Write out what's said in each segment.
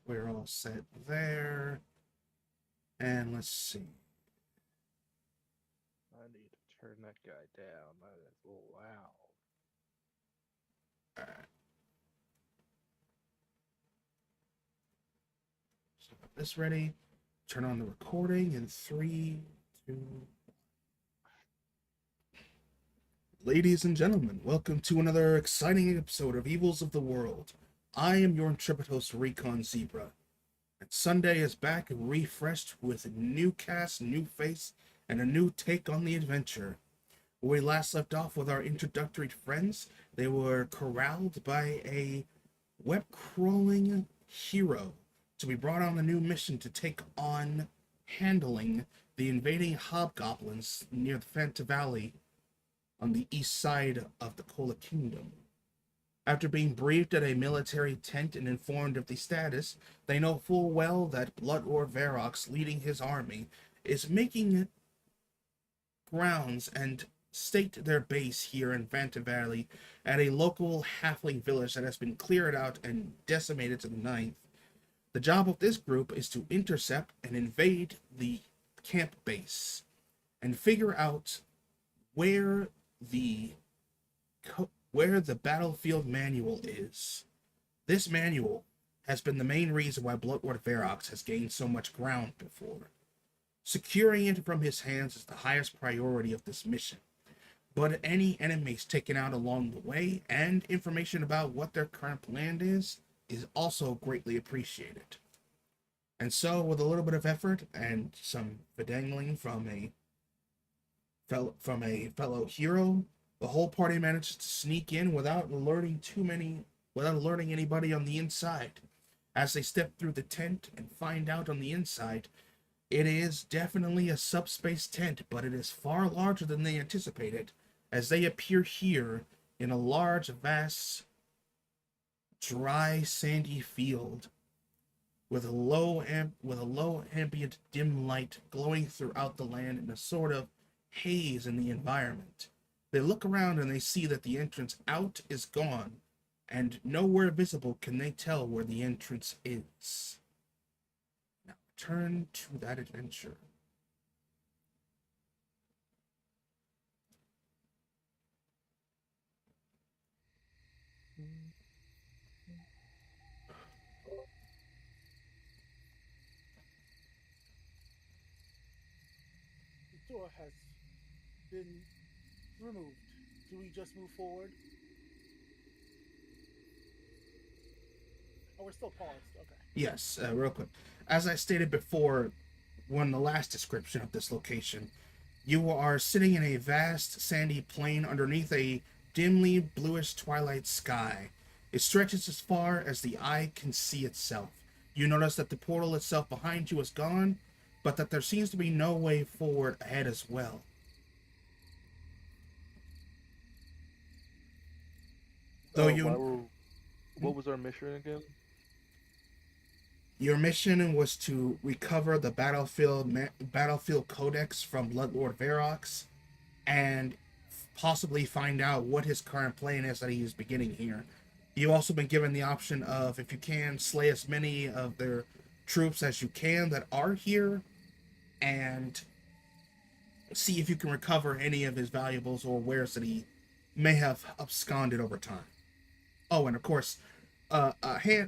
We're all set there. And let's see. I need to turn that guy down. That is loud. All right. So got this ready. Turn on the recording in three, two. Ladies and gentlemen, welcome to another exciting episode of Evils of the World. I am your intrepid host, Recon Zebra. And Sunday is back refreshed with a new cast, new face, and a new take on the adventure. Where we last left off with our introductory friends, they were corralled by a web-crawling hero to be brought on a new mission to take on handling the invading hobgoblins near the Fanta Valley on the east side of the Cola Kingdom. After being briefed at a military tent and informed of the status, they know full well that Blood Lord Varrox, leading his army, is making grounds and staked their base here in Fanta Valley at a local halfling village that has been cleared out and decimated to the ninth. The job of this group is to intercept and invade the camp base and figure out where the battlefield manual is. This manual has been the main reason why Bloodlord Varrox has gained so much ground before. Securing it from his hands is the highest priority of this mission. But any enemies taken out along the way and information about what their current plan is also greatly appreciated. And so, with a little bit of effort and some fidangling from a fellow hero, the whole party manages to sneak in without alerting anybody on the inside. As they step through the tent and find out on the inside, it is definitely a subspace tent, but it is far larger than they anticipated, as they appear here in a large, vast, dry, sandy field with a low ambient dim light glowing throughout the land in a sort of haze in the environment. They look around and they see that the entrance out is gone, and nowhere visible can they tell where the entrance is. Now turn to that adventure. The door has been removed. Do we just move forward? Oh, we're still paused. Okay. Yes, real quick. As I stated before, when the last description of this location, you are sitting in a vast sandy plain underneath a dimly bluish twilight sky. It stretches as far as the eye can see itself. You notice that the portal itself behind you is gone, but that there seems to be no way forward ahead as well. Though What was our mission again? Your mission was to recover the battlefield codex from Bloodlord Varrox and possibly find out what his current plan is that he is beginning here. You've also been given the option of, if you can, slay as many of their troops as you can that are here and see if you can recover any of his valuables or wares that he may have absconded over time. Oh, and of course, an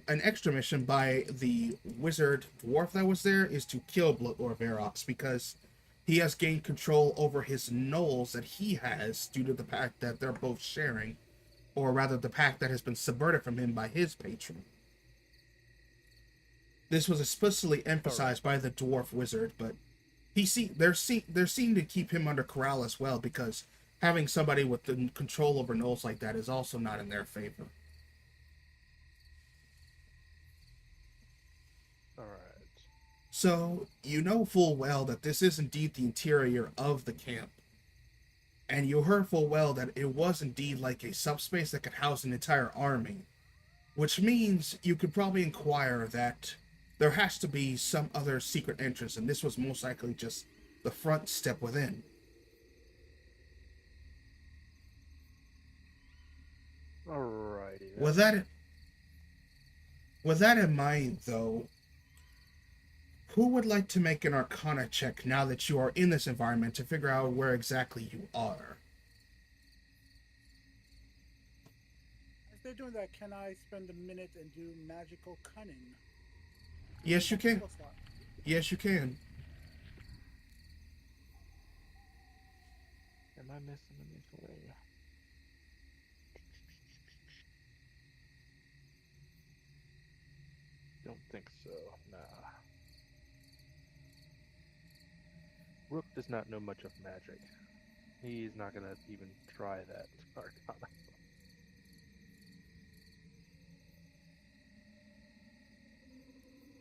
extra mission by the wizard dwarf that was there is to kill Bloodlord Varrox because he has gained control over his gnolls that he has due to the pact that they're both sharing, or rather the pact that has been subverted from him by his patron. This was explicitly emphasized by the dwarf wizard, but they're seen to keep him under corral as well because having somebody with the control over gnolls like that is also not in their favor. Alright. So, you know full well that this is indeed the interior of the camp. And you heard full well that it was indeed like a subspace that could house an entire army. Which means you could probably inquire that there has to be some other secret entrance, and this was most likely just the front step within. Alrighty. With that, With that in mind, though, who would like to make an Arcana check now that you are in this environment to figure out where exactly you are? As they're doing that, can I spend a minute and do magical cunning? Yes, you Second can. skill slot. Yes, you can. Am I missing anything? Don't think so. Nah. Rook does not know much of magic. He's not gonna even try that Arcana.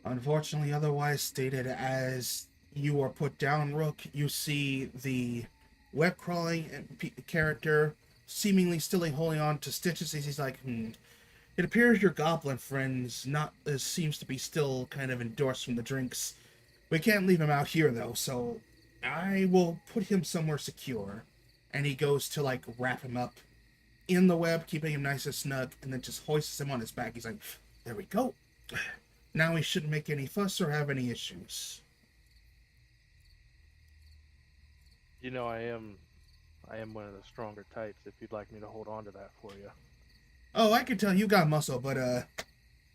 Unfortunately, otherwise stated, as you are put down, Rook, you see the web crawling character seemingly still holding on to Stitches as he's like, It appears your goblin friend's not seems to be still kind of endorsed from the drinks. We can't leave him out here though, so I will put him somewhere secure. And he goes to like wrap him up in the web, keeping him nice and snug, and then just hoists him on his back. He's like, "There we go. Now he shouldn't make any fuss or have any issues." You know, I am one of the stronger types. If you'd like me to hold on to that for you. Oh, I can tell you got muscle, but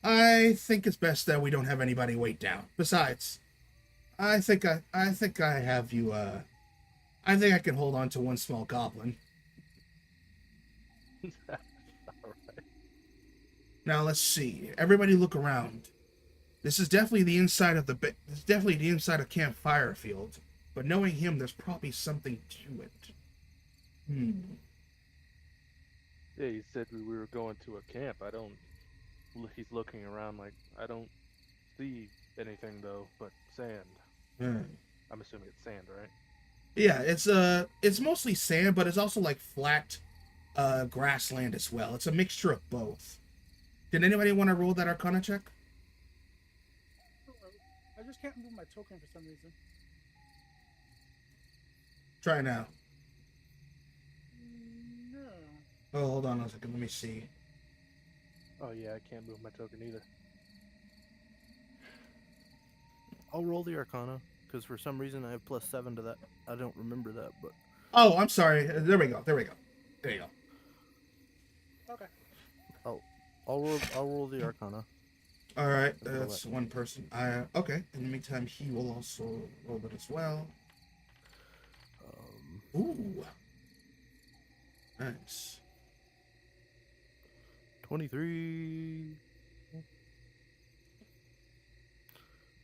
I think it's best that we don't have anybody weighed down. Besides, I think I have you. I think I can hold on to one small goblin. All right. Now let's see. Everybody, look around. This is definitely the inside of this is definitely the inside of Camp Firefield. But knowing him, there's probably something to it. Yeah, he said we were going to a camp. I don't. He's looking around like I don't see anything though, but sand. Hmm. I'm assuming it's sand, right? Yeah, it's mostly sand, but it's also like flat, grassland as well. It's a mixture of both. Did anybody want to roll that Arcana check? I just can't move my token for some reason. Try now. No. Oh, hold on a second. Let me see. Oh yeah, I can't move my token either. I'll roll the Arcana, because for some reason I have +7 to that. I don't remember that, but Oh, I'm sorry. There we go. There we go. There you go. Okay. I'll roll the Arcana. All right, that's one person. Okay. In the meantime, he will also roll it as well. Ooh, nice. 23.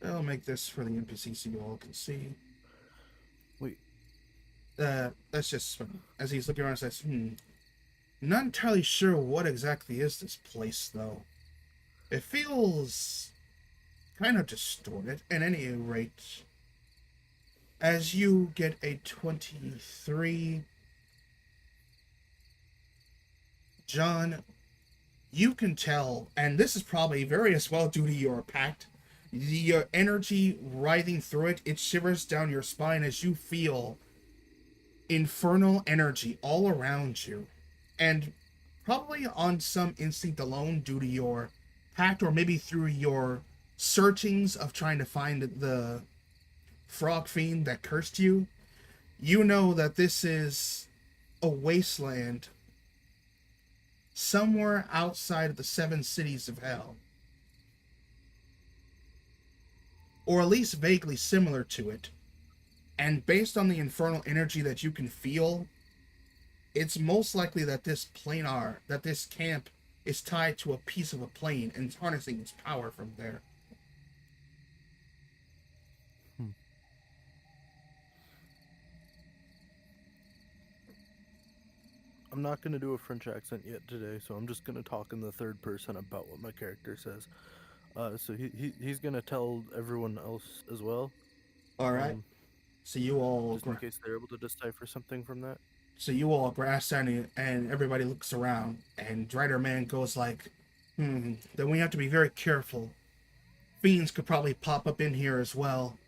I'll make this for the NPC so you all can see. Wait. That's just as he's looking around. Says, Not entirely sure what exactly is this place, though. It feels kind of distorted. At any rate, as you get a 23, John, you can tell, and this is probably very as well due to your pact, your energy writhing through it, it shivers down your spine as you feel infernal energy all around you. And probably on some instinct alone due to your pact, or maybe through your searchings of trying to find the frog fiend that cursed you, you know that this is a wasteland somewhere outside of the 7 cities of hell. Or at least vaguely similar to it. And based on the infernal energy that you can feel, it's most likely that this camp is tied to a piece of a plane and is harnessing its power from there. I'm not going to do a French accent yet today, so I'm just going to talk in the third person about what my character says. So he's going to tell everyone else as well. Alright. So you all... Just in case they're able to decipher something from that. So you all grass down and everybody looks around, and Drider Man goes like, then we have to be very careful. Fiends could probably pop up in here as well.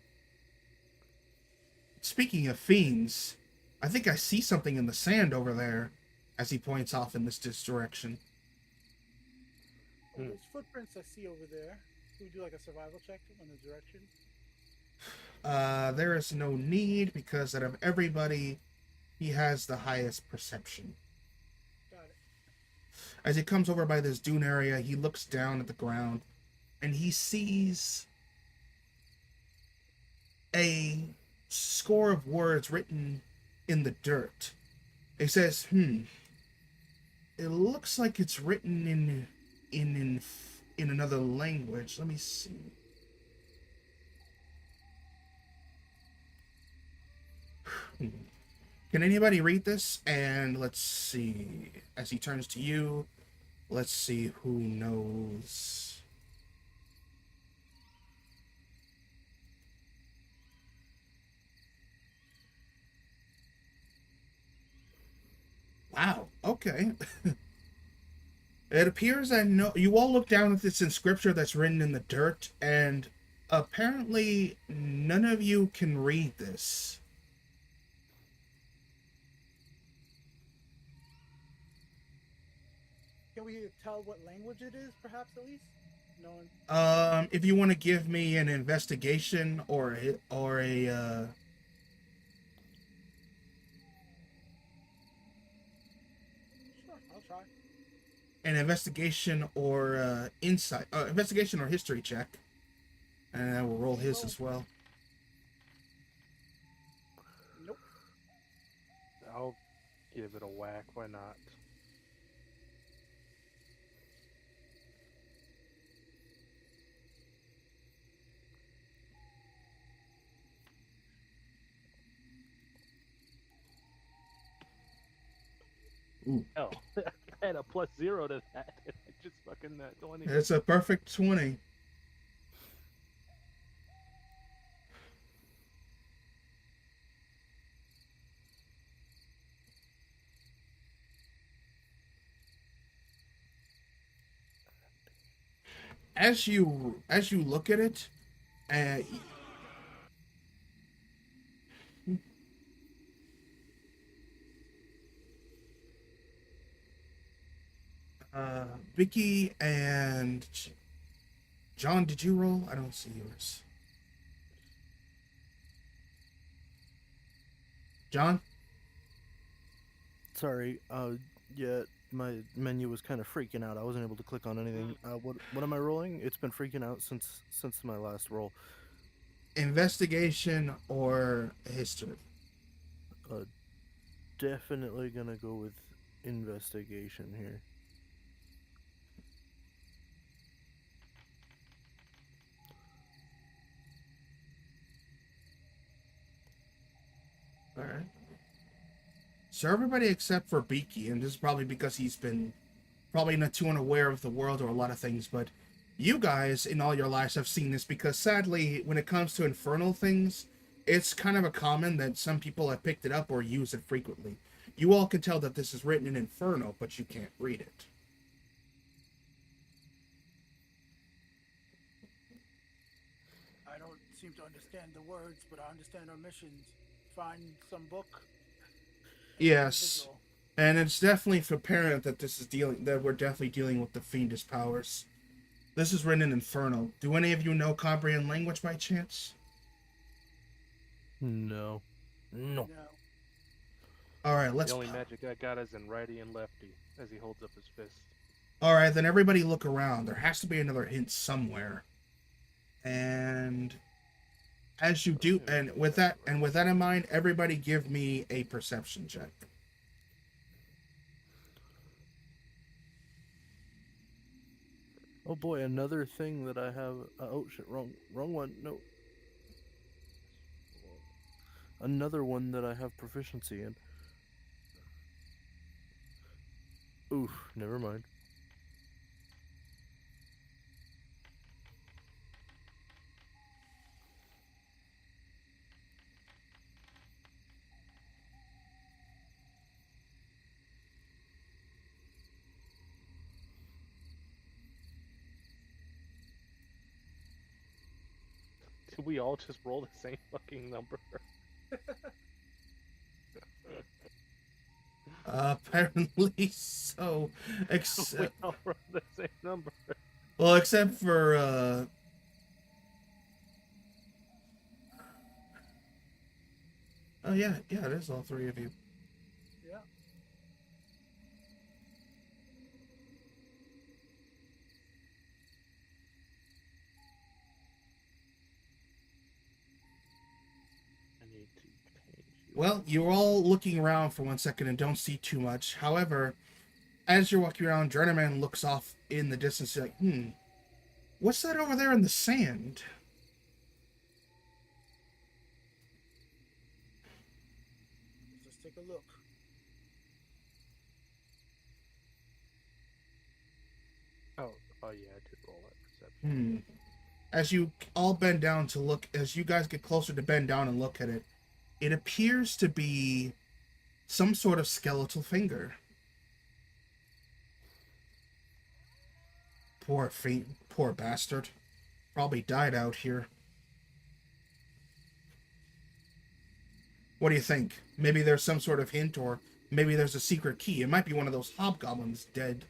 Speaking of fiends, I think I see something in the sand over there, as he points off in this direction. Well, those footprints I see over there. Can we do like a survival check on the direction? There is no need because out of everybody, he has the highest perception. Got it. As he comes over by this dune area, he looks down at the ground and he sees a score of words written in the dirt. He says, it looks like it's written in another language. Let me see. Can anybody read this? And let's see. As he turns to you, let's see who knows. Wow, okay. It appears that you all look down at this inscription that's written in the dirt, and apparently none of you can read this. Can we tell what language it is, perhaps at least? No one. If you want to give me an investigation or a Sure, I'll try. an investigation or investigation or history check, and I will roll his as well. Nope. I'll give it a whack. Why not? Ooh. Hell, I had a +0 to that. I just fucking that 20. It's a perfect 20. As you look at it, uh, Vicky and John, did you roll? I don't see yours. John? Sorry. Yeah, my menu was kind of freaking out. I wasn't able to click on anything. What am I rolling? It's been freaking out since my last roll. Investigation or history? Definitely gonna go with investigation here. All right. So everybody except for Beaky, and this is probably because he's been probably not too unaware of the world or a lot of things, but you guys in all your lives have seen this because sadly, when it comes to infernal things, it's kind of a common that some people have picked it up or use it frequently. You all can tell that this is written in Inferno, but you can't read it. I don't seem to understand the words, but I understand our missions. Find some book. Yes. Visual. And it's definitely apparent that we're definitely dealing with the fiendish powers. This is written in Inferno. Do any of you know comprehend language by chance? No. No. All right, let's. The only magic I got is in righty and lefty as he holds up his fist. All right, then everybody look around. There has to be another hint somewhere. And as you do, and with that in mind, everybody give me a perception check. Oh boy, another thing that I have. Oh shit, wrong one. No. Another one that I have proficiency in. Oof, never mind. Did we all just roll the same fucking number? Apparently so. We all rolled the same number. Well, except for oh yeah, it is all three of you. Yeah. I need to change you. Well, you're all looking around for 1 second and don't see too much. However, as you're walking around, Journeyman looks off in the distance like, what's that over there in the sand? Let's just take a look. Oh yeah, I did roll that perception. As you all bend down to look, as you guys get closer to bend down and look at it, it appears to be some sort of skeletal finger. Poor bastard. Probably died out here. What do you think? Maybe there's some sort of hint, or maybe there's a secret key. It might be one of those hobgoblins dead.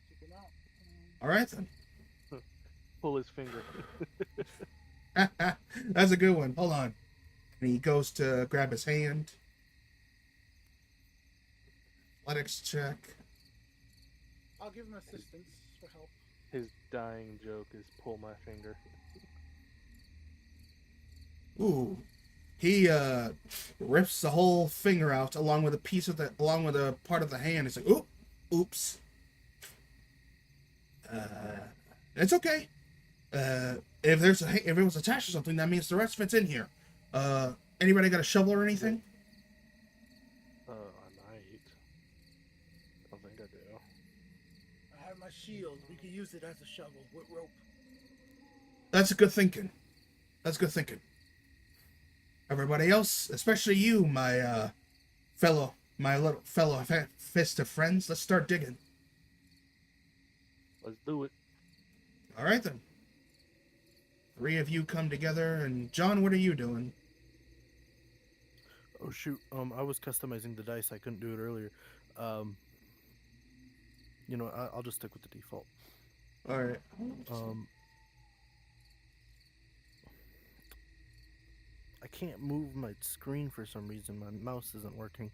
Check him out. All right then. Pull his finger. That's a good one. Hold on. And he goes to grab his hand. Athletics check. I'll give him assistance for help. His dying joke is pull my finger. Ooh. He rips the whole finger out along with a part of the hand. It's like, oops. It's okay. If it was attached to something, that means the rest fits in here. Anybody got a shovel or anything? I might. I don't think I do. I have my shield. We can use it as a shovel with rope. That's good thinking. Everybody else, especially you, my little fellow fist of friends, let's start digging. Let's do it. All right then. 3 of you come together, and John, what are you doing? Oh shoot! I was customizing the dice. I couldn't do it earlier. I'll just stick with the default. All right. I can't move my screen for some reason. My mouse isn't working.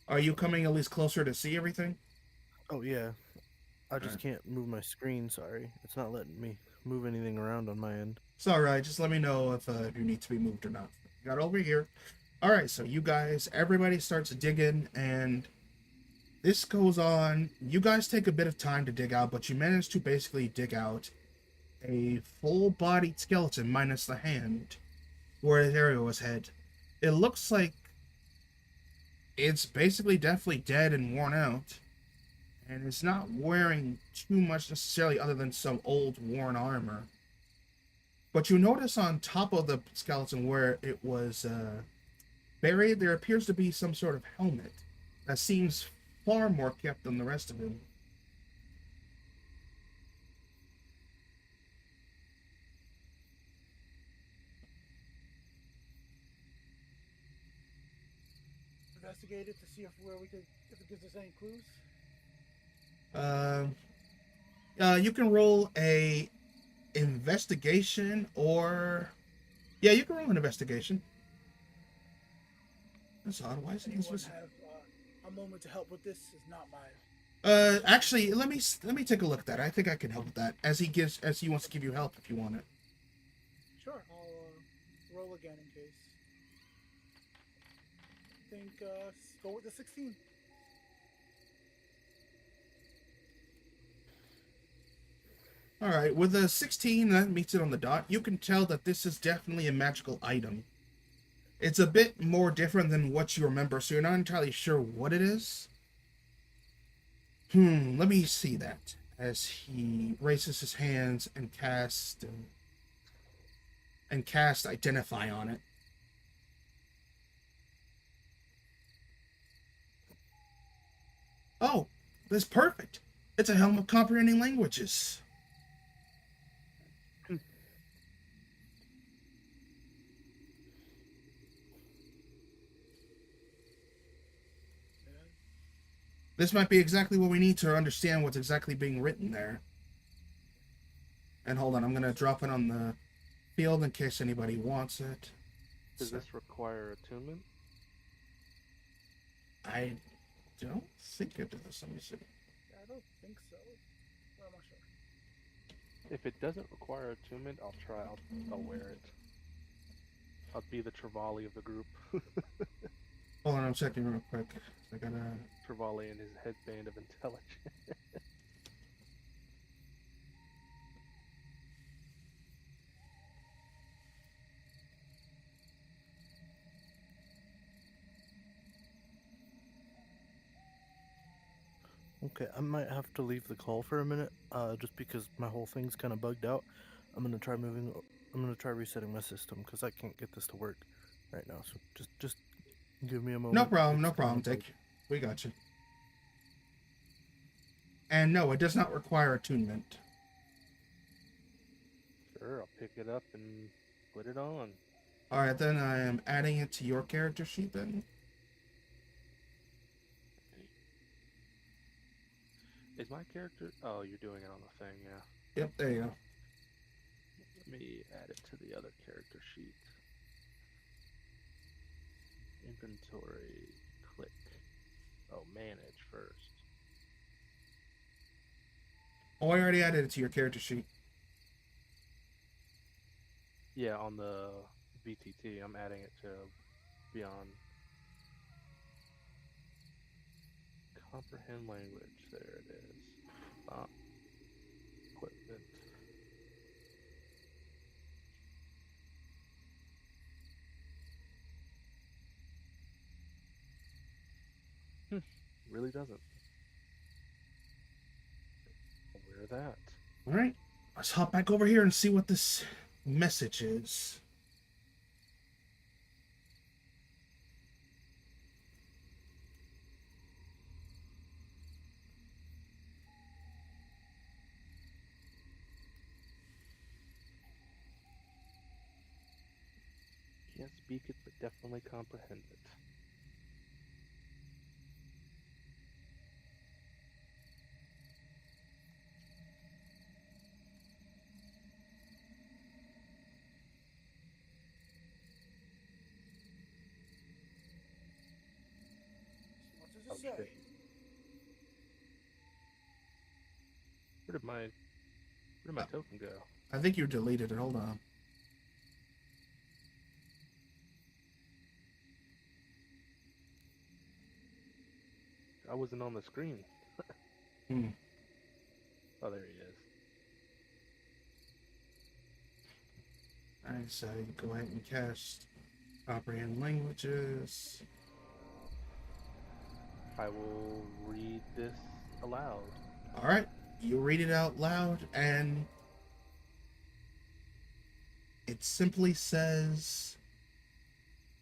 Are you coming at least closer to see everything? Oh yeah, I just can't move my screen. Sorry, it's not letting me move anything around on my end. It's all right. Just let me know if you need to be moved or not. Got over here. All right. So you guys, everybody starts digging, and this goes on. You guys take a bit of time to dig out, but you manage to basically dig out a full-bodied skeleton minus the hand where his area was head. It looks like it's basically definitely dead and worn out, and it's not wearing too much necessarily other than some old worn armor. But you notice on top of the skeleton where it was buried, there appears to be some sort of helmet that seems far more kept than the rest of him. Investigate it to see if it gives us any clues. You can roll a investigation, or you can roll an investigation. That's odd. Why is it Anyone this? have a moment to help with this? Is not my. Actually, let me take a look at that. I think I can help with that. As he wants to give you help if you want it. Sure, I'll roll again in case. I think go with the 16. All right, with a 16, that meets it on the dot. You can tell that this is definitely a magical item. It's a bit more different than what you remember, so you're not entirely sure what it is. Let me see that. As he raises his hands and cast identify on it. Oh, that's perfect. It's a helm of comprehending languages. This might be exactly what we need to understand what's exactly being written there. And hold on, I'm going to drop it on the field in case anybody wants it. Does So, this require attunement? I don't think it does. Let me see. I don't think so. Well, I'm not sure. If it doesn't require attunement, I'll try. I'll wear it. I'll be the Trevally of the group. Hold on, I'm checking real quick. I gotta. Trevally and his headband of intelligence. Okay, I might have to leave the call for a minute, just because my whole thing's kind of bugged out. I'm gonna try resetting my system because I can't get this to work right now. So just give me a moment. No problem, It's no kinda problem, bugged. Dick. We got you. And no, it does not require attunement. Sure, I'll pick it up and put it on. Alright, then I am adding it to your character sheet then. Is my character? Oh, you're doing it on the thing, yeah. Yep, there you go. Let me add it to the other character sheet. Inventory, click. Oh, manage first. Oh, I already added it to your character sheet. Yeah, on the VTT, I'm adding it to Beyond. Comprehend language, there it is. Equipment. Really doesn't. I'll wear that. Alright, let's hop back over here and see what this message is. Can't speak it, but definitely comprehend it. What does it Oh, say? shit. Where did my token go? I think you deleted it. Hold on. I wasn't on the screen. Hmm. Oh, there he is. Alright, so you go ahead and cast Comprehend Languages. I will read this aloud. Alright, you read it out loud, and it simply says,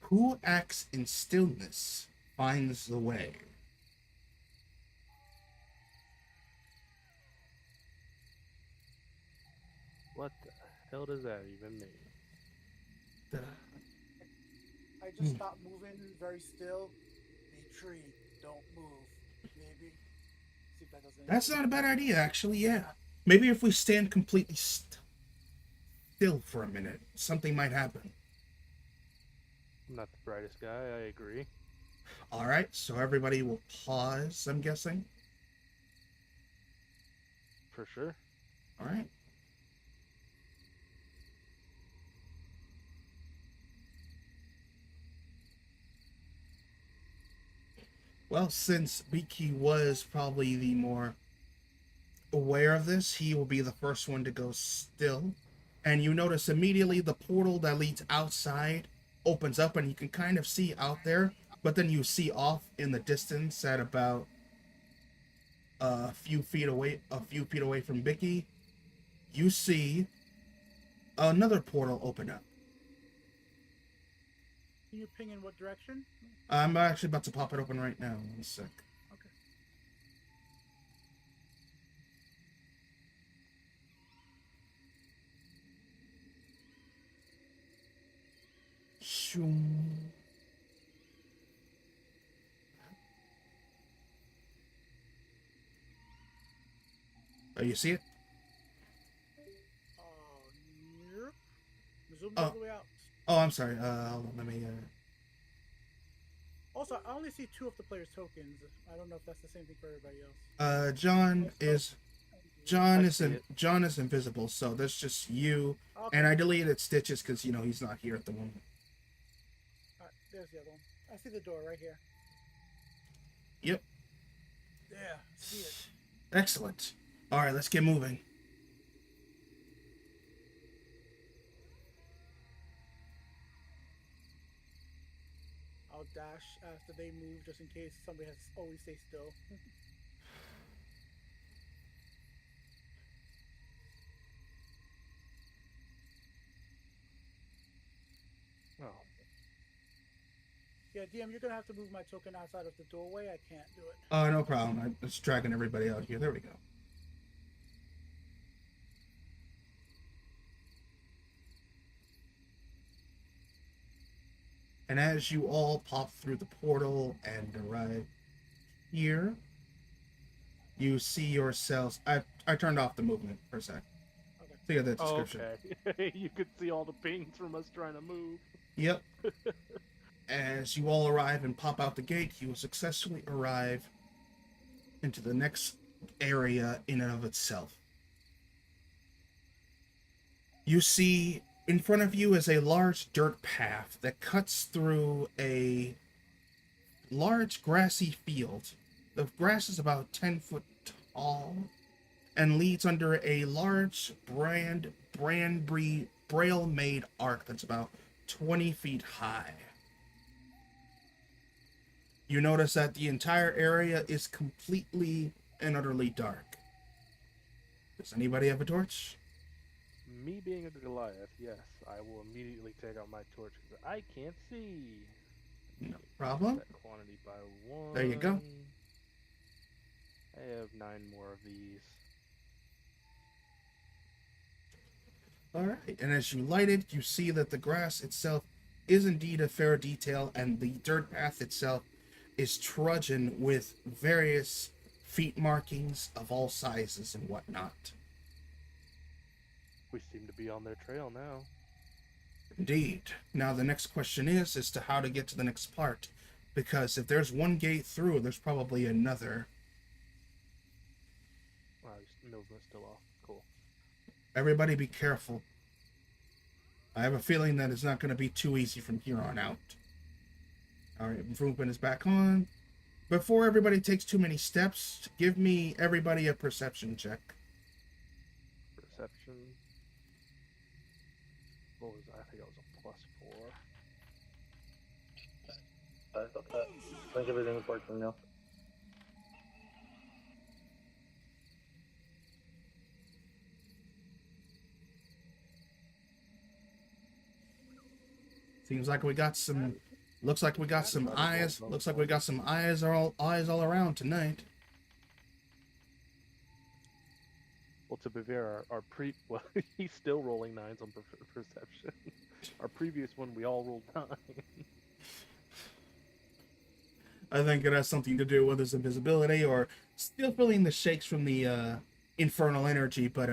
"Who acts in stillness finds the way." What the hell does that even mean? I just stop moving very still. Be tree, don't move. Maybe. See if that doesn't. That's not a bad idea, actually, yeah. Maybe if we stand completely still for a minute, something might happen. I'm not the brightest guy, I agree. Alright, so everybody will pause, I'm guessing. For sure. Alright. Well, since Biki was probably the more aware of this, he will be the first one to go still. And you notice immediately the portal that leads outside opens up and you can kind of see out there, but then you see off in the distance at about a few feet away from Biki, you see another portal open up. Can you ping in what direction? I'm actually about to pop it open right now. 1 sec. Okay. Shoom. Oh, you see it? Nope. Zoom's Oh. all the way out. Oh, I'm sorry. Hold on, let me. Also, I only see 2 of the player's tokens. I don't know if that's the same thing for everybody else. John is I see it. John is invisible, so that's just you. Okay. And I deleted Stitches because he's not here at the moment. Alright, there's the other one. I see the door right here. Yep. Yeah, see it. Excellent. All right, let's get moving. I'll dash after they move just in case somebody has to always stay still. Oh, Yeah, DM, you're gonna have to move my token outside of the doorway. I can't do it. Oh, no problem. I'm just dragging everybody out here. There we go. And as you all pop through the portal and arrive here, you see yourselves. I turned off the movement for a sec. Okay. So you get that description. okay. You could see all the pings from us trying to move. Yep. As you all arrive and pop out the gate, you will successfully arrive into the next area in and of itself. You see in front of you is a large dirt path that cuts through a large grassy field. The grass is about 10 foot tall and leads under a large braille-made arc that's about 20 feet high. You notice that the entire area is completely and utterly dark. Does anybody have a torch? Me being a Goliath, yes, I will immediately take out my torch because I can't see. No problem. That quantity by 1. There you go. I have 9 more of these. Alright, and as you light it, you see that the grass itself is indeed a fair detail, and the dirt path itself is trudging with various feet markings of all sizes and whatnot. We seem to be on their trail now. Indeed. Now the next question is as to how to get to the next part, because if there's one gate through, there's probably another. Movement's still off. Cool. Everybody be careful. I have a feeling that it's not going to be too easy from here on out. Alright, movement is back on. Before everybody takes too many steps, give me everybody a perception check. Perception. What was that? I think it was a +4. I thought that. I think everything's working now. Seems like we got some. Looks like we got some eyes. Looks like we got some eyes all around tonight. Well, to be fair, well, he's still rolling 9s on perception. Our previous one, we all rolled 9. I think it has something to do with his invisibility or still feeling the shakes from the infernal energy, but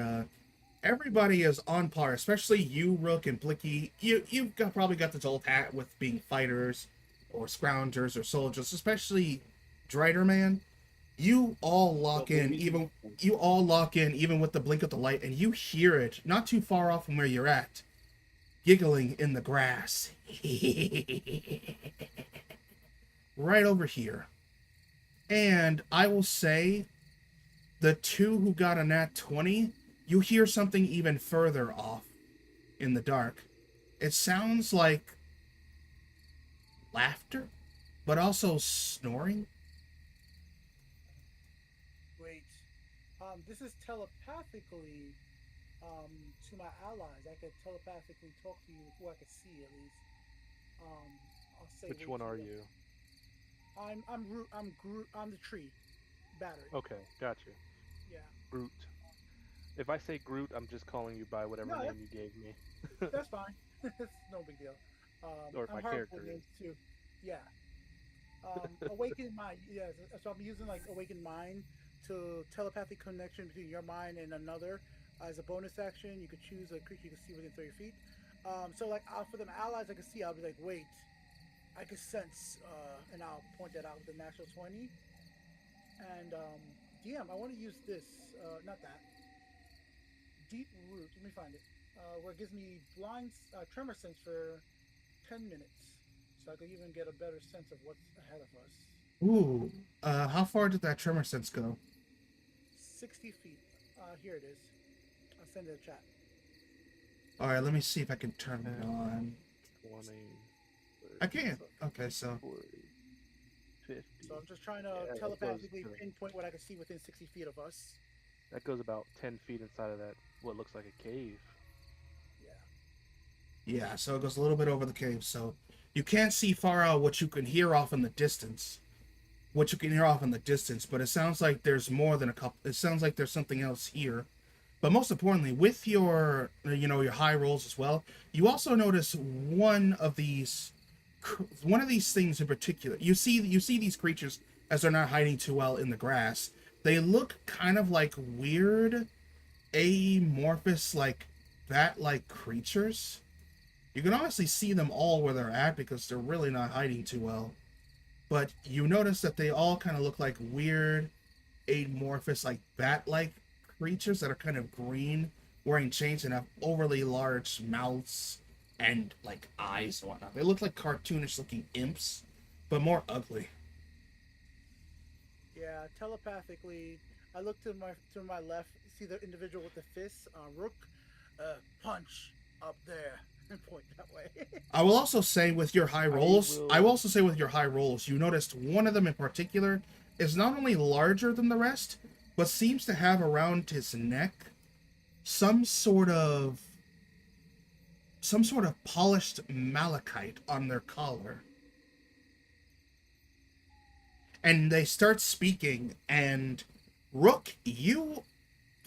everybody is on par, especially you, Rook, and Blicky. You've probably got this old hat with being fighters or scroungers or soldiers, especially Drider Man. You all lock in, even with the blink of the light, and you hear it not too far off from where you're at, giggling in the grass. Right over here. And I will say, the two who got a nat 20, you hear something even further off in the dark. It sounds like laughter, but also snoring. Wait. This is telepathically to my allies. I could telepathically talk to you who I could see at least. I'll say. Which one are you? I'm the tree. Battery. Okay, got you. Yeah. Groot. If I say Groot, I'm just calling you by whatever name you gave me. That's fine. It's no big deal. Or if my character is. Too. Yeah. Awakened Mind. Yeah. So I'm using like Awakened Mind to telepathic connection between your mind and another. As a bonus action, you could choose a creature you can see within 30 feet. So like for them allies I can see, I'll be like, wait, I can sense, and I'll point that out with the natural 20. And DM, I want to use this, not that. Deep root. Let me find it. Where it gives me blind tremor sense for 10 minutes, so I could even get a better sense of what's ahead of us. Ooh. How far did that tremor sense go? 60 feet. Here it is. I'll send it in the chat. All right, let me see if I can turn it on. 20. 30, I can't. Okay, so 40, 50. So I'm just trying to Yeah, that telepathically goes to- pinpoint what I can see within 60 feet of us. That goes about 10 feet inside of that, what looks like a cave. Yeah. yeah, so it goes a little bit over the cave. So you can't see far out what you can hear off in the distance. What you can hear off in the distance, but it sounds like there's more than a couple. It sounds like there's something else here. But most importantly, with your, your high rolls as well, you also notice one of these things in particular. You see these creatures as they're not hiding too well in the grass. They look kind of like weird, amorphous, like bat-like creatures. You can honestly see them all where they're at because they're really not hiding too well. But you notice that they all kind of look like weird, amorphous, like bat-like creatures that are kind of green, wearing chains, and have overly large mouths and like eyes and whatnot. They look like cartoonish-looking imps, but more ugly. Yeah, telepathically, I look to my left, see the individual with the fist, Rook, punch up there, and point that way. I will also say with your high rolls, you noticed one of them in particular is not only larger than the rest, but seems to have around his neck some sort of polished malachite on their collar. And they start speaking, and Rook, you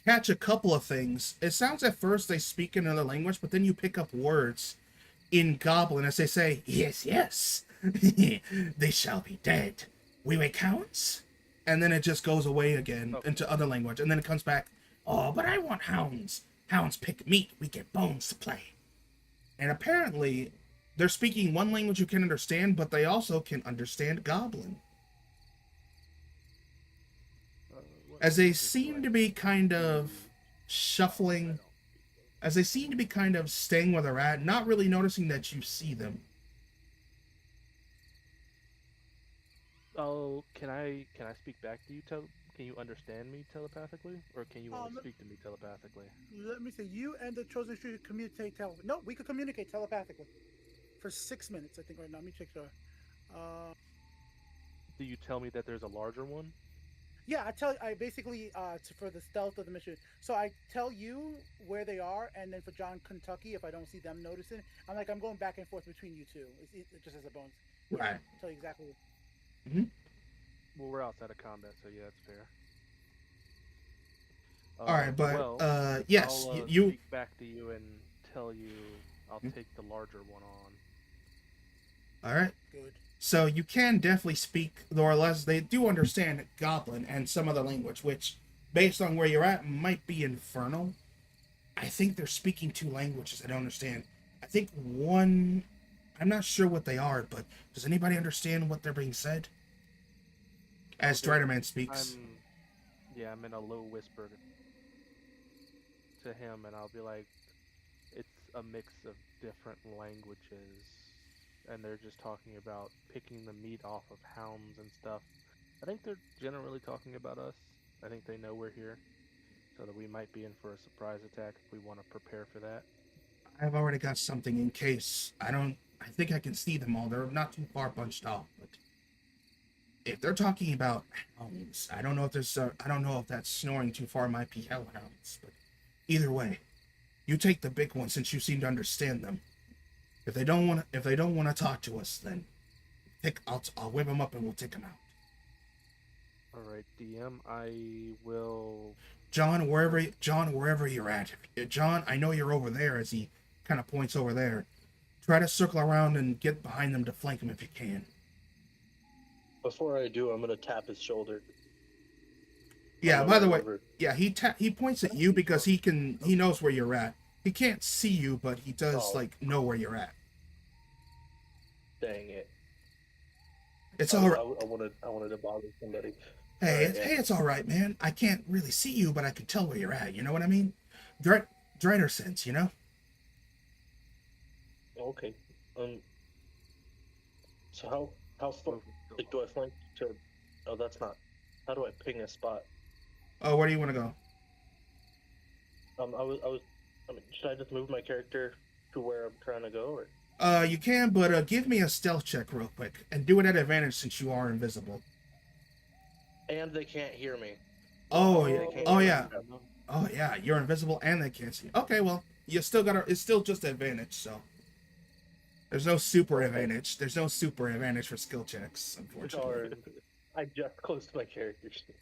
catch a couple of things. It sounds at first they speak in another language, but then you pick up words in Goblin as they say, yes, yes, they shall be dead. We were counts? And then it just goes away again into other language, and then it comes back, oh, but I want hounds. Hounds pick meat, we get bones to play. And apparently, they're speaking one language you can understand, but they also can understand Goblin. As they seem to be kind of shuffling, as they seem to be kind of staying where they're at, not really noticing that you see them. Oh, can I speak back to you? Can you understand me telepathically, or can you only speak to me telepathically? Let me see. You and the chosen street communicate No, we could communicate telepathically for 6 minutes. I think right now. Let me check the. Do you tell me that there's a larger one? Yeah, I basically for the stealth of the mission. So I tell you where they are, and then for John Kentucky, if I don't see them noticing, I'm going back and forth between you two. It's just as a bonus. Right. Tell you exactly. Mm-hmm. Well, we're outside of combat, so yeah, that's fair. All right, but well, yes, I'll you speak back to you and tell you I'll take the larger one on. All right. Good. So you can definitely speak, or less they do understand Goblin and some other language, which, based on where you're at, might be Infernal. I think they're speaking two languages I don't understand. I think one, I'm not sure what they are, but does anybody understand what they're being said? As Striderman speaks. I'm in a low whisper to him, and I'll be like, it's a mix of different languages. And they're just talking about picking the meat off of hounds and stuff. I think they're generally talking about us. I think they know we're here, so that we might be in for a surprise attack if we want to prepare for that. I've already got something in case. I think I can see them all. They're not too far bunched off, but if they're talking about hounds, I don't know if that's snoring too far might be hellhounds, but either way, you take the big one since you seem to understand them. If they don't want to talk to us, then I'll whip them up and we'll take them out. All right, DM, I will. John, wherever you're at. John, I know you're over there. As he kind of points over there, try to circle around and get behind them to flank them if you can. Before I do, I'm gonna tap his shoulder. Yeah. I'm By the right way, over- yeah, he points at you because he knows where you're at. He can't see you, but he does Oh. like know where you're at. Dang it. It's I, all right. I wanted to bother somebody. Hey, Alright, it's, yeah. hey, it's all right, man. I can't really see you, but I can tell where you're at. You know what I mean? Dreader sense, you know? Okay. So how far like do I flank to? Oh, that's not. How do I ping a spot? Oh, where do you want to go? I mean, should I just move my character to where I'm trying to go, or? You can, but give me a stealth check real quick, and do it at advantage since you are invisible. And they can't hear me. Oh, They yeah. can't Oh, hear yeah. me. Oh, yeah. You're invisible, and they can't see you. Okay, well, you still got it's still just advantage, so. There's no super advantage. There's no super advantage for skill checks, unfortunately. Darn. I just closed my character sheet.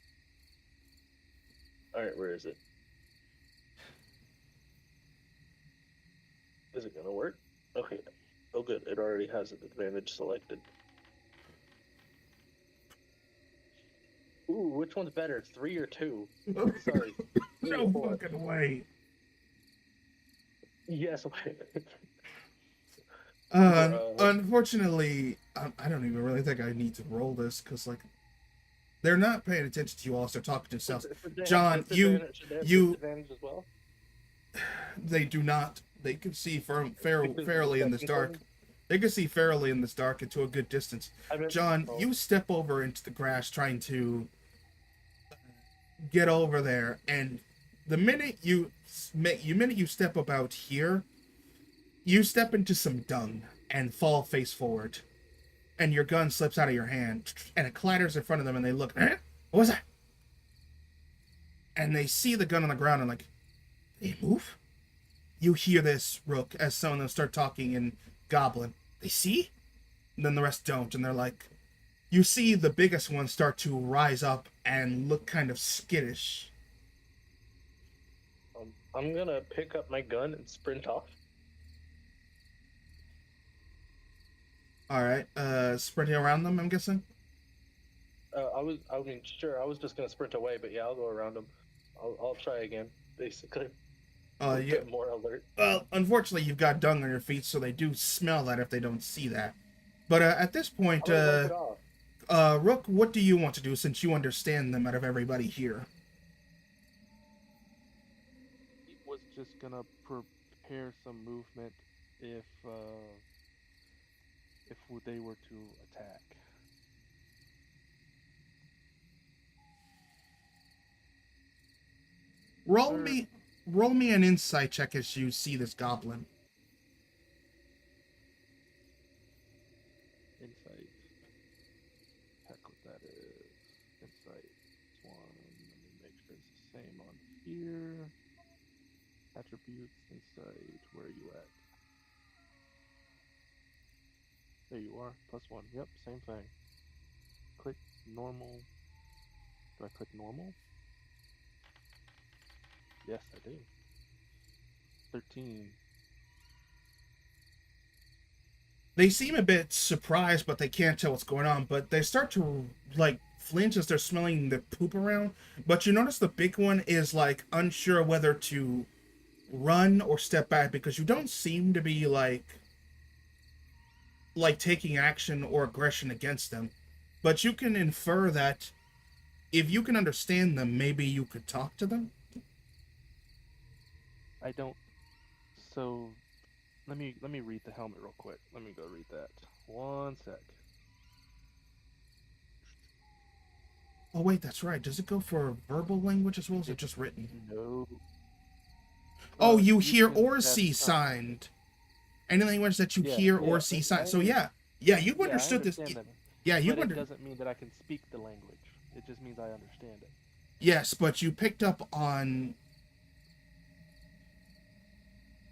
Alright, where is it? Is it gonna work? Okay. Oh, good. It already has an advantage selected. Ooh, which one's better, 3 or 2? Sorry. 3 No or 4. fucking way. Yes. Unfortunately, I don't even really think I need to roll this because, like, they're not paying attention to you all. They're talking to themselves. John, you, Disadvantage as well. they do not. They can see fairly in this dark. They can see fairly in this dark and to a good distance. John, you step over into the grass trying to get over there, and the minute you step about here, you step into some dung and fall face forward, and your gun slips out of your hand, and it clatters in front of them, and they look, eh? What was that? And they see the gun on the ground and like, they move? You hear this, Rook, as some of them start talking in Goblin. They see? And then the rest don't, and they're like, you see the biggest one start to rise up and look kind of skittish. I'm gonna pick up my gun and sprint off. Alright, sprinting around them, I'm guessing? I mean, sure, I was just gonna sprint away, but yeah, I'll go around them. I'll try again, basically. Get more alert. Well, unfortunately, you've got dung on your feet, so they do smell that if they don't see that. But at this point, Rook, what do you want to do since you understand them out of everybody here? He was just gonna prepare some movement if they were to attack. Roll me an insight check as you see this goblin. Insight. Check what that is. Insight 1. Let me make sure it's the same on here. Attributes, insight. Where are you at? There you are. +1. Yep, same thing. Click normal. Do I click normal? Yes, I do. 13. They seem a bit surprised, but they can't tell what's going on. But they start to, like, flinch as they're smelling the poop around. But you notice the big one is, like, unsure whether to run or step back because you don't seem to be, like taking action or aggression against them. But you can infer that if you can understand them, maybe you could talk to them. I don't. So, let me read the helmet real quick. Let me go read that. 1 sec. Oh wait, that's right. Does it go for verbal language as well as it just written? No. Oh, you hear or that's see signed. Any language that you hear or see signed. So yeah, you understood this. That. Yeah, you But it doesn't mean that I can speak the language. It just means I understand it. Yes, but you picked up on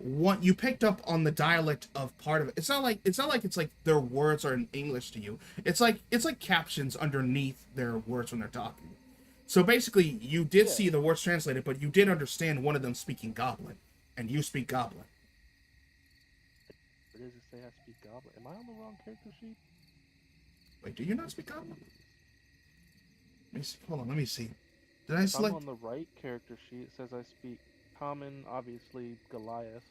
the dialect of part of it. It's not like it's like their words are in English to you. It's like captions underneath their words when they're talking. So basically, you did see the words translated, but you did understand one of them speaking Goblin, and you speak Goblin. Where does it say I speak Goblin? Am I on the wrong character sheet? Wait, do you not speak Goblin? Let me see. Hold on, let me see. Did I If I'm select? on the right character sheet, it says I speak Common, obviously Goliath,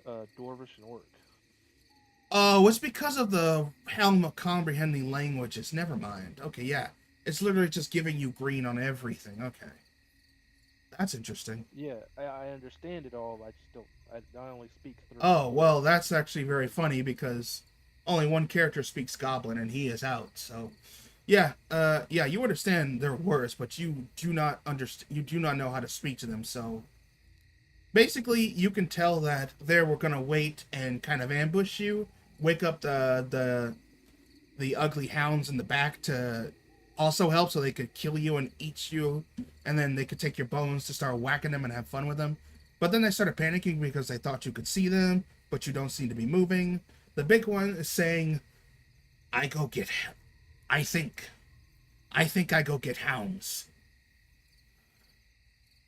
Dwarvish, and Orc. Oh, it's because of the helm of comprehending languages. Never mind. Okay, yeah. It's literally just giving you green on everything. Okay. That's interesting. Yeah, I understand it all. I just don't. I only speak through Oh, Orc. well, that's actually very funny because only one character speaks Goblin and he is out. So, yeah, yeah, you understand their words, but you do not understand. You do not know how to speak to them. So, basically, you can tell that they were gonna wait and kind of ambush you, wake up the ugly hounds in the back to also help so they could kill you and eat you, and then they could take your bones to start whacking them and have fun with them. But then they started panicking because they thought you could see them, but you don't seem to be moving. The big one is saying, I go get, I think, I think I go get hounds.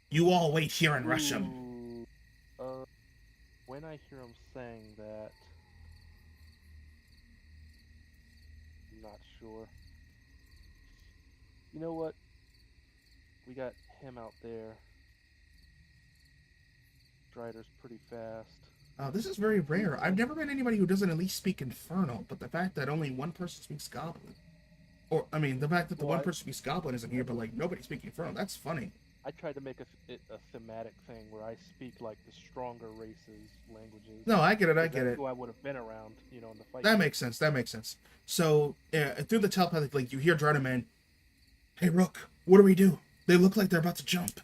You all wait here and rush them. Ooh, when I hear him saying that, I'm not sure. You know what? We got him out there. Strider's pretty fast. This is very rare. I've never met anybody who doesn't at least speak Infernal, but the fact that only one person speaks Goblin, or I mean, the fact that the Well, one person speaks Goblin isn't here, but like nobody speaking Infernal, that's funny. I tried to make it a thematic thing where I speak like the stronger races' languages. No, I get it. I 'cause get that's it. who I would have been around, in the fight. That makes sense. That makes sense. So through the telepathic link, you hear Dradoman, "Hey Rook, what do we do? They look like they're about to jump."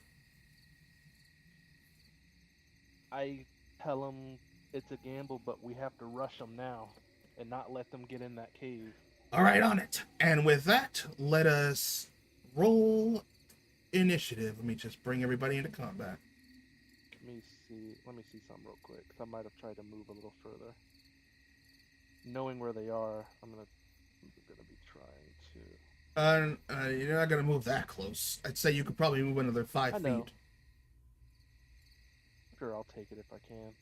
I tell him it's a gamble, but we have to rush them now and not let them get in that cave. All right, on it. And with that, let us roll initiative. Let me just bring everybody into combat. Let me see something real quick. 'Cause I might have tried to move a little further. Knowing where they are, I'm gonna be trying to. You're not gonna move that close. I'd say you could probably move another 5 I know. feet. Sure, I'll take it if I can.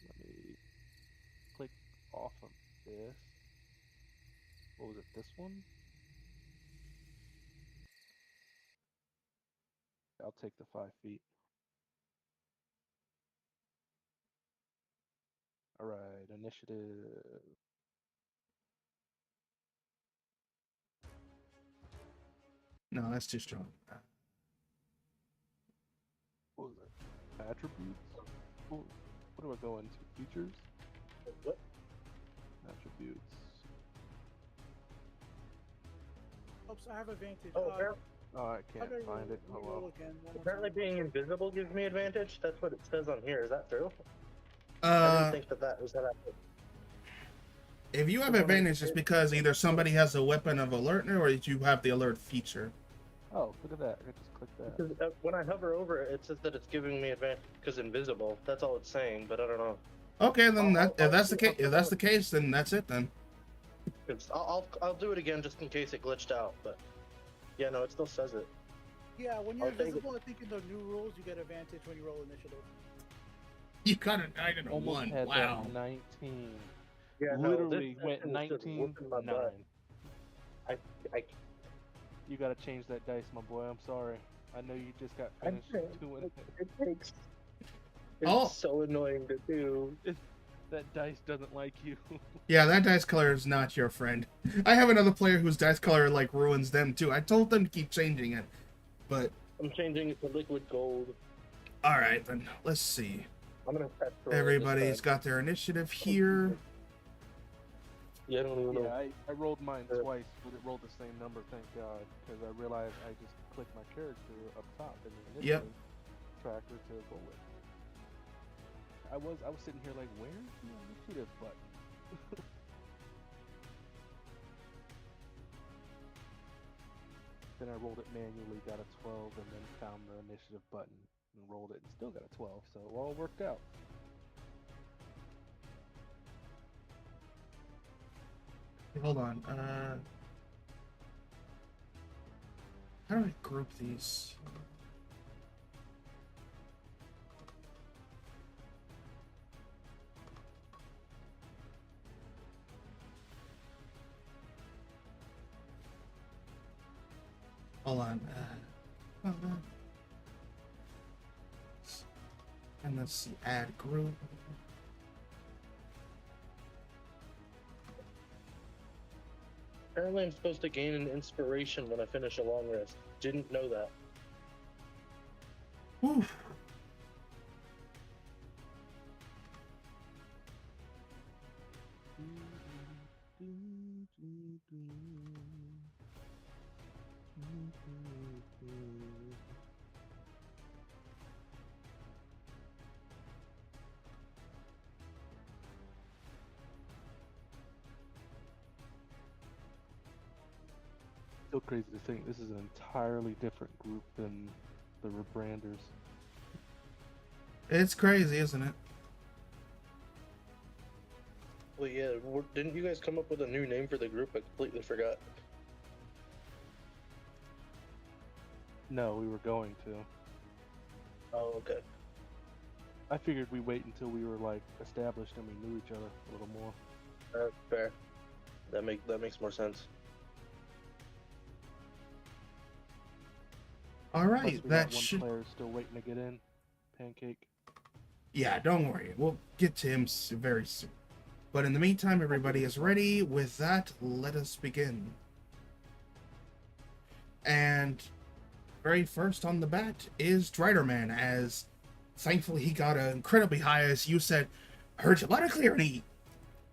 Let me click off of this. What was it? This one? I'll take the 5 feet. All right, initiative. No, that's too strong. What was it? Attributes? What do I go into? Features? What? Attributes. Oops, I have advantage. Oh, Oh, I can't find it. Oh well. apparently being invisible gives me advantage. That's what it says on here. Is that true? I Uh, didn't think that was that. if you have advantage, it's because either somebody has a weapon of alertness or you have the alert feature. Oh, look at that. I just clicked that. Because when I hover over it, it says that it's giving me advantage because invisible. That's all it's saying, but I don't know. Okay, then I'll- if that's the I'll- case, if that's the case, then that's it then. I'll do it again just in case it glitched out. But yeah, no, it still says it. Yeah, when you're I'll take it. invisible, I think in the new rules you get advantage when you roll initiative. You got a 9 and a Almost 1. had Wow. that 19. Yeah, Literally this went thing is just 19, whooping my 9. butt. I You gotta change that dice, my boy. I'm sorry. I know you just got I finished can't. doing it. It takes. It's Oh. so annoying to do. That dice doesn't like you. Yeah, that dice color is not your friend. I have another player whose dice color like ruins them too. I told them to keep changing it, but I'm changing it to liquid gold. all right then. Let's see. I'm gonna test roll Everybody's this got their initiative here. time. Yeah, I don't even know. Yeah, I rolled mine twice, but it rolled the same number, thank God. Because I realized I just clicked my character up top in the Yep. initiative tracker to roll it. I was sitting here like, where's the initiative button? Then I rolled it manually, got a 12, and then found the initiative button and rolled it and still got a 12, so it all worked out. Hold on. How do I group these? Hold on. And let's see, add group. Apparently, I'm supposed to gain an inspiration when I finish a long rest. Didn't know that. Whew. So crazy to think this is an entirely different group than the rebranders. It's crazy, isn't it? Well, yeah, didn't you guys come up with a new name for the group? I completely forgot. No, we were going to. Oh, okay. I figured we wait until we were like established and we knew each other a little more. Fair. That makes more sense. All Plus, right, we that got one should. player still waiting to get in. Pancake. Yeah, don't worry. We'll get to him very soon. But in the meantime, everybody is ready. With that, let us begin. And very first on the bat is Driderman, as thankfully he got an incredibly high, as you said, heard you loud and clear, and he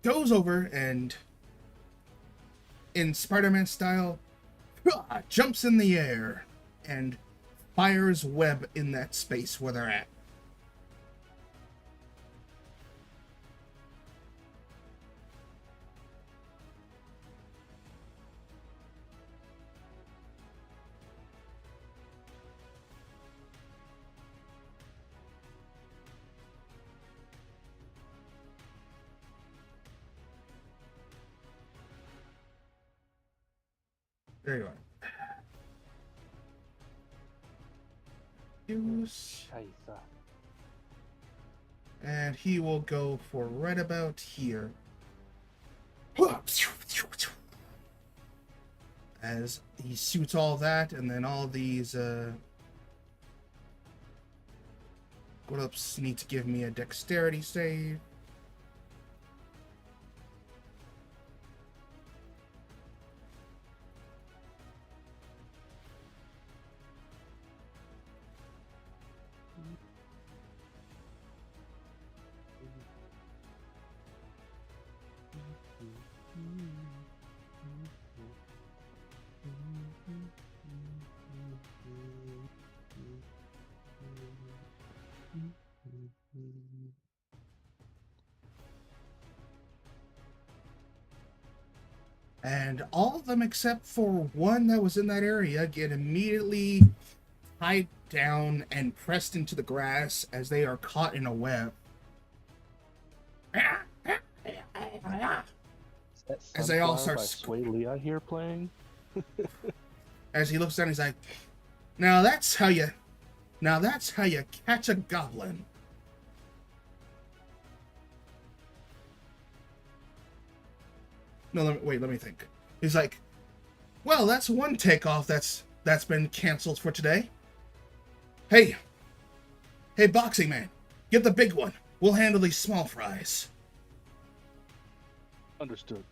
goes over and, in Spider-Man style, jumps in the air and fires web in that space where they're at. There you are. Use. Scheiße. And he will go for right about here. As he shoots all that, and then all these Glups need to give me a dexterity save. And all of them except for one that was in that area get immediately tied down and pressed into the grass as they are caught in a web. As they all start by Sway Lee I hear playing. As he looks down, he's like, now that's how you catch a goblin. No, let me think. He's like, well, that's one takeoff that's been canceled for today. Hey, boxing man, get the big one. We'll handle these small fries. Understood.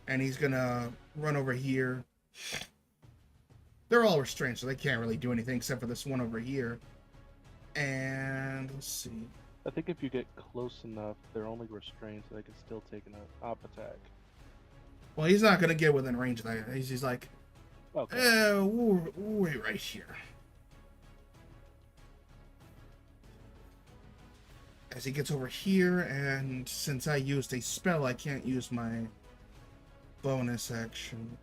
And he's gonna run over here. They're all restrained, so they can't really do anything except for this one over here. And let's see. I think if you get close enough, they're only restrained, so they can still take an up attack. Well, he's not gonna get within range of that. He's like, okay. We'll wait right here. As he gets over here, and since I used a spell, I can't use my bonus action.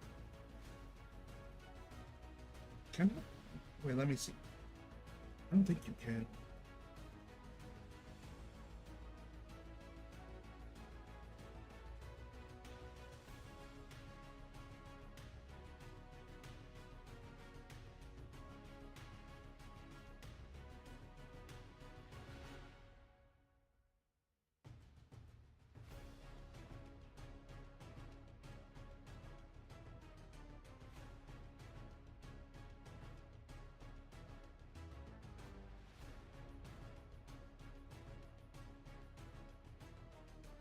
Can I? Wait, let me see. I don't think you can.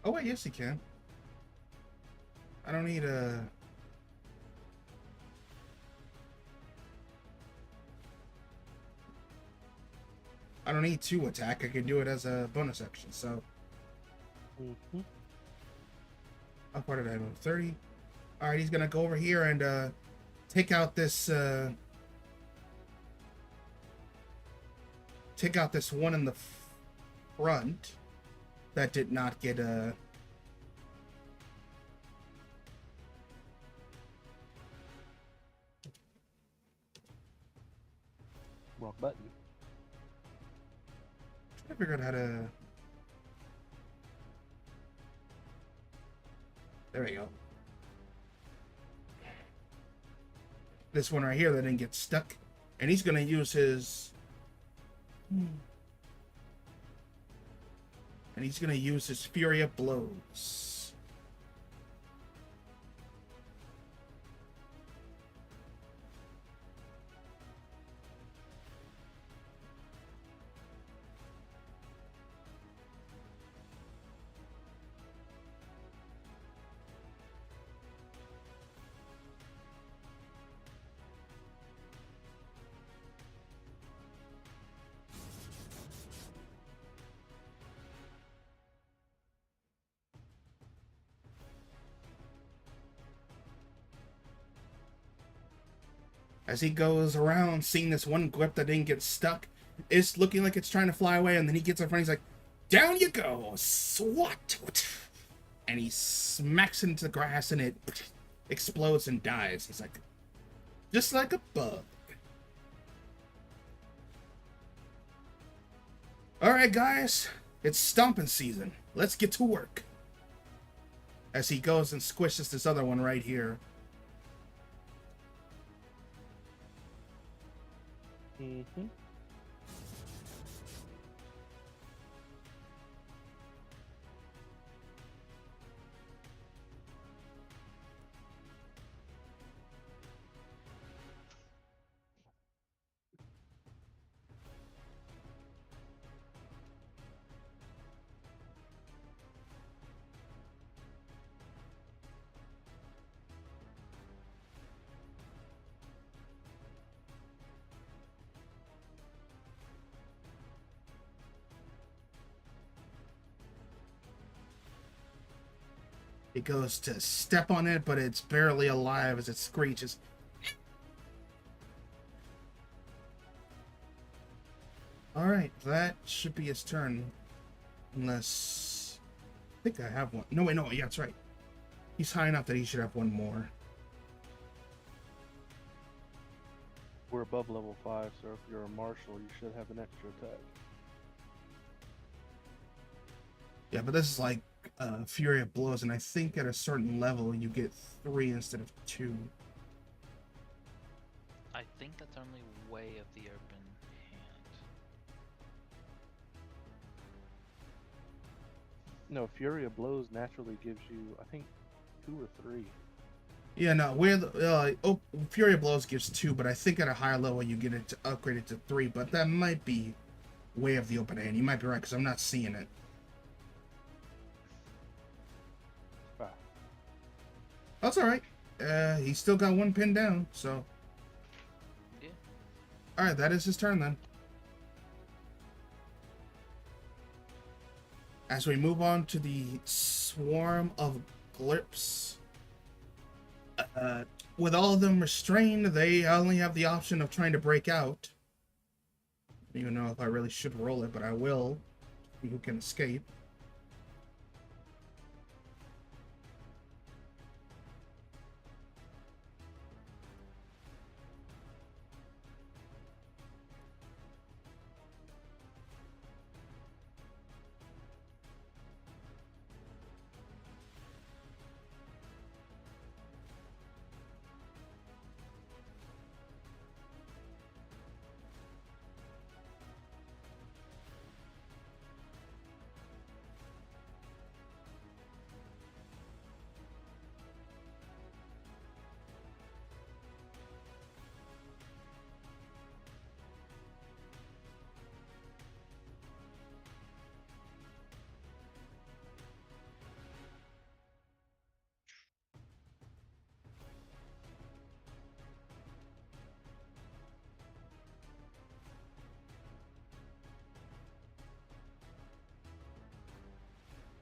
Oh wait, yes he can. I don't need a... I don't need 2 attack. I can do it as a bonus action, so... Mm-hmm. How far did I move? 30? Alright, he's gonna go over here and take out this one in the front that did not get Wrong button. I figured out how to... There we go. This one right here that didn't get stuck. And he's gonna use his... And he's gonna use his Fury of Blows. As he goes around seeing this one grip that didn't get stuck, it's looking like it's trying to fly away, and then he gets in front, he's like, down you go, swat! And he smacks it into the grass and it explodes and dies. He's like, just like a bug. Alright guys, it's stomping season. Let's get to work. As he goes and squishes this other one right here. Mm-hmm. He goes to step on it, but it's barely alive as it screeches. Alright, that should be his turn. Unless... I think I have one. No, wait, no, yeah, that's right. He's high enough that he should have one more. We're above level 5, so if you're a marshal, you should have an extra attack. Yeah, but this is like Fury of Blows, and I think at a certain level you get 3 instead of 2. I think that's only Way of the Open Hand. No, Fury of Blows naturally gives you, I think, 2 or 3. Yeah, no, Fury of Blows gives 2, but I think at a higher level you get it to upgrade it to 3, but that might be Way of the Open Hand. You might be right, because I'm not seeing it. That's alright. He's still got 1 pin down, so... Yeah. Alright, that is his turn then. As we move on to the swarm of Glirps. With all of them restrained, they only have the option of trying to break out. I don't even know if I really should roll it, but I will. See who can escape.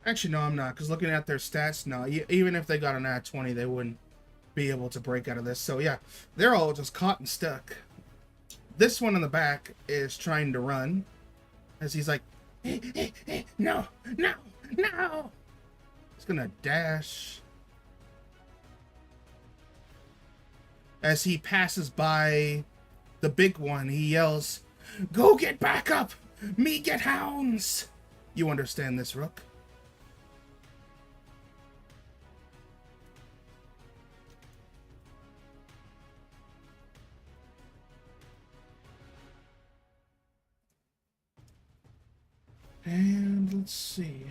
Actually, no, I'm not, because looking at their stats, no, even if they got an at 20, they wouldn't be able to break out of this. So yeah, they're all just caught and stuck. This one in the back is trying to run, as he's like, no, no, no. He's gonna dash. As he passes by the big one, he yells, "Go get back up! Me get hounds!" You understand this, Rook? And let's see.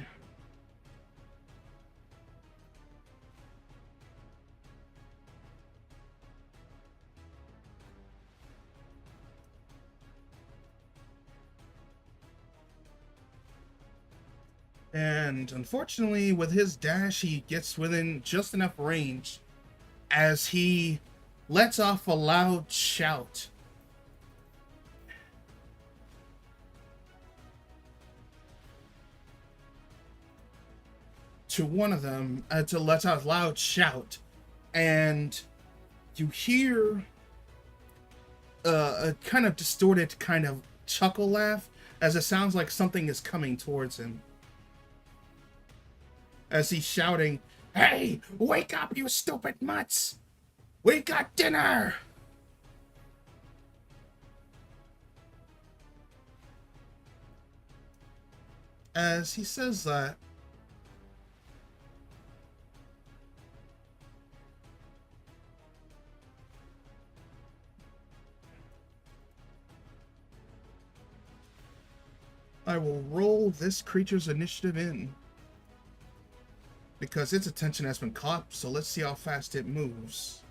And unfortunately, with his dash, he gets within just enough range as he lets off a loud shout. To one of them, to let out a loud shout, and you hear a kind of distorted kind of chuckle laugh, as it sounds like something is coming towards him. As he's shouting, "Hey, wake up, you stupid mutts! We got dinner!" As he says that, I will roll this creature's initiative in, because its attention has been caught, so let's see how fast it moves.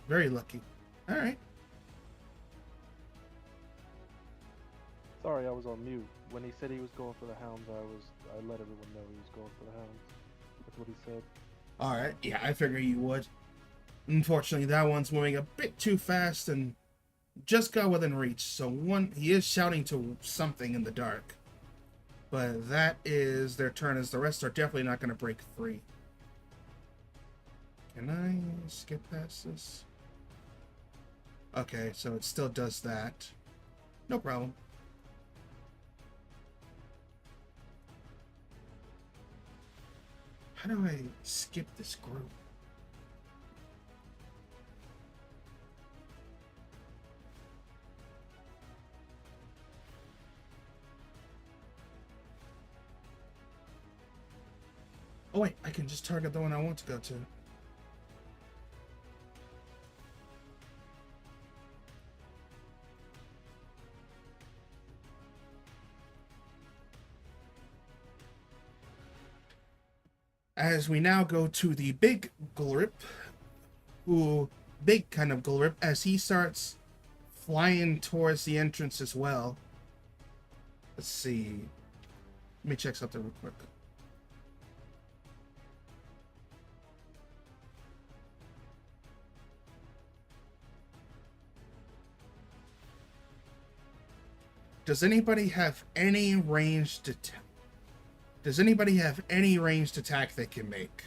Very lucky. Alright. Sorry, I was on mute. When he said he was going for the hounds, I let everyone know he was going for the hounds. That's what he said. Alright, yeah, I figure you would. Unfortunately, that one's moving a bit too fast and just got within reach. So he is shouting to something in the dark. But that is their turn, as the rest are definitely not going to break free. Can I skip past this? Okay, so it still does that. No problem. How do I skip this group? Oh wait, I can just target the one I want to go to. As we now go to the big Gulrip, big kind of Gulrip, as he starts flying towards the entrance as well. Let's see. Let me check something real quick. Does anybody have any ranged attack? Does anybody have any ranged attack they can make?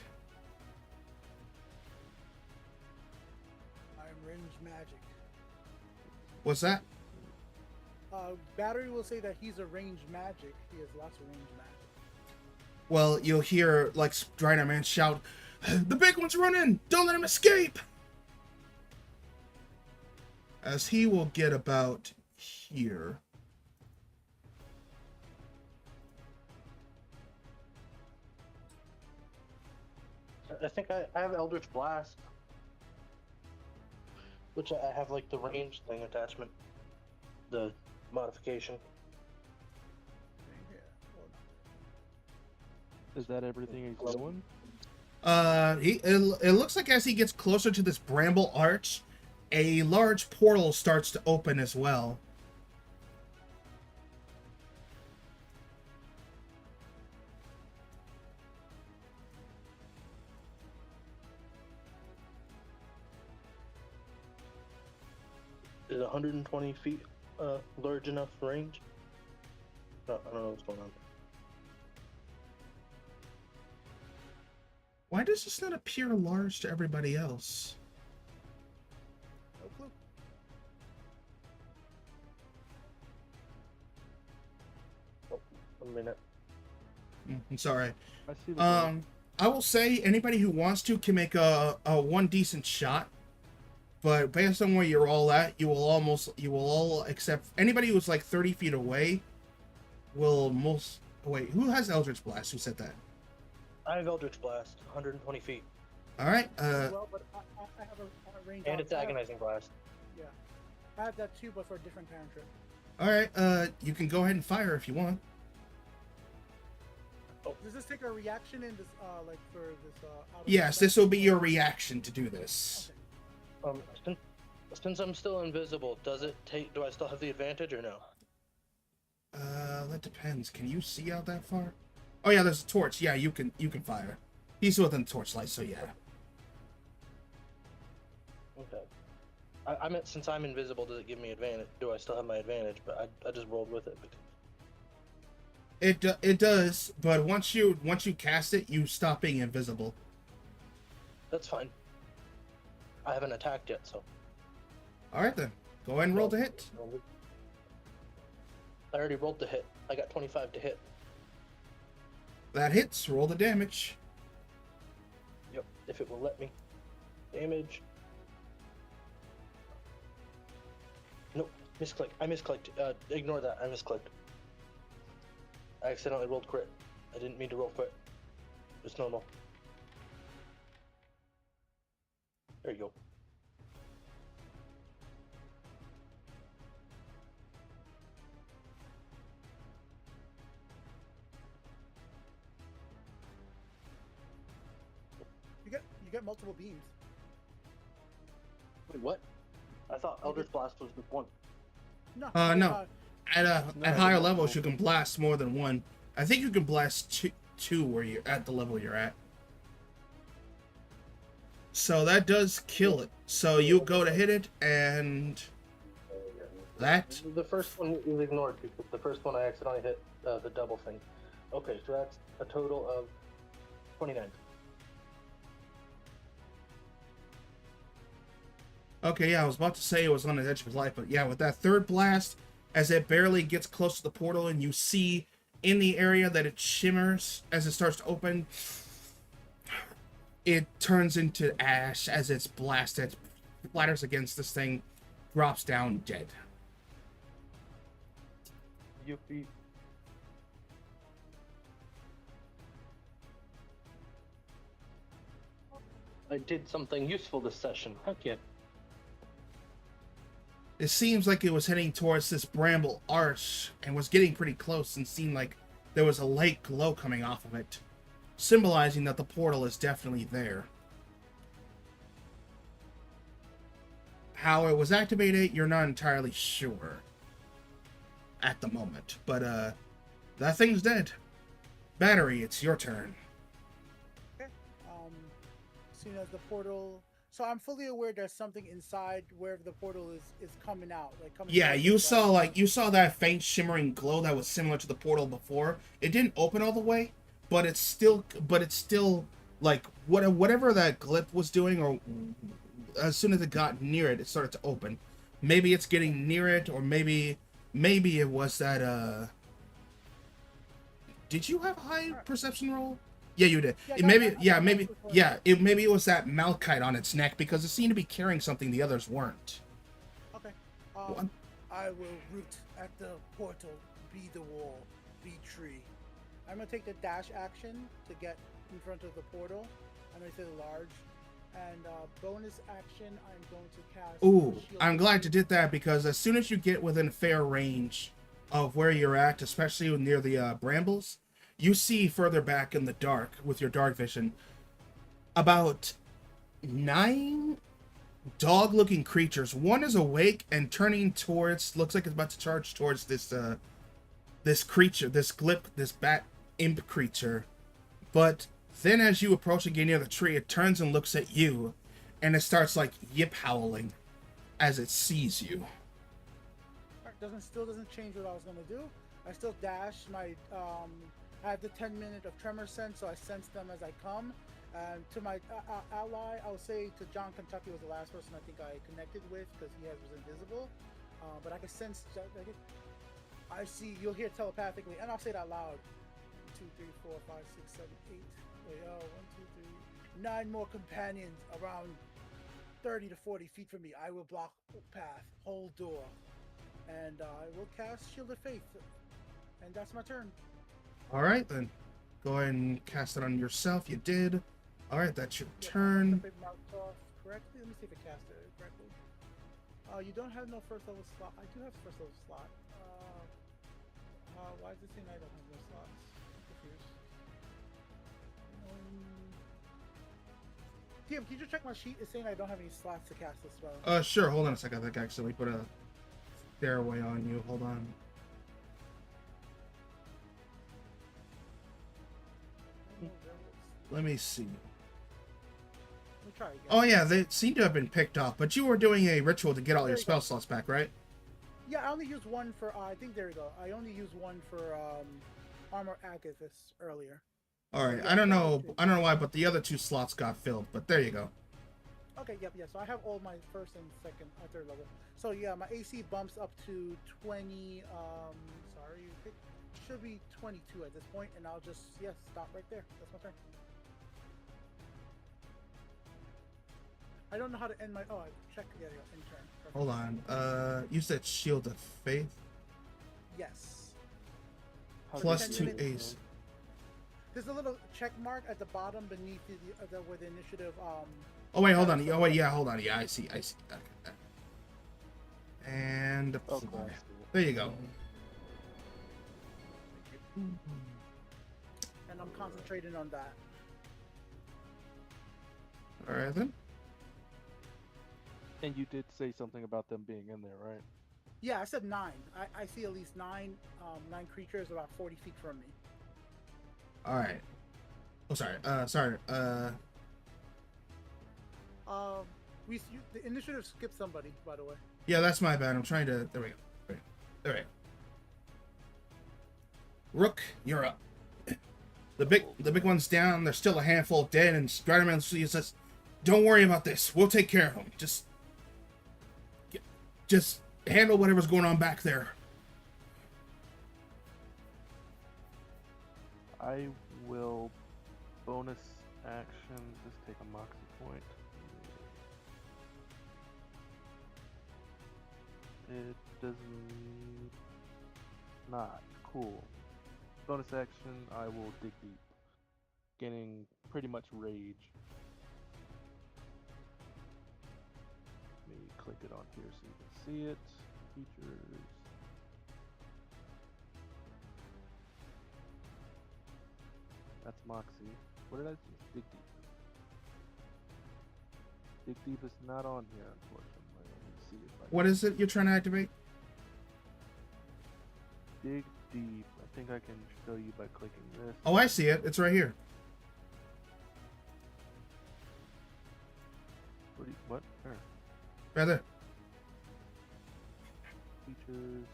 I'm ranged magic. What's that? Battery will say that he's a ranged magic. He has lots of ranged magic. Well, you'll hear like Strider Man shout, "The big one's running! Don't let him escape!" As he will get about here. I think I have Eldritch Blast, which I have like the range thing attachment, the modification. Is that everything he's doing? It looks like as he gets closer to this bramble arch, a large portal starts to open as well. Is 120 feet large enough range? No, I don't know what's going on. Why does this not appear large to everybody else? No clue. Oh, 1 minute. I'm sorry. I see the glow. I will say anybody who wants to can make a one decent shot, but based on where you're all at, you will all except anybody who's like 30 feet away will most. Wait, who has Eldritch Blast? Who said that? I have Eldritch Blast, 120 feet, All right. Well, but I have a range. and it's Agonizing Blast. Yeah, I have that too, but for a different cantrip. All right. You can go ahead and fire if you want. Does this take a reaction in this, like for this? Out of Yes, this will be your reaction to do this. Okay. Since I'm still invisible, does it take? Do I still have the advantage or no? That depends. Can you see out that far? Oh yeah, there's a torch. Yeah, you can fire. He's within torchlight, so yeah. Okay. I meant since I'm invisible, does it give me advantage? Do I still have my advantage? But I just rolled with it. It does, but once you cast it, you stop being invisible. That's fine. I haven't attacked yet, so. All right then, go ahead and roll to hit. I already rolled to hit. I got 25 to hit. That hits. Roll the damage. Yep, if it will let me. Damage. Nope, misclick. I misclicked. Ignore that. I misclicked. I accidentally rolled crit. I didn't mean to roll crit. It's normal. There you go. You get multiple beams. Wait, what? I thought Eldritch Blast was just one. No. No. At No, higher no, levels, no. you can blast more than one. I think you can blast two where you're at the level you're at. So that does kill it. So you go to hit it, and that. The first one is ignored because the first one I accidentally hit the double thing. Okay, so that's a total of 29. Okay, yeah, I was about to say it was on the edge of his life, but yeah, with that third blast, as it barely gets close to the portal, and you see in the area that it shimmers as it starts to open, it turns into ash as it's blasted, splatters against this thing, drops down dead. Yuppie. I did something useful this session. Heck yeah. It seems like it was heading towards this bramble arch and was getting pretty close, and seemed like there was a light glow coming off of it, symbolizing that the portal is definitely there. How it was activated, you're not entirely sure at the moment, but that thing's dead. Battery, it's your turn. Okay. Seeing as the portal, so I'm fully aware there's something inside wherever the portal is coming out, like coming. Yeah, towards you us, saw right? you saw that faint shimmering glow that was similar to the portal before. It didn't open all the way, but it's still like whatever that glip was doing, or as soon as it got near it, it started to open. Maybe it's getting near it, or maybe it was that did you have a high perception roll? Yeah, you did. Yeah, Maybe it was that malachite on its neck, because it seemed to be carrying something the others weren't. Okay. What? I will root at the portal, be the wall, be tree. I'm gonna take the dash action to get in front of the portal. I'm gonna say large, and bonus action I'm going to cast. Ooh, Shield I'm of glad you Faith. did that, because as soon as you get within fair range of where you're at, especially near the brambles, you see further back in the dark with your dark vision about 9 dog-looking creatures. One is awake and turning towards, looks like it's about to charge towards this creature, this glip, this bat imp creature. But then as you approach and get near the tree, it turns and looks at you, and it starts like yip howling as it sees you. Alright, doesn't change what I was gonna do. I still dash. I have the 10-minute of tremor sense, so I sense them as I come. And to my ally, I would say to John Kentucky was the last person I think I connected with because he was invisible. But I can sense. I see. You'll hear telepathically, and I'll say it out loud. 1, 2, 3, 4, 5, 6, 7, 8. Wait, 1, 2, 3, 9 more companions around 30 to 40 feet from me. I will block path, hold door, and I will cast Shield of Faith. And that's my turn. All right, then. Go ahead and cast it on yourself. You did. All right, that's your Yeah, turn. if it marked off correctly. Let me see if it cast it correctly. You don't have no first level slot. I do have first level slot. Why is it saying I don't have no slots? I'm confused. TM, can you just check my sheet? It's saying I don't have any slots to cast this spell. Sure. Hold on a second. I think I accidentally put a stairway on you. Hold on. Let me see. Let me try again. Oh yeah, they seem to have been picked off, but you were doing a ritual to get all your spell slots back, right? Yeah, I only used one for. I think there we go. I only used one for Armor Agathis earlier. All right. Yeah, I don't know why, but the other 2 slots got filled. But there you go. Okay, yep, yeah. So I have all my first and second, third level. So yeah, my AC bumps up to 20. Sorry, it should be 22 at this point, and I'll just stop right there. That's my turn. I don't know how to end my. Oh, I check. Yeah, end turn. Perfect. Hold on. You said Shield of Faith Yes. plus 10 2 minutes. ace. There's a little check mark at the bottom beneath where the initiative. Oh wait, hold on. Oh wait, yeah, hold on. Yeah, I see. Okay. And Okay. there you go. And I'm concentrating on that. All right then. And you did say something about them being in there, right? Yeah, I said 9. I see at least 9 creatures about 40 feet from me. All right. Oh, sorry. The initiative skipped somebody, by the way. Yeah, that's my bad. I'm trying to. There we go. All right. Rook, you're up. The big one's down. There's still a handful dead, and Spider-Man says, "Don't worry about this. We'll take care of them. Just handle whatever's going on back there." I will bonus action, just take a moxie point. It does not. Cool. Bonus action, I will dig deep, gaining pretty much rage. Let me click it on here so you can see it. Features. That's Moxie. What did I say? Dig Deep. Dig Deep is not on here, unfortunately. Let me see if I What is it you're trying to activate? Dig Deep. I think I can show you by clicking this. Oh, I see it. It's right here. What? Where? Right there. Features.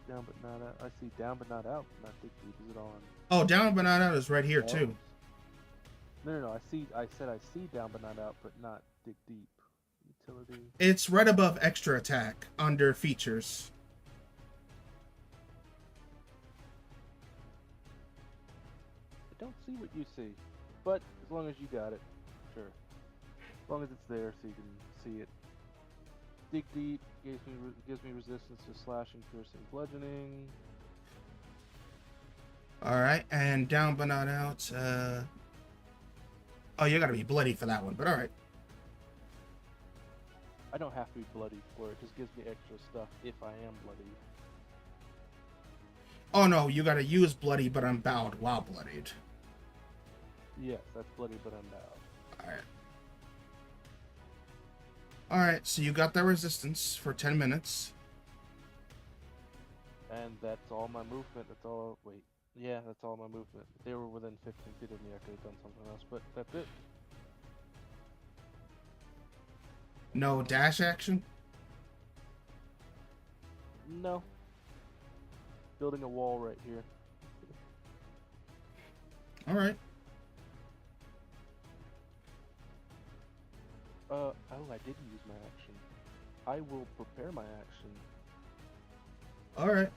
Down but not out. I see down but not out. Not dig deep. Is it on? Oh, down but not out is right here too. No. I said I see down but not out, but not dig deep. Utility. It's right above extra attack under features. I don't see what you see, but as long as you got it, sure. As long as it's there, so you can see it. Dig deep gives me resistance to slashing, piercing, bludgeoning. All right, and down but not out. Oh, you gotta be bloody for that one, but all right. I don't have to be bloody for it. It just gives me extra stuff if I am bloody. Oh no, you gotta use bloody, but I'm bowed while bloodied. Yes, that's bloody, but I'm bowed. All right. All right, so you got that resistance for 10 minutes. And that's all my movement. That's all. Wait. Yeah, that's all my movement. If they were within 15 feet of me, I could have done something else, but that's it. No dash action. No. Building a wall right here. All right. Oh, I didn't use my action. I will prepare my action All right.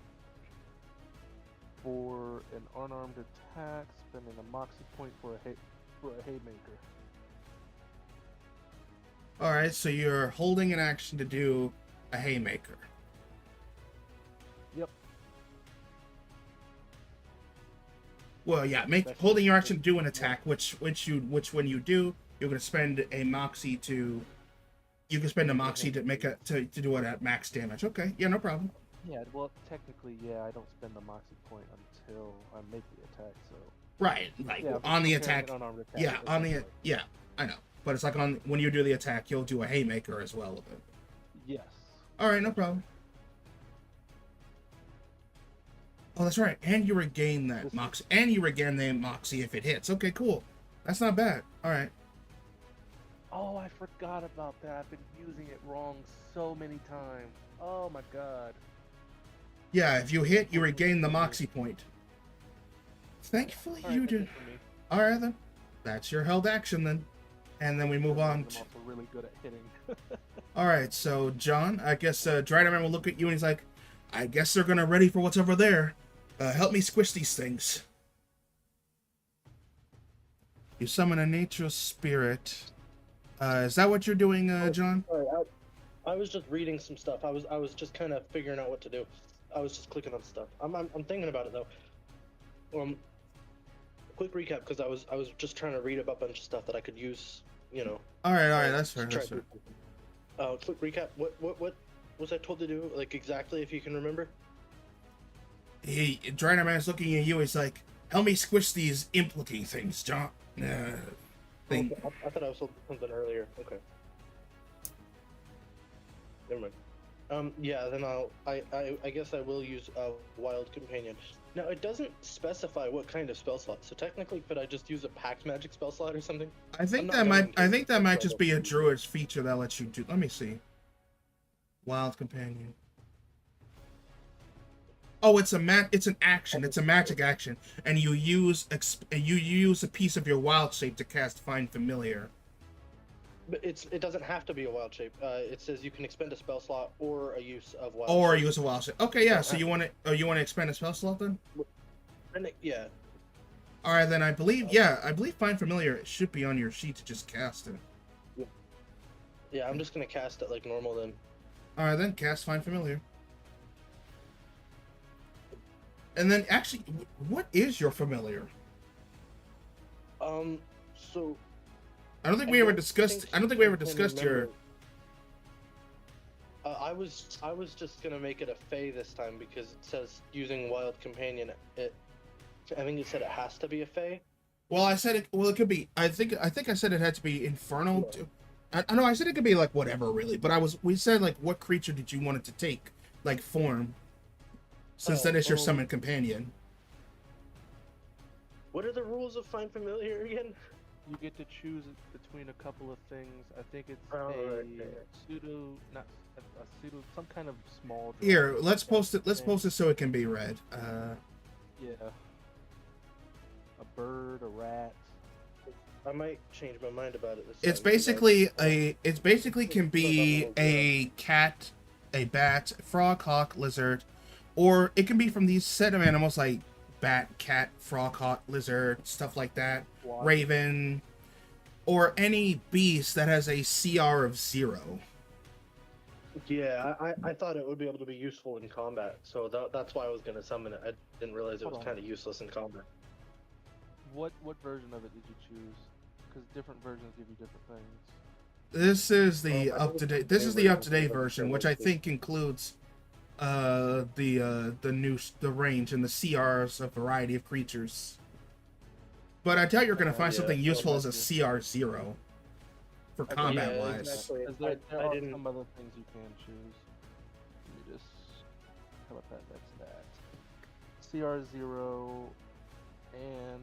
for an unarmed attack, spending a moxie point for a haymaker. All right. So you're holding an action to do a haymaker. Yep. Well, yeah. That's Holding your just action to do an attack, which when you do, you're gonna spend a moxie to. You can spend a moxie to make to do it at max damage. Okay. Yeah. No problem. Yeah, well, technically, yeah, I don't spend the moxie point until I make the attack, so... Right. Like Yeah, on the preparing attack. an unarmed attack, Yeah. On the essentially. yeah. I know. But it's like on when you do the attack, you'll do a haymaker as well with it. Yes. All right. No problem. Oh, that's right. And you regain that This- moxie. And you regain the moxie if it hits. Okay. Cool. That's not bad. All right. Oh, I forgot about that. I've been using it wrong so many times. Oh my god. Yeah, if you hit, you regain the moxie point. Thankfully, Alright, you that's do. it for me. Alright, then. That's your held action, then. And then we move on. I'm also really good at hitting. Alright, so, John, I guess Dryderman will look at you and he's like, I guess they're gonna ready for what's over there. Help me squish these things. You summon a nature spirit. Is that what you're doing, John? Sorry, I was just reading some stuff. I was just kind of figuring out what to do. I was just clicking on stuff. I'm thinking about it though. Quick recap because I was just trying to read about a bunch of stuff that I could use. You know. Alright, that's fair. to try That's fair. Quick recap. What was I told to do? Like exactly, if you can remember. Dryderman is looking at you. He's like, help me squish these imp-looking things, John. Thing. Okay, I thought I was told something earlier. Okay. Never mind. Yeah, then I guess I will use a wild companion. Now it doesn't specify what kind of spell slot, so technically could I just use a pact magic spell slot or something? I think I'm not going to. I think that might just be a druid's feature that lets you do. Let me see. Wild companion. Oh, it's an action. It's a magic action, and you use a piece of your wild shape to cast Find Familiar. But it doesn't have to be a wild shape. It says you can expend a spell slot or a use of wild. Or shape. use a wild shape. Okay, yeah. So you want to expand a spell slot then? Yeah. All right, then I believe Find Familiar should be on your sheet to just cast it. Yeah, I'm just gonna cast it like normal then. All right, then cast Find Familiar. And then actually, what is your familiar? So. I don't think I we ever don't discussed. think I don't think we ever I can discussed your. remember. I was just gonna make it a fey this time because it says using wild companion. I think it said it has to be a fey. Well, I said it. Well, it could be. I think I said it had to be infernal. I know. I said it could be like whatever, really. But we said like, what creature did you want it to take, like form? Since that is your summon companion. What are the rules of Find Familiar again? You get to choose between a couple of things. I think it's Oh, a right, yeah. not a pseudo, some kind of small. Here, dragon. let's post it. Let's post it so it can be read. Yeah. A bird, a rat. I might change my mind about it. It's basically can be a cat, a bat, frog, hawk, lizard, or it can be from these set of animals like bat, cat, frog, hawk, lizard, stuff like that, Wasp. raven, or any beast that has a CR of 0. Yeah, I thought it would be able to be useful in combat, so that's why I was gonna summon it. I didn't realize it Hold was on. kind of useless in combat. What version of it did you choose? Because different versions give you different things. This is the Well, I up to date. think This is the up to date it's version, which I think includes the range and the CRs of variety of creatures. But I doubt you're gonna find yeah, something well, useful as a that's CR 0 for Yeah, combat wise. exactly. Because there I are didn't. some other things you can choose. Let me just. How about that? That's that. CR0 and.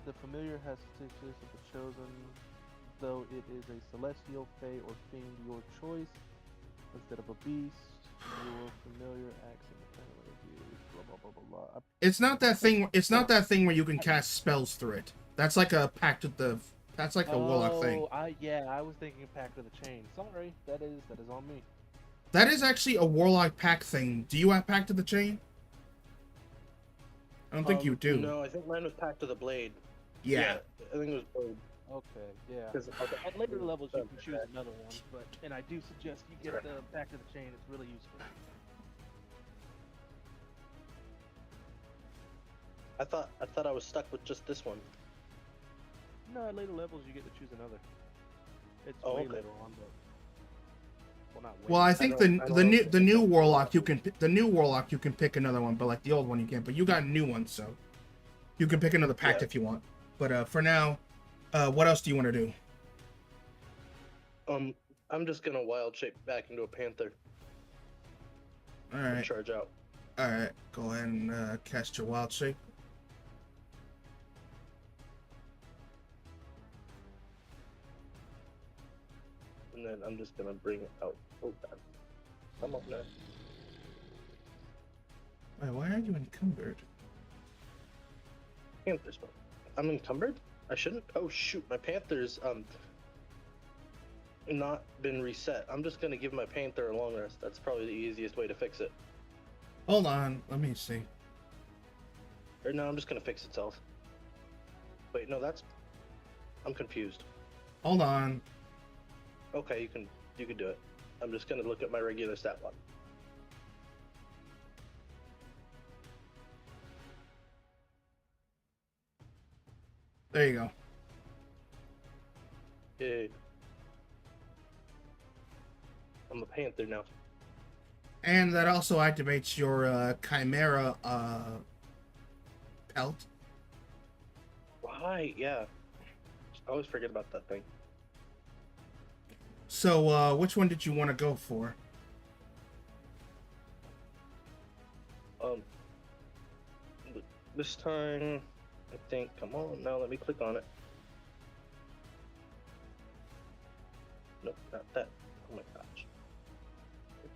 The familiar has stitches of the chosen though it is a celestial, fey, or fiend, your choice. Instead of a beast, your familiar acts independently of you. Blah blah blah blah blah. It's not that thing. It's not that thing where you can cast spells through it. That's like a pact with the. That's like a warlock thing. I was thinking Pact of the Chain. Sorry, that is on me. That is actually a warlock pact thing. Do you have pact of the chain? I don't think you do. No, I think mine was Pact of the Blade. Yeah. I think it was Blade. Okay, yeah. 'Cause- At later levels, you can choose another one, and I do suggest you get the Pact of the Chain. It's really useful. I thought I was stuck with just this one. No, at later levels, you get to choose another. It's Oh, way okay. later on, but not way. Well, I think I the don't know. new warlock you can pick another one, but like the old one you can't. But you got a new one, so you can pick another pact Yeah. if you want. But for now, what else do you want to do? I'm just gonna wild shape back into a panther All and right, charge out. all right. Go ahead and cast your wild shape. And then I'm just gonna bring it out. Oh god. Come on now. Wait, why are you encumbered? Panther's fun. I'm encumbered? I shouldn't? Oh shoot, my panther's not been reset. I'm just gonna give my panther a long rest. That's probably the easiest way to fix it. Hold on, let me see. Or no, I'm just gonna fix itself. Wait, no, that's I'm confused. Hold on. Okay, you can do it. I'm just gonna look at my regular stat block. There you go. Yay. I'm a panther now. And that also activates your chimera pelt. Why? Yeah. I always forget about that thing. So which one did you want to go for? This time, I think. Come on, now let me click on it. Nope, not that. Oh my gosh.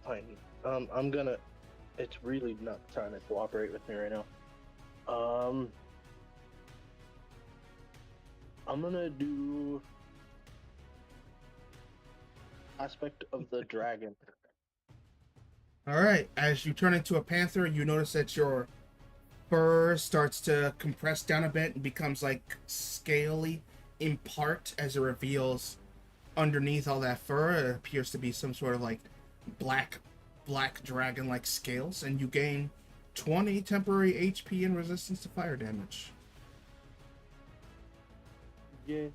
Fine. I'm gonna. It's really not trying to cooperate with me right now. I'm gonna do aspect of the dragon. All right. As you turn into a panther, you notice that your fur starts to compress down a bit and becomes like scaly in part as it reveals underneath all that fur. It appears to be some sort of like black dragon-like scales, and you gain 20 temporary HP and resistance to fire damage. Yeah.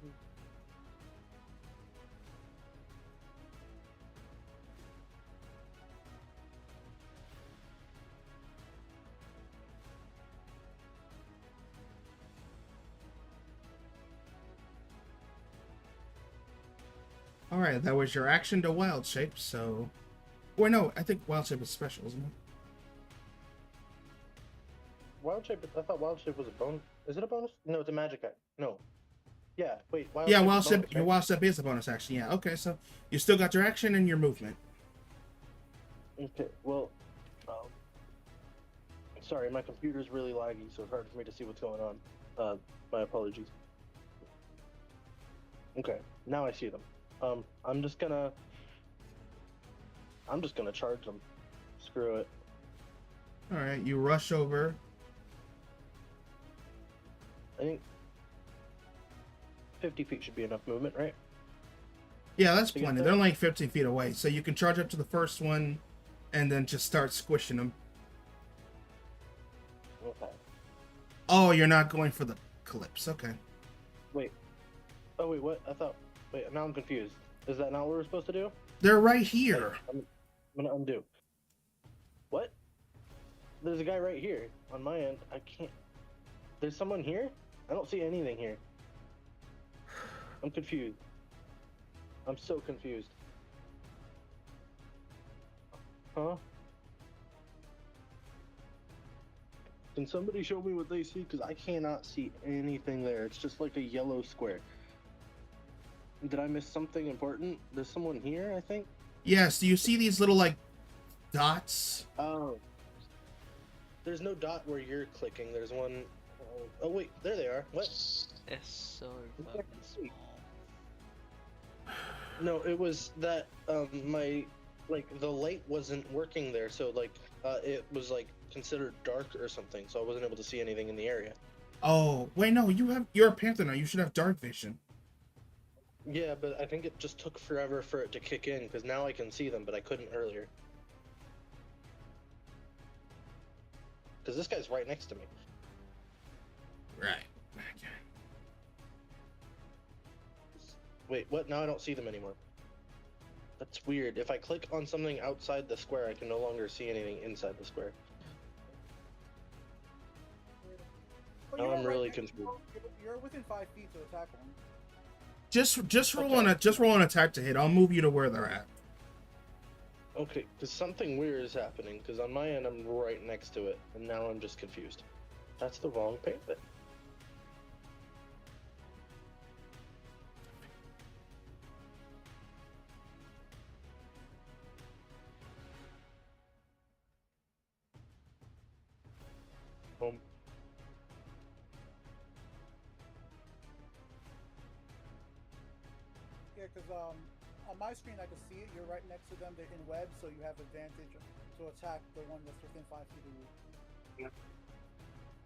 All right, that was your action to wild shape. So, wait, no, I think wild shape is special, isn't it? Wild shape. I thought wild shape was a bonus. Is it a bonus? No, it's a magic item. No. Yeah. Wait. Wild Yeah, shape wild is a shape. bonus, Your right? wild shape is a bonus action. Yeah. Okay, so you still got your action and your movement. Okay. Well. Sorry, my computer's really laggy, so it's hard for me to see what's going on. My apologies. Okay. Now I see them. I'm just gonna charge them. Screw it. All right, you rush over. I think 50 feet should be enough movement, right? Yeah, that's To get plenty. there? They're like 15 feet away, so you can charge up to the first one, and then just start squishing them. Okay. Oh, you're not going for the calypse. Okay. Wait. Oh wait, what? I thought. Wait, now I'm confused. Is that not what we're supposed to do? They're right here. I'm gonna undo. What? There's a guy right here on my end. I can't. There's someone here? I don't see anything here. I'm confused. I'm so confused. Huh? Can somebody show me what they see? Because I cannot see anything there. It's just like a yellow square. Did I miss something important? There's someone here, I think. Yes, do you see these little like dots? Oh. There's no dot where you're clicking. There's one. Oh wait, there they are. What? It's so It's fucking like- small. No, it was that my the light wasn't working there, so it was like considered dark or something, so I wasn't able to see anything in the area. Oh, wait, no, you're a panther now. You should have dark vision. Yeah, but I think it just took forever for it to kick in because now I can see them, but I couldn't earlier. Because this guy's right next to me. Right. Wait, what? Now I don't see them anymore. That's weird. If I click on something outside the square, I can no longer see anything inside the square. But Now you're I'm right really next to confused. them. You're within 5 feet to attack one. Just roll Okay. roll an attack to hit. I'll move you to where they're at. Okay, because something weird is happening, because on my end I'm right next to it, and now I'm just confused. That's the wrong payment. Home. Yeah, because on my screen I can see it. You're right next to them. They're in web, so you have advantage to attack the one that's within 5 feet of you.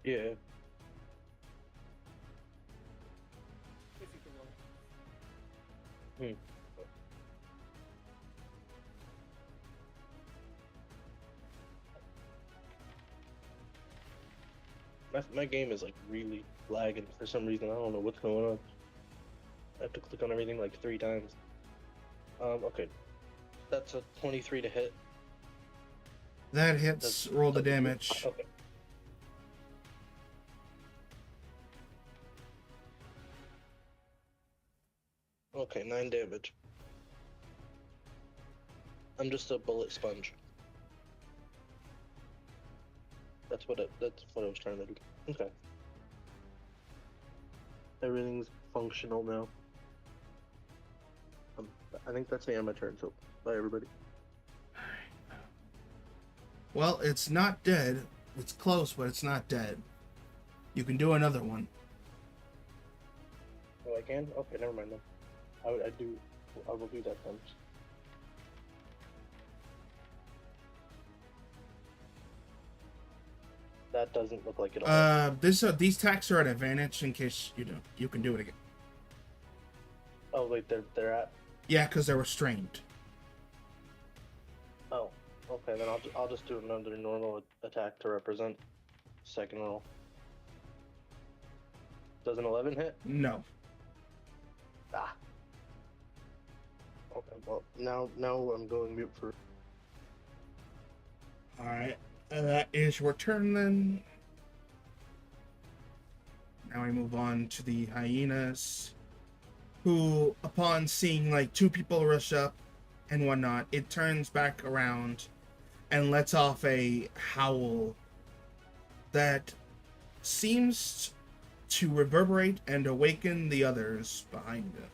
Yeah. If you can roll. My game is like really lagging for some reason. I don't know what's going on. I have to click on everything like 3 times. Okay. That's a 23 to hit. That hits. Roll the damage. Okay. Okay, 9 damage. I'm just a bullet sponge. That's what I was trying to do. Okay. Everything's functional now. I think that's the end of my turn, so bye everybody. Well, it's not dead. It's close, but it's not dead. You can do another one. Oh, I can? Okay, never mind then. I will do that then. That doesn't look like it all. These attacks are at advantage in case you can do it again. Oh wait, they're at. Yeah, because they're restrained. Oh, okay. Then I'll just do another normal attack to represent. Second roll. Does an 11 hit? No. Ah. Okay. Well, now I'm going mute for. All right. That is your turn then. Now we move on to the hyenas, who, upon seeing like 2 people rush up and whatnot, it turns back around and lets off a howl that seems to reverberate and awaken the others behind it.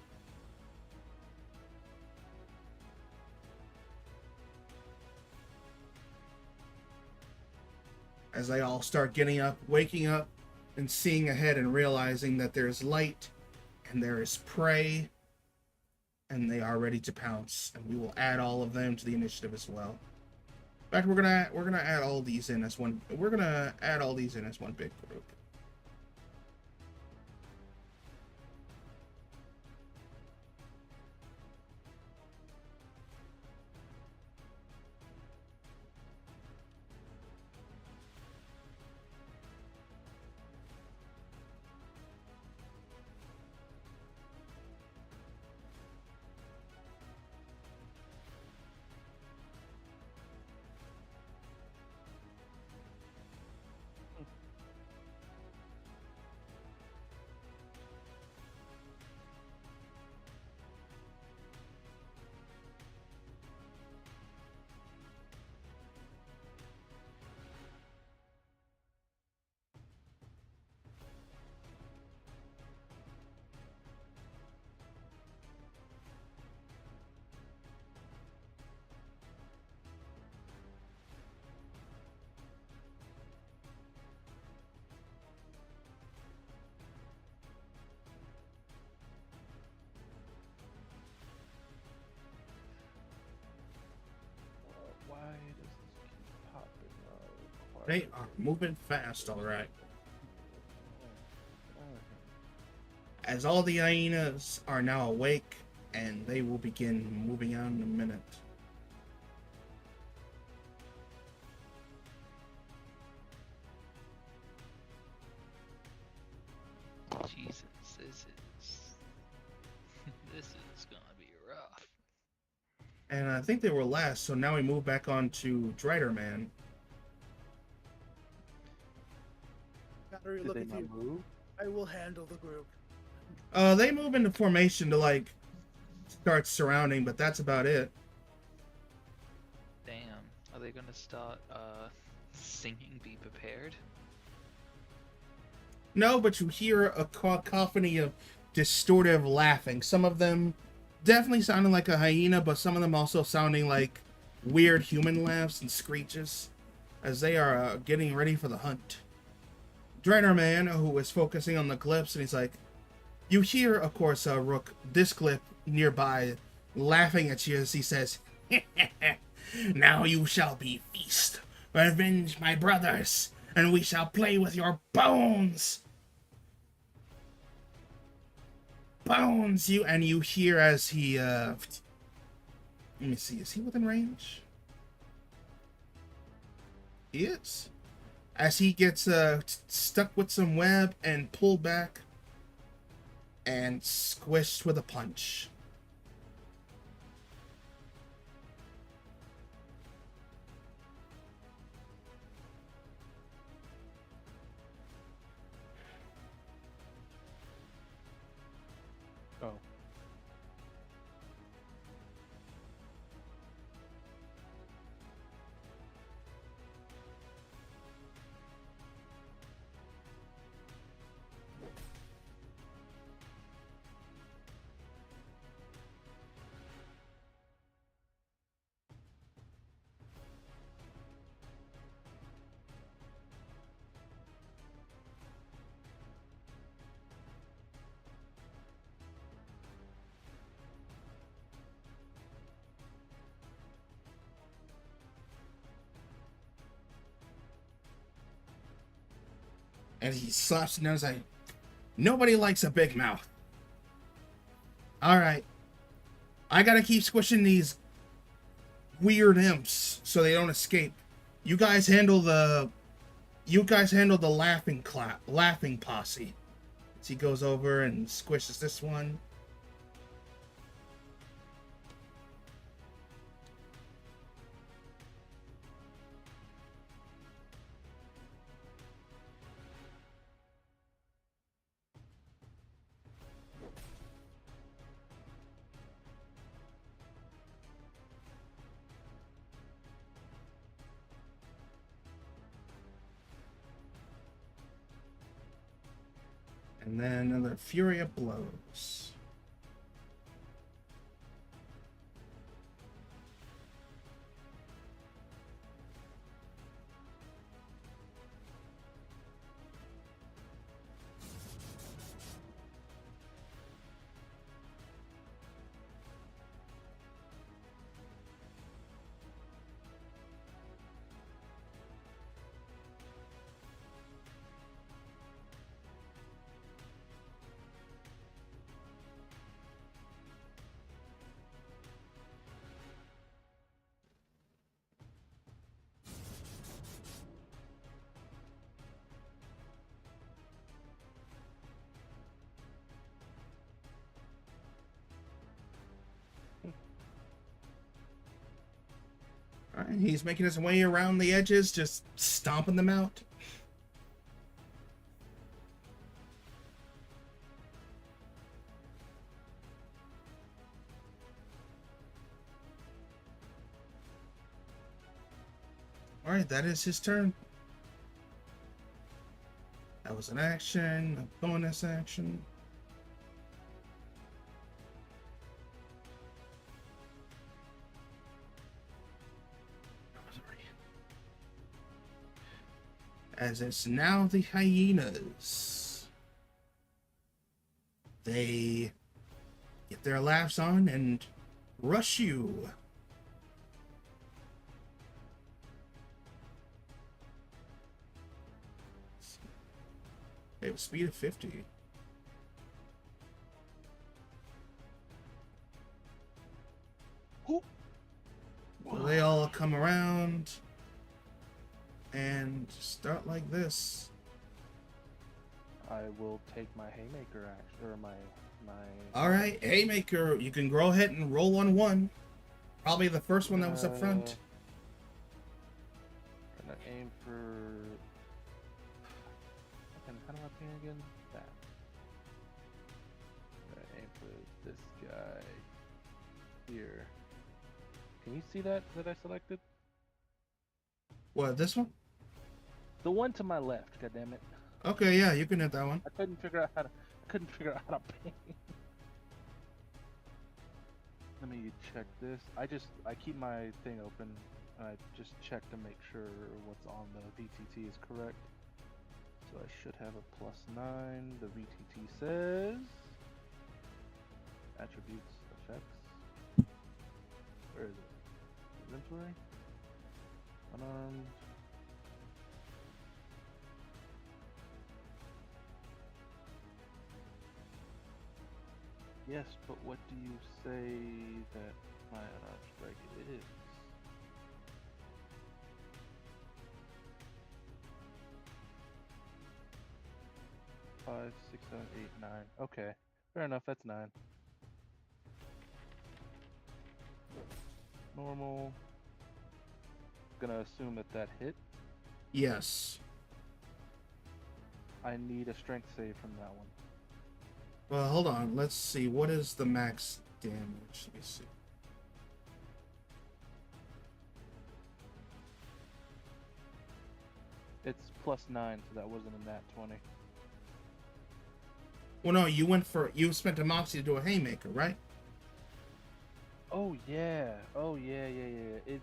As they all start getting up, waking up, and seeing ahead and realizing that there's light and there is prey, and they are ready to pounce. And we will add all of them to the initiative as well. In fact, we're gonna add all these in as one. We're gonna add all these in as one big group. They are moving fast, alright. As all the hyenas are now awake, and they will begin moving out in a minute. Jesus, this is this is gonna be rough. And I think they were last, so now we move back on to Drider Man. Foundry, Did look they at not you. move? I will handle the group. They move into formation to, like, start surrounding, but that's about it. Damn, are they gonna start singing "Be Prepared"? No, but you hear a cacophony of distortive laughing. Some of them definitely sounding like a hyena, but some of them also sounding like weird human laughs and screeches as they are getting ready for the hunt. Drainer Man, who is focusing on the glyphs, and he's like, you hear, of course, Rook, this glyph nearby laughing at you as he says, now you shall be feast. Revenge my brothers, and we shall play with your bones. Bones, you, and you hear as he, let me see, is he within range? He is. As he gets stuck with some web and pulled back and squished with a punch. Oh. And he slaps it down and says, nobody likes a big mouth. Alright. I gotta keep squishing these weird imps so they don't escape. You guys handle the laughing posse. As he goes over and squishes this one. And then another fury of blows. Alright, he's making his way around the edges, just stomping them out. Alright, that is his turn. That was an action, a bonus action. As it's now the hyenas. They get their laughs on and rush you. They have a speed of 50. Who? So they all come around and start like this. I will take my haymaker action, or my. All right, Haymaker, you can go ahead and roll on one. Probably the first one that was up front. Gonna aim for. How do I ping again? That. Gonna aim for this guy here. Can you see that I selected? What, this one? The one to my left. God damn it! Okay, yeah, you can hit that one. I couldn't figure out how to ping. Let me check this. I keep my thing open. I just check to make sure what's on the VTT is correct. So I should have a +9. The VTT says attributes, effects. Where is it? Inventory. Unarmed. Yes, but what do you say that my unarmed strike is? Five, 6, 7, 8, 9. Okay, fair enough. That's 9. Normal. Gonna assume that hit. Yes. I need a strength save from that one. Well, hold on. Let's see. What is the max damage? Let me see. It's +9, so that wasn't a nat 20. Well, no, you spent a moxie to do a haymaker, right? Oh yeah. It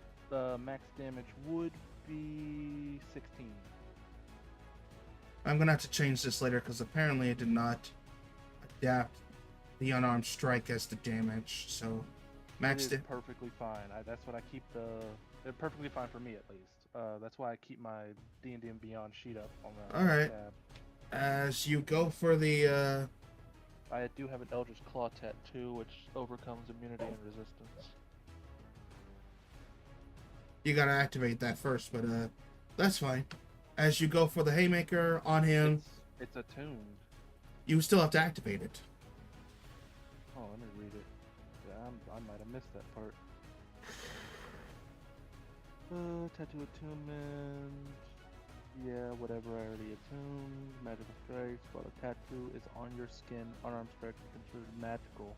max damage would be 16. I'm gonna have to change this later because apparently it did not adapt the unarmed strike as the damage. So max It is perfectly fine. That's what I keep it's perfectly fine for me at least. That's why I keep my D&D and Beyond sheet up on the All right. tab. As you go for the I do have an Eldritch Claw tattoo, which overcomes immunity and resistance. you gotta activate that first, but that's fine. As you go for the haymaker on him, It's attuned. you still have to activate it. Oh, let me read it. Yeah, I might have missed that part. Tattoo attunement. Yeah, whatever, I already attuned. Magical strikes. While the tattoo is on your skin, unarmed strikes are considered magical.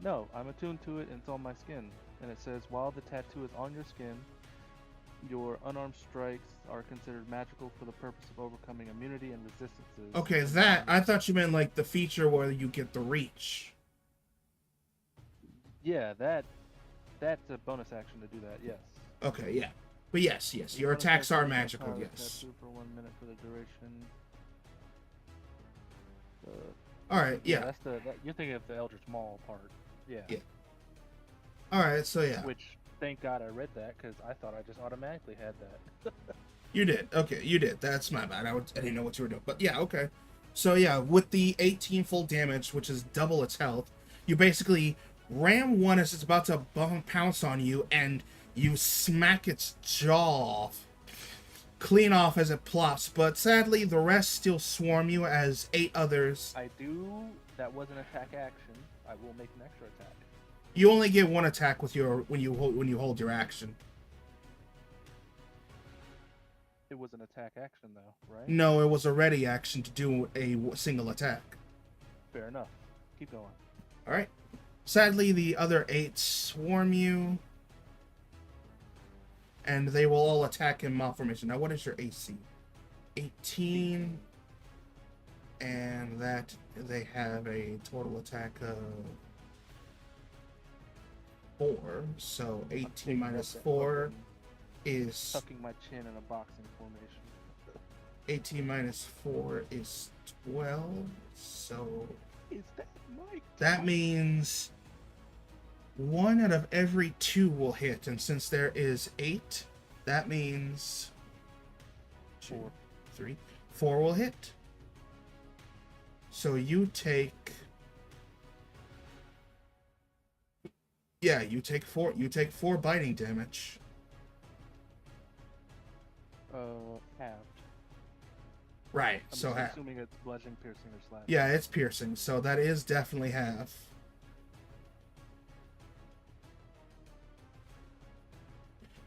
No, I'm attuned to it and it's on my skin. And it says, while the tattoo is on your skin, your unarmed strikes are considered magical for the purpose of overcoming immunity and resistances. Okay, that I thought you meant like the feature where you get the reach. Yeah, that's a bonus action to do that, yes. Okay, yeah. But yes, your attacks are magical, yes. For 1 minute for the duration. Alright, yeah. You're thinking of the Eldritch Maul part. Yeah. Yeah. Alright, so yeah. Which, thank God I read that, because I thought I just automatically had that. You did. Okay, you did. That's my bad. I didn't know what you were doing. But yeah, okay. So yeah, with the 18 full damage, which is double its health, you basically ram one as it's about to pounce on you, and you smack its jaw clean off as it plops. But sadly, the rest still swarm you as 8 others. That was an attack action. I will make an extra attack. You only get one attack with your when you hold your action. It was an attack action, though, right? No, it was a ready action to do a single attack. Fair enough. Keep going. All right. Sadly, the other 8 swarm you, and they will all attack in malformation. Now, what is your AC? 18, and that they have a total attack of 4. So 18 minus 4 is Tucking my chin in a boxing formation. 18 minus 4 is 12. So Is that Mike? that means 1 out of every 2 will hit, and since there is 8, that means 2, 4. 3, 4 will hit. So you take. Yeah, you take 4. You take 4 biting damage. Halved. Right. I'm So just half. assuming it's bludgeoning, piercing, or slashing. Yeah, it's piercing. So that is definitely half.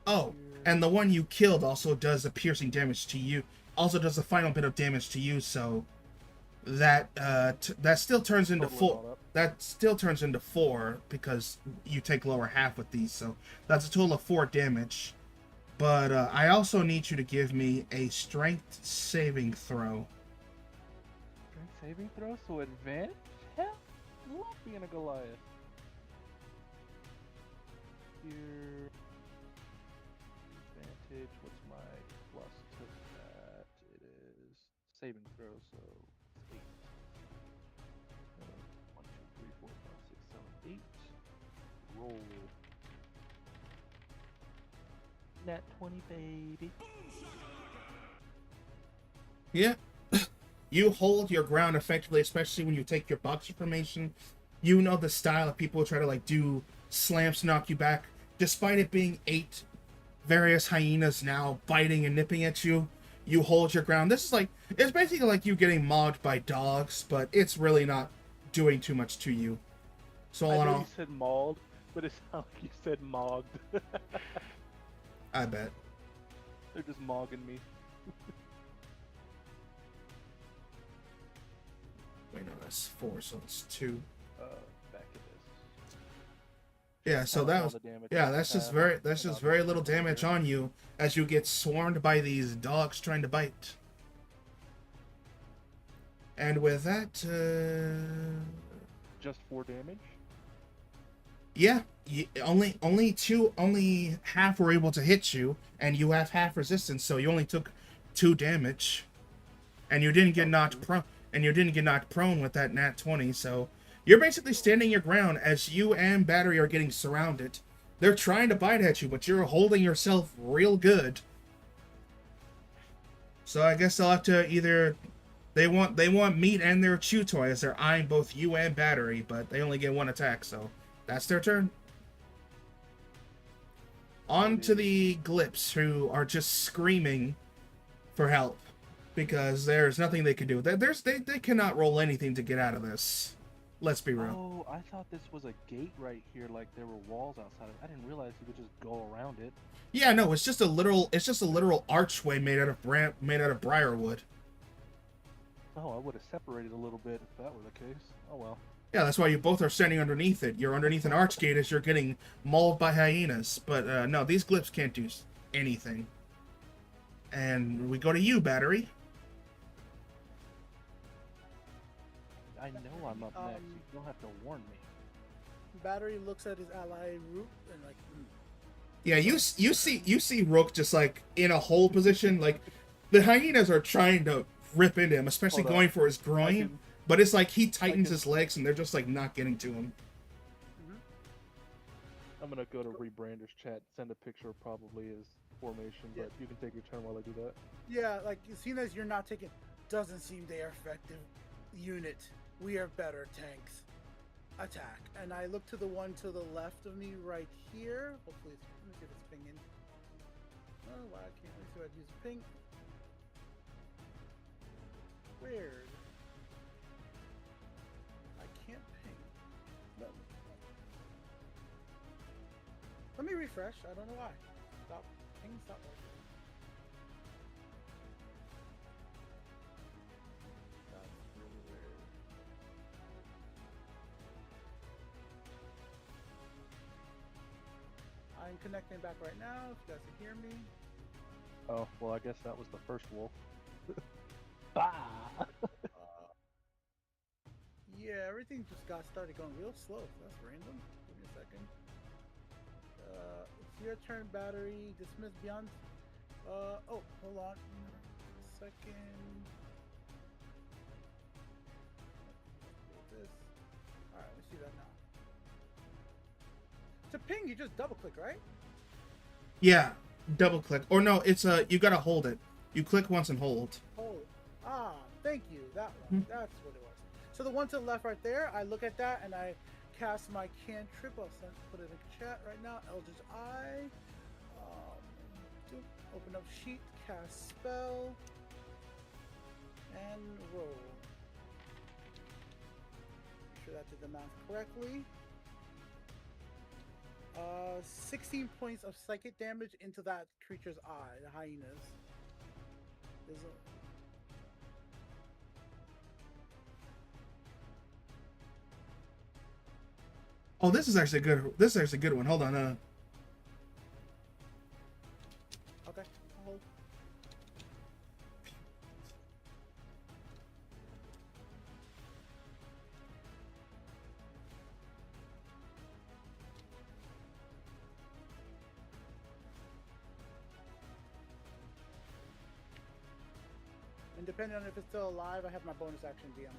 Oh, and the one you killed also does the piercing damage to you. Also does the final bit of damage to you. So that that still turns into Total it 4. all up. That still turns into 4 because you take lower half with these. So that's a total of 4 damage. But I also need you to give me a strength saving throw. Strength saving throw, so advantage? Hell, love being a Goliath. Here. Advantage, what's my plus to that? It is saving throw, so 8. 1, 2, 3, 4, 5, 6, 7, 8. Roll. Nat 20, baby. Yeah. You hold your ground effectively, especially when you take your boxer formation. You know the style of people who try to like do slams to knock you back. Despite it being 8 various hyenas now biting and nipping at you, you hold your ground. This is like, it's basically like you getting mauled by dogs, but it's really not doing too much to you. So all I in know all, you said mauled, but it sounded like you said mogged. I bet. They're just mogging me. Wait, no, that's 4, so it's 2. Back to this. Yeah, so Tell us that all was the damage yeah, I that's just have, very and I'll very just little keep going damage here. on you as you get swarmed by these dogs trying to bite. And with that, Just 4 damage? yeah, only half were able to hit you, and you have half resistance, so you only took 2 damage, and you didn't get knocked prone. And you didn't get knocked prone with that nat 20, so you're basically standing your ground as you and Battery are getting surrounded. They're trying to bite at you, but you're holding yourself real good. So I guess they'll have to either they want meat and their chew toy as they're eyeing both you and Battery, but they only get 1 attack, so that's their turn. On to the Glips, who are just screaming for help because there's nothing they can do. They cannot roll anything to get out of this. Let's be real. Oh, I thought this was a gate right here, like there were walls outside of it. I didn't realize you could just go around it. Yeah, no, it's just a literal archway made out of briarwood. Oh, I would have separated a little bit if that were the case. Oh well. Yeah, that's why you both are standing underneath it. You're underneath an arch gate as you're getting mauled by hyenas. But no, these Glyphs can't do anything. And we go to you, Battery. I know I'm up next. You don't have to warn me. Battery looks at his ally Root and like, Yeah, you see Rook just like in a hold position. Like the hyenas are trying to rip into him, especially Hold on. going for his groin. can- But it's like he tightens can- his legs and they're just like not getting to him. I'm gonna go to Rebrander's chat, send a picture probably as formation, but you can take your turn while I do that. yeah, like seeing as you're not taking, doesn't seem they are effective. Unit, we are better tanks. Attack, and I look to the one to the left of me right here. Hopefully, let me see if it's pinging. Oh, why I can't? Let me see if I use a ping. Weird. I can't ping. No. Let me refresh. I don't know why. Stop. Ping. Stop. That's really weird. I'm connecting back right now. If you guys can hear me. Oh, well, I guess that was the first wolf. Bah! Yeah, everything just got started going real slow. That's random. Give me a second. It's your turn, Battery. Dismiss beyond. Oh, hold on. Second. This. Alright, let's see that now. To ping, you just double click, right? Yeah, double click. Or no, it's you gotta hold it. You click once and hold. Hold. Ah, thank you. That one. That's what it was. So the one to the left right there, I look at that and I cast my cantrip. Put it in chat right now. Eldritch Eye. Open up sheet, cast spell, and roll. Make sure that did the math correctly. 16 points of psychic damage into that creature's eye, the hyenas. Oh, this is actually good. This is actually a good one. Hold on. Okay. Hold. And depending on if it's still alive, I have my bonus action DM.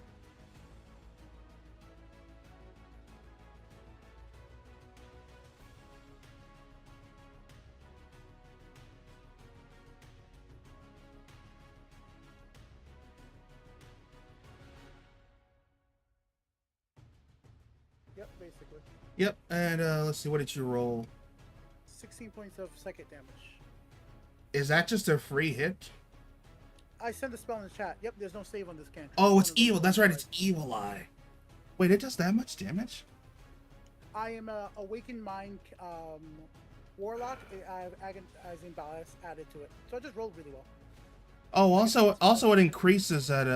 Yep, basically. Yep. And let's see. What did you roll? 16 points of psychic damage. Is that just a free hit? I sent the spell in the chat. Yep, there's no save on this cantrip. Oh, it's evil. That's right. It's Evil Eye. Wait, it does that much damage? I am a Awakened Mind Warlock. I have Agonizing Ballast added to it. So I just rolled really well. Oh, also it increases at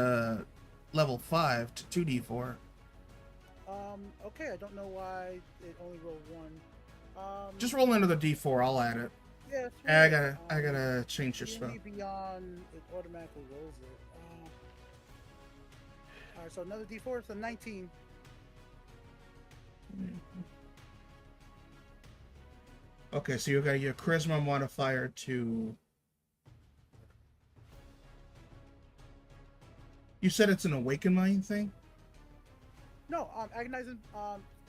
level 5 to 2d4. Okay, I don't know why it only rolled one. Just roll another d4. I'll add it. Yeah, I gotta change your spell. Beyond, it automatically rolls it. Alright, so another d4, so 19. Okay, so you got your charisma modifier to. You said it's an awakened mind thing? No, agonizing.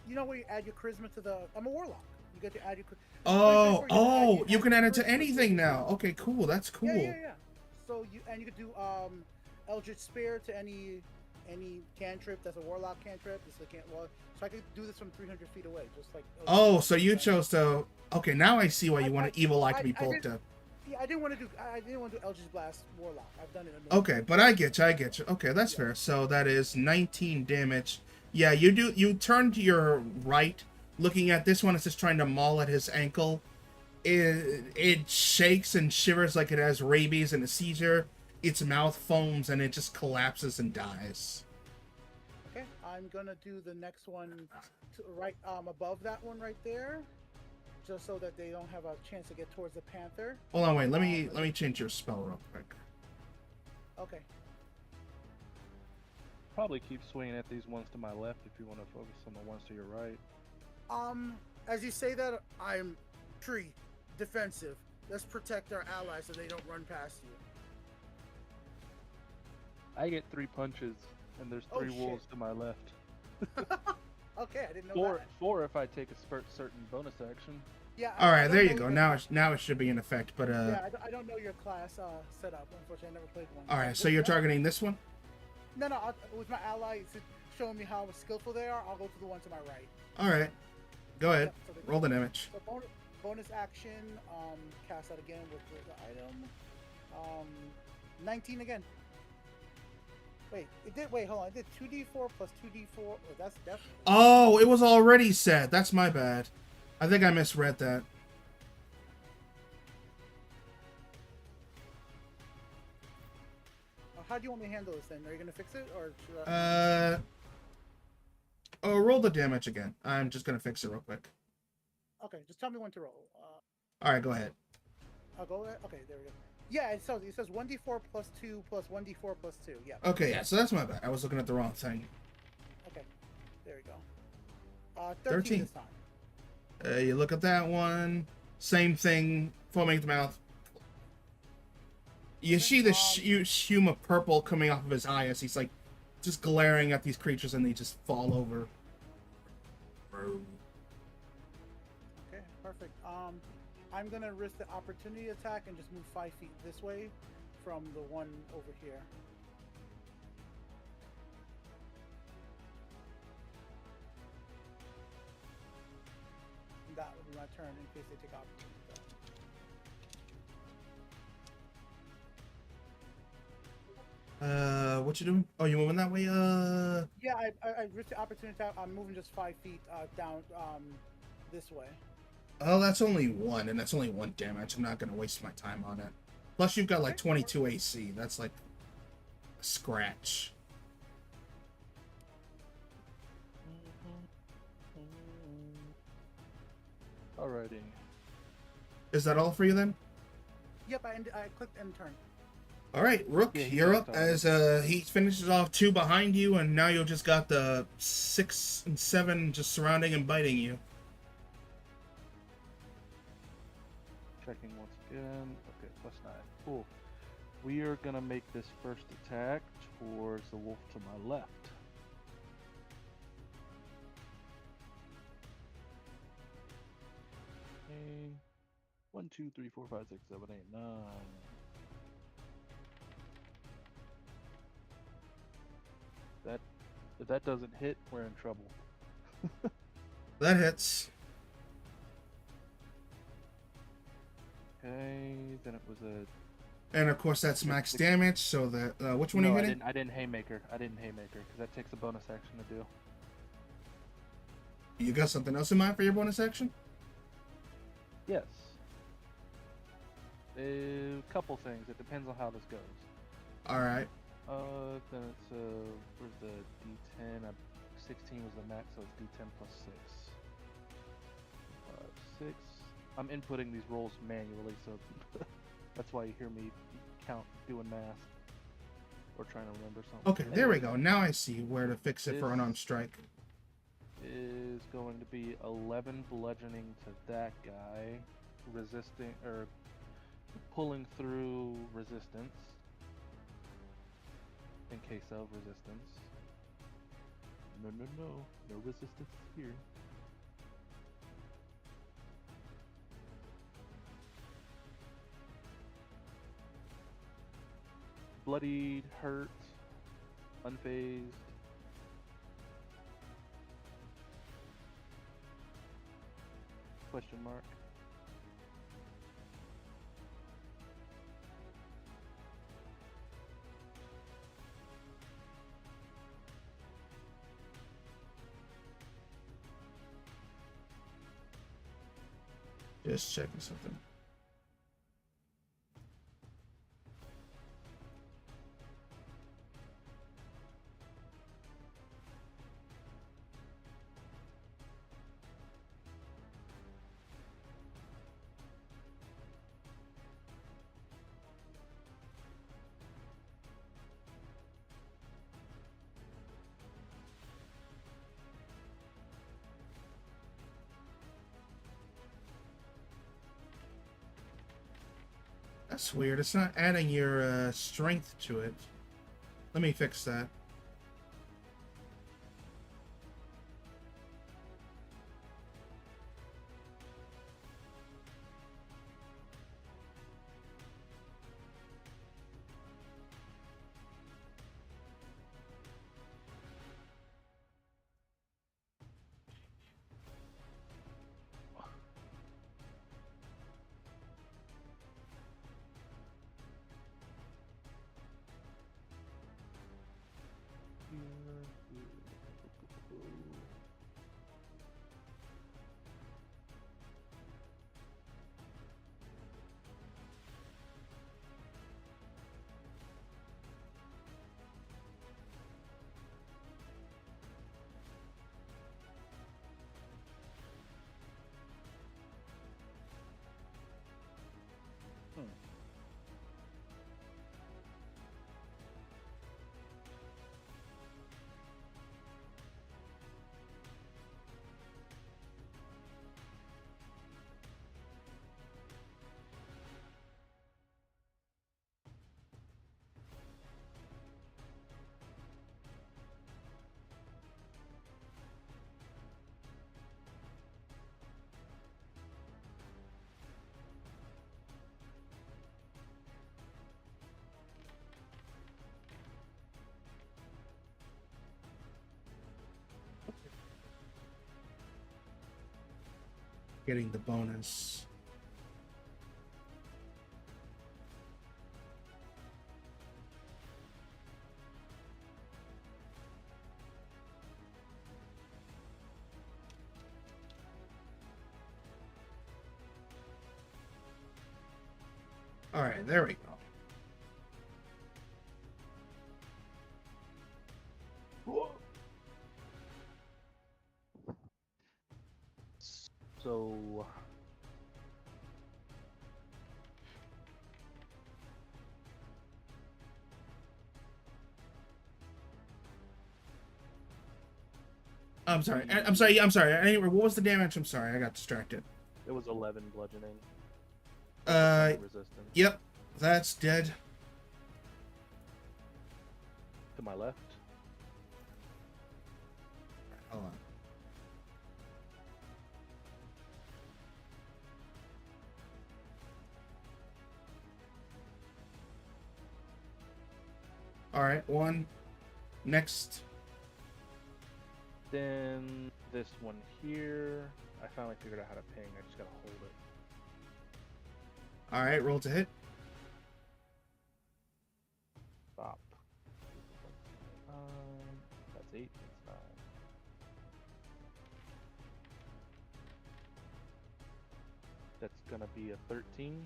You know where you add your charisma to the. I'm a warlock. You get to add your. You can add it to anything now. Okay, cool. That's cool. Yeah. So you could do Eldritch Spear to any cantrip that's a warlock cantrip. So I could do this from 300 feet away, just like. Oh, so you chose to. Okay, now I see why you want an Evil Eye to be pulled up. Yeah, I didn't want to do Eldritch Blast Warlock. I've done it. Okay, but I get you. Okay, that's fair. So that is 19 damage. Yeah, you turn to your right, looking at this one. It's just trying to maul at his ankle. It shakes and shivers like it has rabies and a seizure. Its mouth foams and it just collapses and dies. Okay, I'm gonna do the next one right above that one right there, just so that they don't have a chance to get towards the panther. Hold on, wait. Let me change your spell real quick. Okay. Probably keep swinging at these ones to my left if you want to focus on the ones to your right. As you say that, I'm tree defensive. Let's protect our allies so they don't run past you. I get 3 punches, and there's 3 wolves to my left. Okay, I didn't know that. 4 if I take a certain bonus action. Yeah. All right, there you go. Now it should be in effect. But yeah, I don't know your class setup. Unfortunately, I never played one. All right, so you're targeting this one. No. With my ally, it's showing me how skillful they are. I'll go to the one to my right. All right, go ahead. So roll the damage. So bonus action. Cast that again with the item. 19 again. Wait, it did. Wait, hold on. It did 2d4 plus 2d4. Oh, that's definitely. Oh, it was already set. That's my bad. I think I misread that. How do you want me to handle this then? Are you gonna fix it or? Should roll the damage again. I'm just gonna fix it real quick. Okay, just tell me when to roll. All right, go ahead. I'll go there. Okay, there we go. Yeah, it says 1d4 plus 2 plus 1d4 plus 2. Yeah. Okay, yeah. So that's my bad. I was looking at the wrong thing. Okay, there we go. 13 this time. You look at that one. Same thing. Foaming at the mouth. You see the hume of purple coming off of his eye as he's like just glaring at these creatures and they just fall over. Okay, perfect. I'm gonna risk the opportunity attack and just move 5 feet this way from the one over here. that would be my turn in case they take opportunity. What you doing? Oh, you moving that way? Yeah, I risked the opportunity. I'm moving just 5 feet down this way. Oh, that's only one, and that's only one damage. I'm not gonna waste my time on it. Plus, you've got like Okay. 22 AC. That's like a scratch. Alrighty. Is that all for you then? Yep, I clicked end turn. All right, Rook, Yeah, he you're got up started. as he finishes off 2 behind you, and now you've just got the 6 and 7 just surrounding and biting you. Checking once again. Okay, +9. Cool. We are gonna make this first attack towards the wolf to my left. Okay. 1, 2, 3, 4, 5, 6, 7, 8, 9. If that doesn't hit, we're in trouble. That hits. Okay, then it was a. And of course, that's max damage, so that. Which one are No, you I hitting? didn't. I didn't haymaker. Because that takes a bonus action to do. You got something else in mind for your bonus action? Yes. A couple things. It depends on how this goes. Alright. Then it's where's the D10? 16 was the max, so it's D10 plus 6. 6. I'm inputting these rolls manually, so that's why you hear me count doing math or trying to remember something. Okay, there we go. Now I see where to fix it for This- unarmed strike. Is going to be 11 bludgeoning to that guy, resisting or pulling through resistance. In case of resistance. No resistance here. Bloodied, hurt, unfazed. Question mark. Just checking something. That's weird. It's not adding your strength to it. Let me fix that. getting the bonus. All right, there we go. So I'm sorry. I'm sorry. I'm sorry. Anyway, what was the damage? I'm sorry. I got distracted. it was 11 bludgeoning. Resistance. Yep. That's dead. To my left. Hold on. All right. One. Next. Then this one here. I finally figured out how to ping. I just gotta hold it. All right. Roll to hit. Stop. That's 8. That's 9. That's gonna be a 13.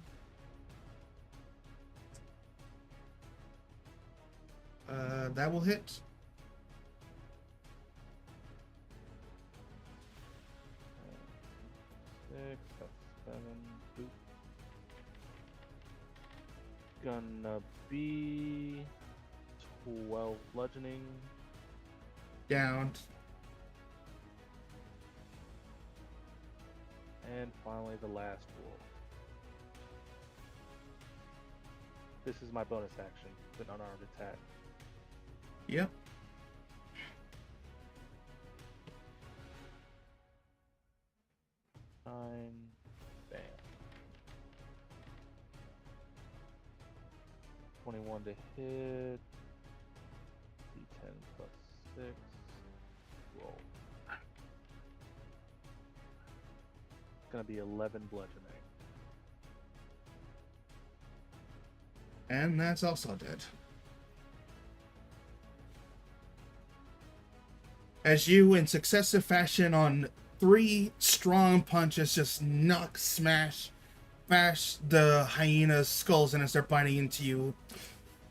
That will hit. Six, that's 7. Boop. Gonna be 12 bludgeoning. Down. And finally the last wolf. This is my bonus action, the unarmed attack. Yep. Bam. 21 to hit. D10 plus 6. Roll. It's gonna be 11 bludgeoning. And that's also dead. As you, in successive fashion, on 3 strong punches, just smash the hyena's skulls and as they're biting into you,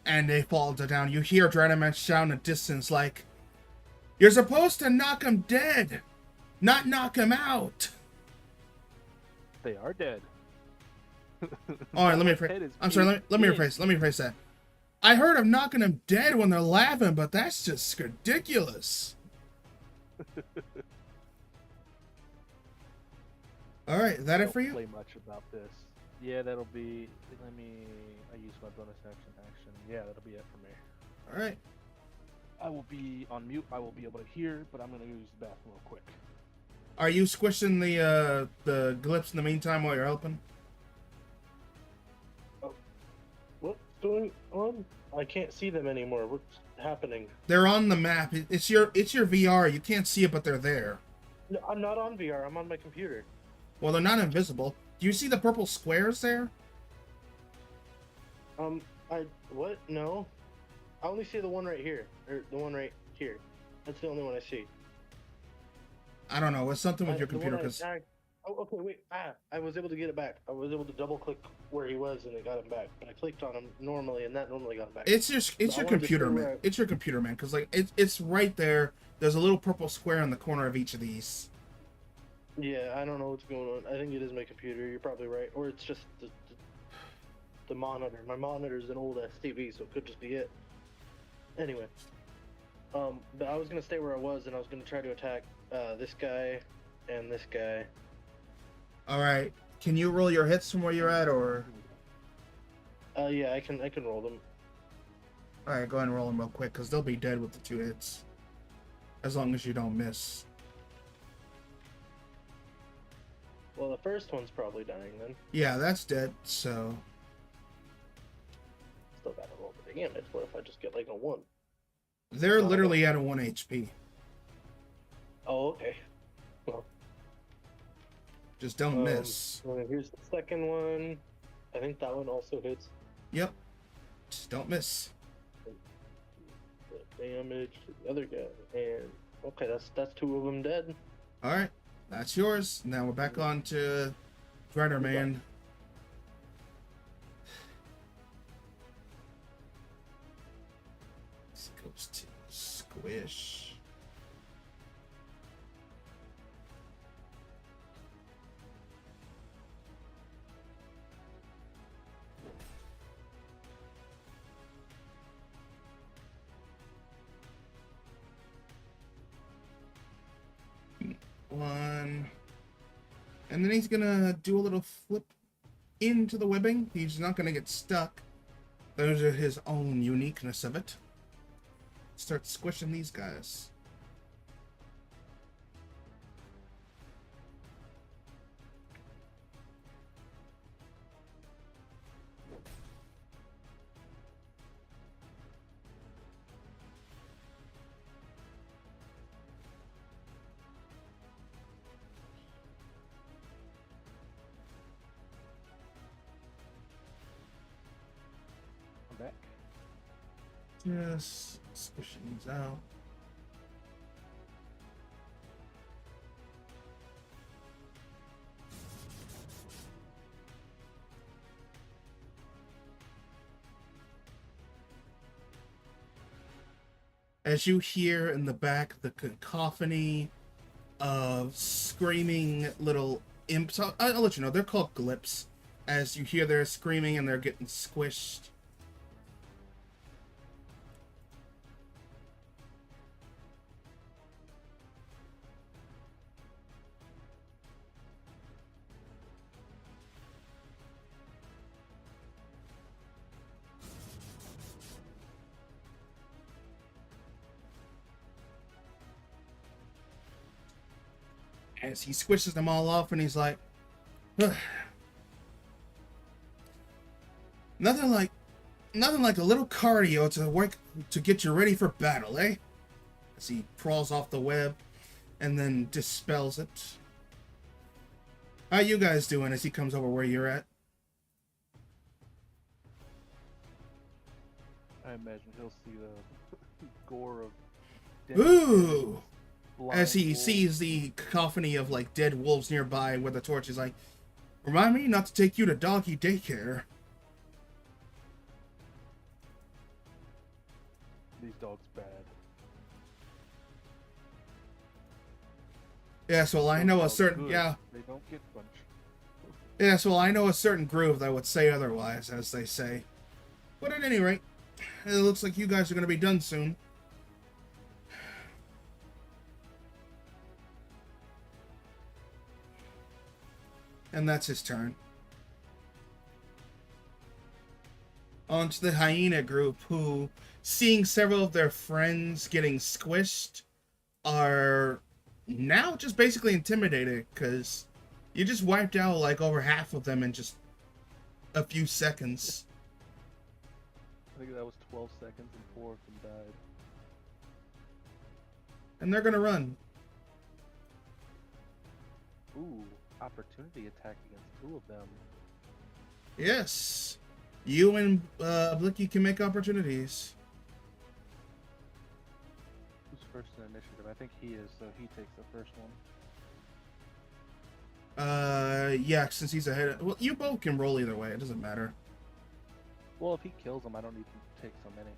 and they fall down. You hear Dradoman shout in the distance, like, "You're supposed to knock him dead, not knock him out." They are dead. All right, let me rephrase. I'm sorry. Let me rephrase. Let me rephrase that. I heard of knocking him dead when they're laughing, but that's just ridiculous. All right, is that it for you? Play much about this. Yeah, that'll be. I use my bonus action. Yeah, that'll be it for me. All right. I will be on mute. I will be able to hear, but I'm gonna use the bathroom real quick. Are you squishing the glyphs in the meantime while you're helping? What's going on? I can't see them anymore. What's happening? They're on the map. It's your VR. You can't see it, but they're there. No, I'm not on VR. I'm on my computer. Well, they're not invisible. Do you see the purple squares there? What? No. I only see the one right here, or the one right here. That's the only one I see. I don't know. It's something with your The computer one because Oh, okay, wait. I was able to get it back. I was able to double click where he was, and it got him back. But I clicked on him normally, and that normally got him back. it's your I wanted to computer, see man. where- It's your computer, man. Because like it's right there. There's a little purple square in the corner of each of these. Yeah, I don't know what's going on. I think it is my computer. You're probably right, or it's just the monitor. My monitor's an old ass TV, so it could just be it. Anyway, but I was gonna stay where I was, and I was gonna try to attack this guy and this guy. All right. Can you roll your hits from where you're at, or? Yeah, I can roll them. All right, go ahead and roll them real quick because they'll be dead with the 2 hits, as long as you don't miss. Well, the first one's probably dying then. Yeah, that's dead. So Still gotta roll the damage. What if I just get like a 1? they're Not a literally at a 1 HP. Oh, okay. Well, Just don't miss. Well, here's the second one. I think that one also hits. Yep. Just don't miss. The damage to the other guy, and okay, that's two of them dead. All right, that's yours. Now we're back on to Grinder Man. This goes to Squish. One. And then he's gonna do a little flip into the webbing. He's not gonna get stuck. Those are his own uniqueness of it. Start squishing these guys. I'm back. Just squishing these out. As you hear in the back the cacophony of screaming little imps, I'll let you know, they're called glips. As you hear their screaming and they're getting squished. As he squishes them all off, and he's like, "Ugh. nothing like a little cardio to work to get you ready for battle, eh?" As he crawls off the web, and then dispels it. How you guys doing? As he comes over where you're at. I imagine he'll see the gore of Ooh! As blind he wolves. sees the cacophony of like dead wolves nearby with the torch, he's like, "Remind me not to take you to doggy daycare." These dogs bad. Yes, well, I Those know a dogs certain good. yeah. They don't get punched. Yes, well, I know a certain groove that would say otherwise, as they say. But at any rate, it looks like you guys are going to be done soon. And that's his turn. On to the hyena group, who, seeing several of their friends getting squished, are now just basically intimidated, because you just wiped out like over half of them in just a few seconds. I think that was 12 seconds and 4 of them died. And they're going to run. Ooh, opportunity attack against 2 of them. Yes. You and Blicky can make opportunities. Who's first in initiative? I think he is, so he takes the first one. Yeah, since he's ahead of... Well, you both can roll either way. It doesn't matter. Well, if he kills him, I don't need to take so many.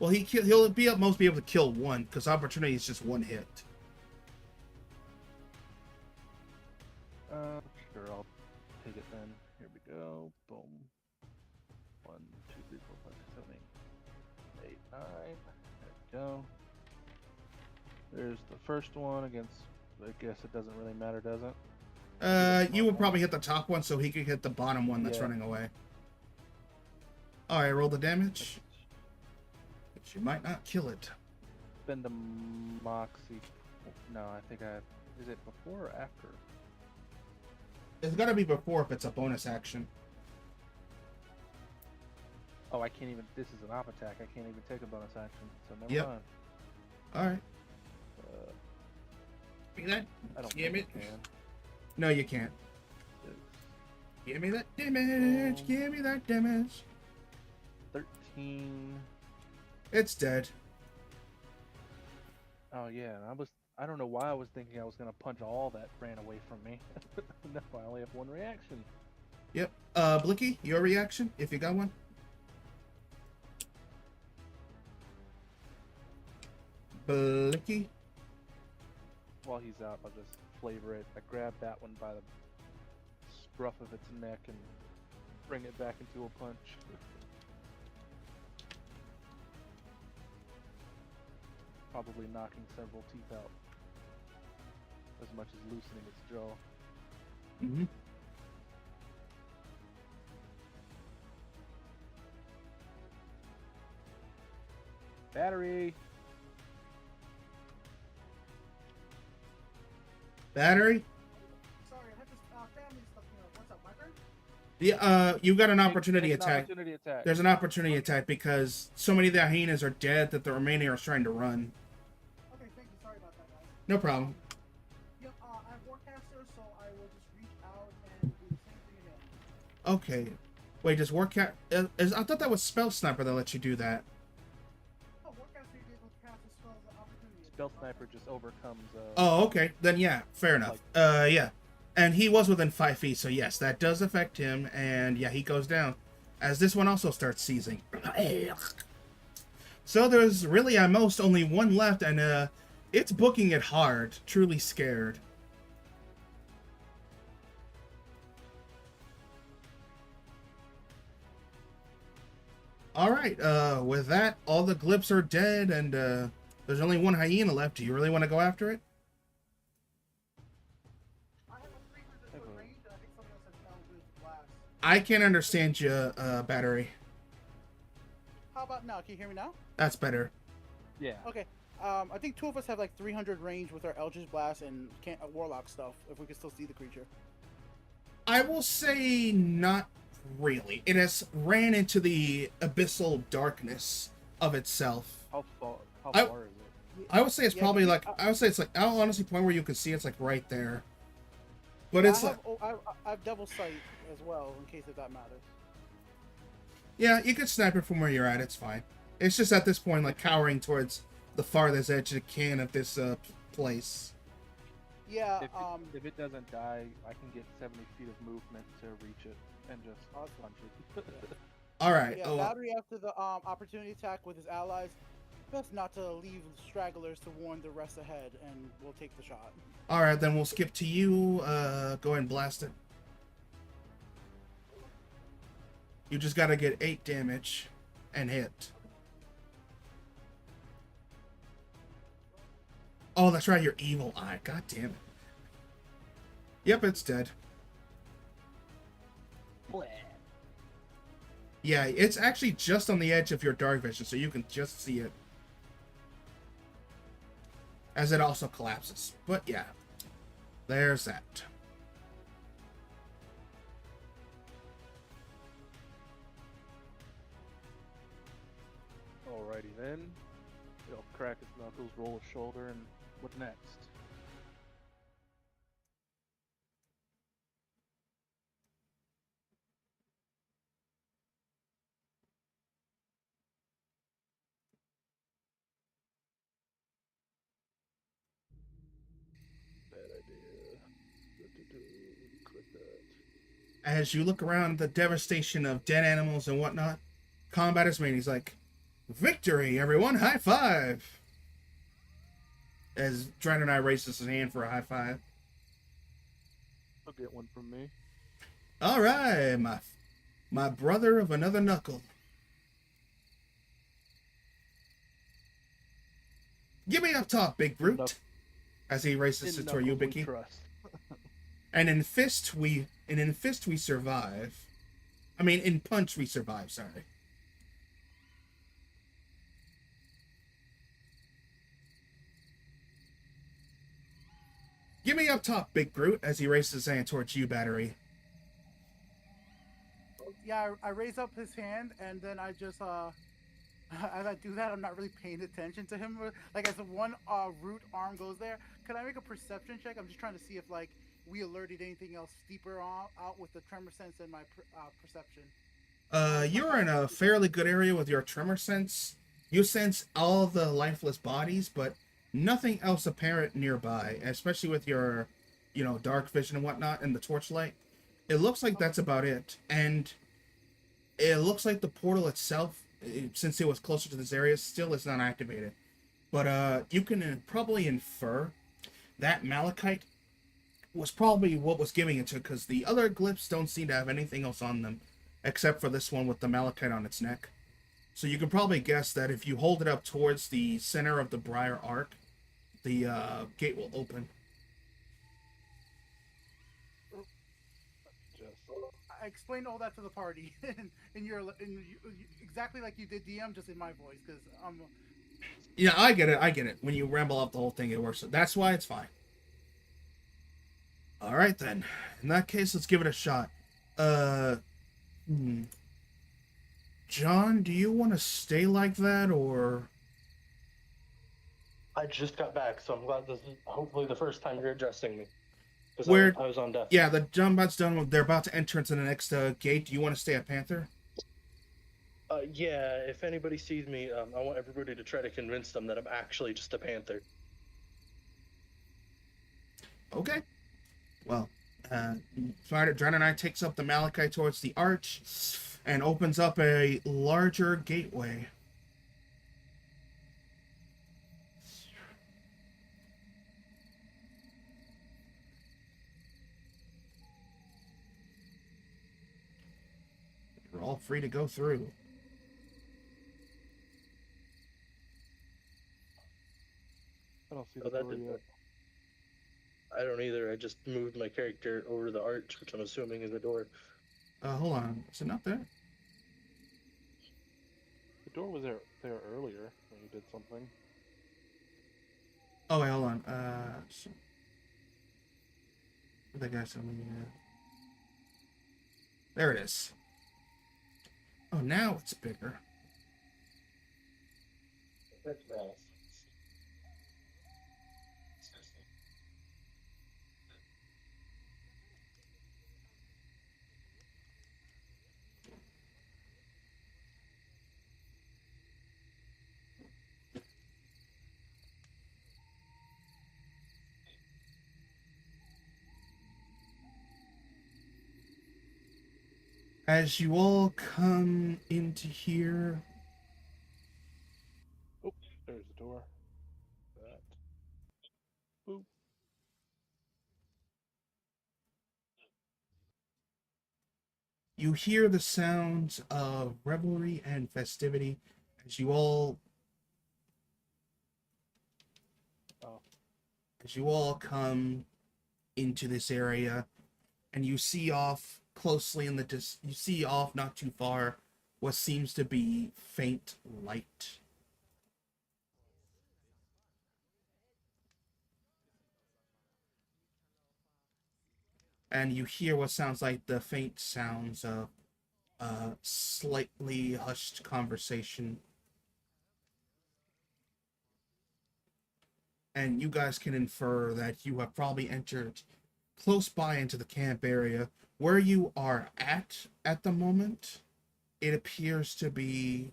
Well, he'll be at most be able to kill one, because opportunity is just one hit. Sure, I'll take it then. Here we go. Boom. 1, 2, 3, 4, 5, 6, 7, 8, 9. There we go. There's the first one against. I guess it doesn't really matter, does it? You will probably hit the top one, so he could hit the bottom one that's Yeah. running away. Alright, roll the damage. But you might not kill it. Spend a moxie. No, I think I. Is it before or after? It's gotta be before if it's a bonus action. Oh, I can't even. This is an op attack. I can't even take a bonus action. So never Yep. mind. Alright. Uh, See that? I don't Damn think it. I can. No, you can't. Give me that damage. Give me that damage. 13. It's dead. Oh yeah, and I don't know why I was thinking I was gonna punch all that ran away from me. No, I only have one reaction. Yep. Blicky, your reaction, if you got one. Blicky. While he's out, I'll just flavor it. I grab that one by the scruff of its neck and bring it back into a punch. Probably knocking several teeth out, as much as loosening its jaw. Mm-hmm. Battery! Battery. Sorry, I had this family stuff. What's up, my turn? You got an Make opportunity an attack. Opportunity attack. There's an opportunity attack because so many of the hyenas are dead that the remaining are trying to run. Okay, thank you. Sorry about that, guys. No problem. Yep, I have Warcaster, so I will just reach out and do the same thing again. Okay. Wait, does Warcat... I thought that was Spell Sniper that lets you do that. Oh, Warcaster, you able to cast a spell as an opportunity. Stealth Sniper just overcomes. Oh, okay. Then yeah, fair enough. Yeah. And he was within 5 feet, so yes, that does affect him, and yeah, he goes down. As this one also starts seizing. So there's really at most only one left, and it's booking it hard. Truly scared. Alright, with that, all the glyphs are dead, and there's only one hyena left. Do you really want to go after it? I have a 300-foot range, and I think somebody else has Eldritch Blast. I can't understand you, Battery. How about now? Can you hear me now? That's better. Yeah. Okay. I think two of us have like 300 range with our Eldritch Blast and Warlock stuff, if we can still see the creature. I will say not really. It has ran into the abyssal darkness of itself. How far? How I- far is it? I would say it's Yeah, probably you- like I would say it's like I'll honestly point where you can see it's like right there. But Yeah, it's like I have double sight as well, in case if that matters. yeah, you could snipe it from where you're at. It's fine. It's just at this point like cowering towards the farthest edge it can of this place. Yeah. If it doesn't die, I can get 70 feet of movement to reach it and just punch it. All right. Yeah, Oh, Battery after the opportunity attack with his allies. Best not to leave stragglers to warn the rest ahead, and we'll take the shot. all right. Then we'll skip to you. Go ahead and blast it. You just gotta get 8 damage and hit. Oh, that's right. Your evil eye. God damn it. Yep, it's dead. Yeah, it's actually just on the edge of your dark vision, so you can just see it. As it also collapses. But yeah, there's that. Alrighty then. He'll crack his knuckles, roll his shoulder, and what next? Bad idea. Click that. As you look around the devastation of dead animals and whatnot, combat is made. He's like, victory, everyone, high five! As Dragonite raises his hand for a high five. I'll get one from me. All right, my brother of another knuckle. Give me up top, big brute. Enough. As he races In it toward you, knuckle we Bicky. trust. And in fist we survive. I mean, in punch we survive. Sorry. Give me up top, big brute. As he races his hand towards you, Battery. Yeah, I raise up his hand, and then I just As I do that, I'm not really paying attention to him. Like as the one root arm goes there, can I make a perception check? I'm just trying to see if like we alerted anything else deeper out with the tremor sense and my perception. With my You're in passive a perception. fairly good area with your tremor sense. You sense all the lifeless bodies, but nothing else apparent nearby, especially with your, dark vision and whatnot and the torchlight. It looks like Okay. that's about it. And it looks like the portal itself, since it was closer to this area, still is not activated. But you can probably infer that malachite was probably what was giving it to, because the other glyphs don't seem to have anything else on them, except for this one with the malachite on its neck. So you can probably guess that if you hold it up towards the center of the Briar Arc, the gate will open. Just I explained all that to the party exactly like you did DM, just in my voice, because Yeah, I get it. I get it. When you ramble up the whole thing, it works. That's why it's fine. All right then. In that case, let's give it a shot. Uh, hmm. John, do you want to stay like that, or I just got back, so I'm glad this is hopefully the first time you're addressing me. Because where? I was on death. Yeah, the jump done. They're about to enter into the next gate. Do you want to stay at Panther? Yeah, if anybody sees me, I want everybody to try to convince them that I'm actually just a panther. Okay. Well, Dranonite takes up the Malachite towards the arch and opens up a larger gateway. You're all free to go through. I don't see Oh, the that door didn't yet. work. I don't either. I just moved my character over the arch, which I'm assuming is a door. Hold on. Is it not there? The door was there earlier when you did something. Oh, wait, hold on. I think I said there it is. Oh, now it's bigger. That's bad. As you all come into here, Oh, there's the door. That. Boop. you hear the sounds of revelry and festivity as you all Oh, come into this area, and you see off closely in the you see off not too far what seems to be faint light. And you hear what sounds like the faint sounds of slightly hushed conversation. And you guys can infer that you have probably entered close by into the camp area. Where you are at the moment, it appears to be,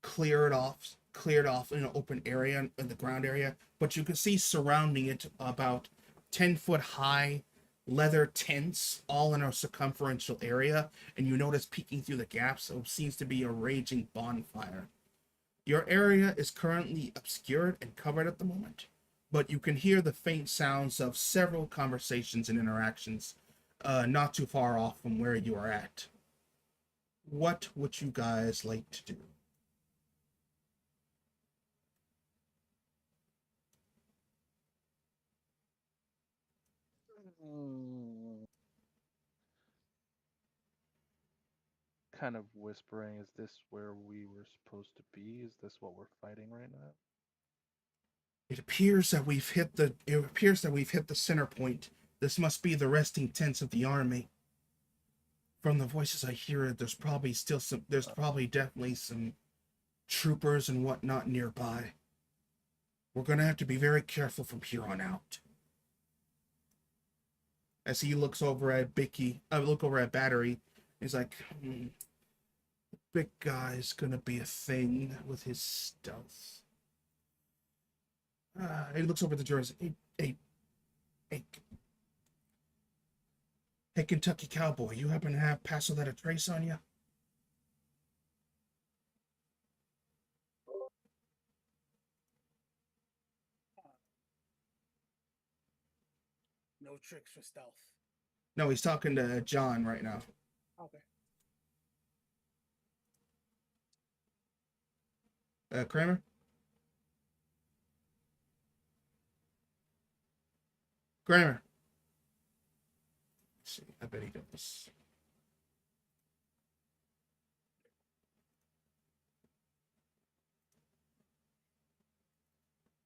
cleared off in an open area in the ground area, but you can see surrounding it about 10-foot high leather tents all in a circumferential area, and you notice peeking through the gaps, so it seems to be a raging bonfire. Your area is currently obscured and covered at the moment, but you can hear the faint sounds of several conversations and interactions not too far off from where you are at. What would you guys like to do? kind of whispering. Is this where we were supposed to be? Is this what we're fighting right now? It appears that we've hit the center point. This must be the resting tents of the army. From the voices I hear, there's probably definitely some troopers and whatnot nearby. We're gonna have to be very careful from here on out. As he looks over at look over at Battery, he's like, big guy's gonna be a thing with his stealth. He looks over at the jurors. Hey, Kentucky Cowboy, you happen to have Paso Letter Trace on you? No tricks for stealth. No, he's talking to John right now. Okay. Kramer? Kramer. Let's see, I bet he does.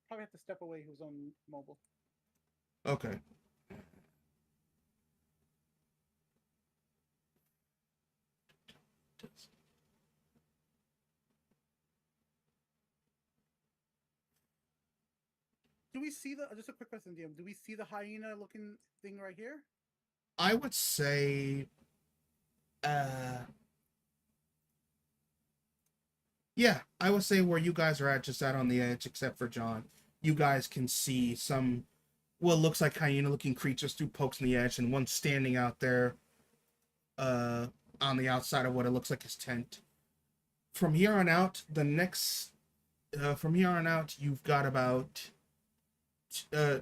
Probably have to step away. He was on mobile. Okay. Do we see the? Just a quick question, DM. Do we see the hyena-looking thing right here? I would say, yeah, I would say where you guys are at, just out on the edge, except for John. You guys can see some, what looks like hyena-looking creatures through pokes in the edge, and one standing out there, on the outside of what it looks like his tent. From here on out, you've got about,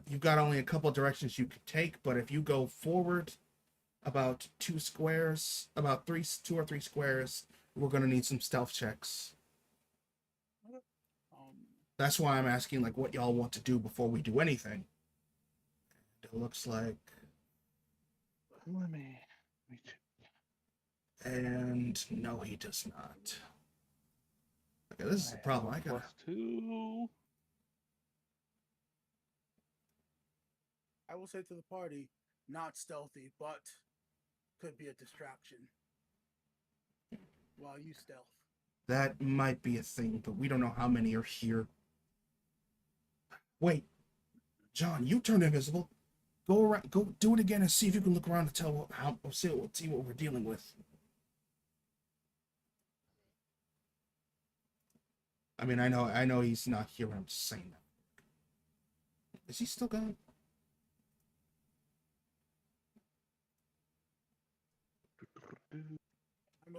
you've got only a couple directions you could take, but if you go forward about 2 or 3 squares, we're gonna need some stealth checks. That's why I'm asking, like, what y'all want to do before we do anything. It looks like, Let me check. and no, he does not. Okay, this is the problem. I gotta. +2. I will say to the party, not stealthy, but could be a distraction while you stealth. That might be a thing, but we don't know how many are here. Wait, John, you turned invisible. Go around, go do it again, and see if you can look around to tell see what we're dealing with. I mean, I know he's not here. I'm just saying that. Is he still gone? I'm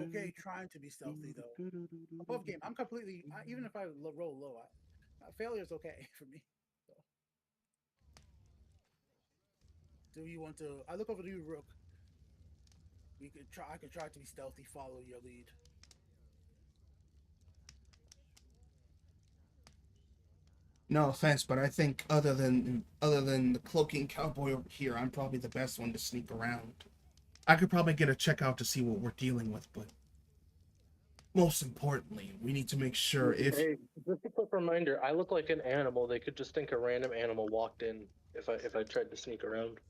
okay trying to be stealthy though. Above game, I'm completely. Even if I roll low, failure is okay for me. So. Do you want to? I look over to you, Rook. We could try. I could try to be stealthy. Follow your lead. No offense, but I think other than the cloaking cowboy over here, I'm probably the best one to sneak around. I could probably get a check out to see what we're dealing with, but most importantly, we need to make sure if. Hey, just a quick reminder, I look like an animal. They could just think a random animal walked in if I tried to sneak around.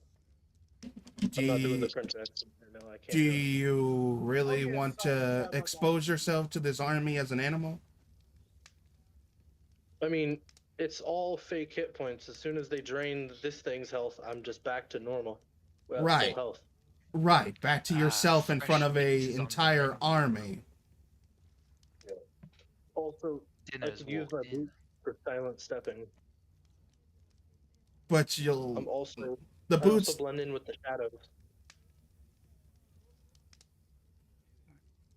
I'm not doing the French accent. No, I can't. Do you really Oh, yes, want sorry, to expose yourself to this army as an animal? I mean, it's all fake hit points. As soon as they drain this thing's health, I'm just back to normal. Well, Right. full health. Right, back to yourself in front of fresh a meats on the entire menu. army. Also, I Dinner's could use my walked in. boot for silent stepping. But I'm you'll also the I boots, also blend in with the shadows.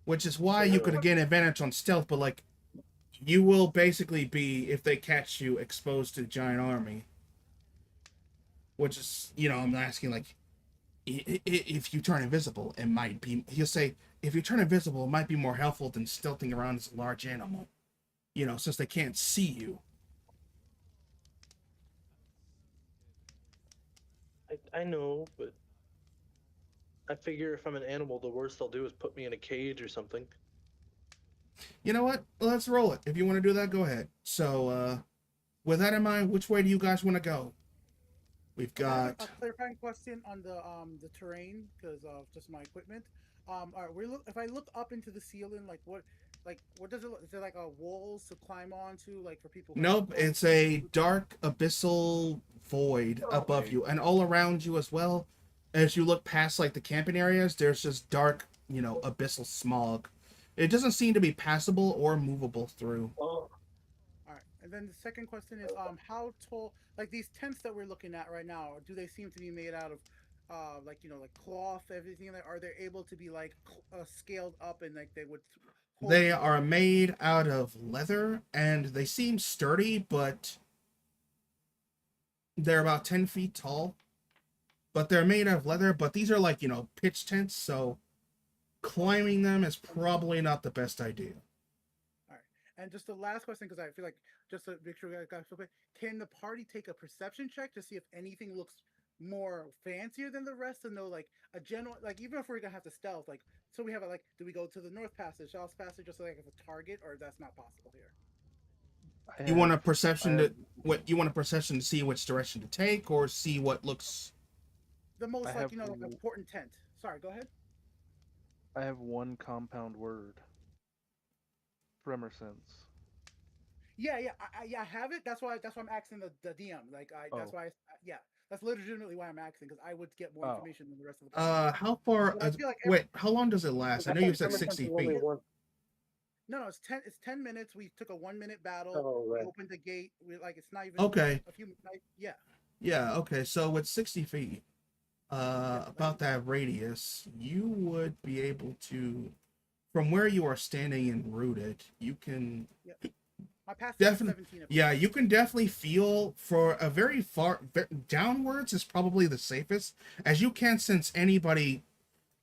which is why you could gain advantage on stealth, but like you will basically be, if they catch you, exposed to the giant army. Which is, I'm asking, like, if you turn invisible, it might be. He'll say, if you turn invisible, it might be more helpful than stealthing around as a large animal. Since they can't see you. I know, but I figure if I'm an animal, the worst they'll do is put me in a cage or something. You know what? Let's roll it. If you want to do that, go ahead. So, with that in mind, which way do you guys want to go? We've got a clarifying question on the terrain because of just my equipment. All right, if I look up into the ceiling, like what, like what does it look? Is there like a walls to climb onto, like for people who have Nope, it's a dark abyssal void above you, and all around you as well. As you look past like the camping areas, there's just dark, abyssal smog. It doesn't seem to be passable or movable through. Oh, All right, and then the second question is, how tall? Like these tents that we're looking at right now, do they seem to be made out of, like like cloth, everything? Like, are they able to be like scaled up and like they would hold They people? are made out of leather, and they seem sturdy, but they're about 10 feet tall. But they're made out of leather, but these are like, pitch tents, so climbing them is probably not the best idea. All right, and just the last question, because I feel like just to make sure I got it, can the party take a perception check to see if anything looks more fancier than the rest, and know like a general, like even if we're gonna have to stealth, like so we have a like, do we go to the north passage, south passage, just like as a target, or that's not possible here? I You want have a I perception have to what you want a perception to see which direction to take, or see what looks. The I most like have like important tent. Sorry, go ahead. I have one compound word. Tremor sense. Yeah, yeah, I have it. That's why I'm asking the DM. Like that's Oh. why yeah, that's legitimately why I'm asking, because I would get more Oh. information than the rest of the party. How far? But I feel like Wait, how long does it last? I I know you thought said summer sense 60 is only feet. one. no, it's 10 minutes. We took a 1 minute battle. Oh, We right. opened the gate. We like it's not even Okay, a few. Like, yeah, yeah, okay. So with 60 feet, yeah. Like about that radius, you would be able to, from where you are standing and rooted, you can yeah. My passive is definitely, 17 of yeah, you can definitely feel for a very far downwards is probably the safest, as you can't sense anybody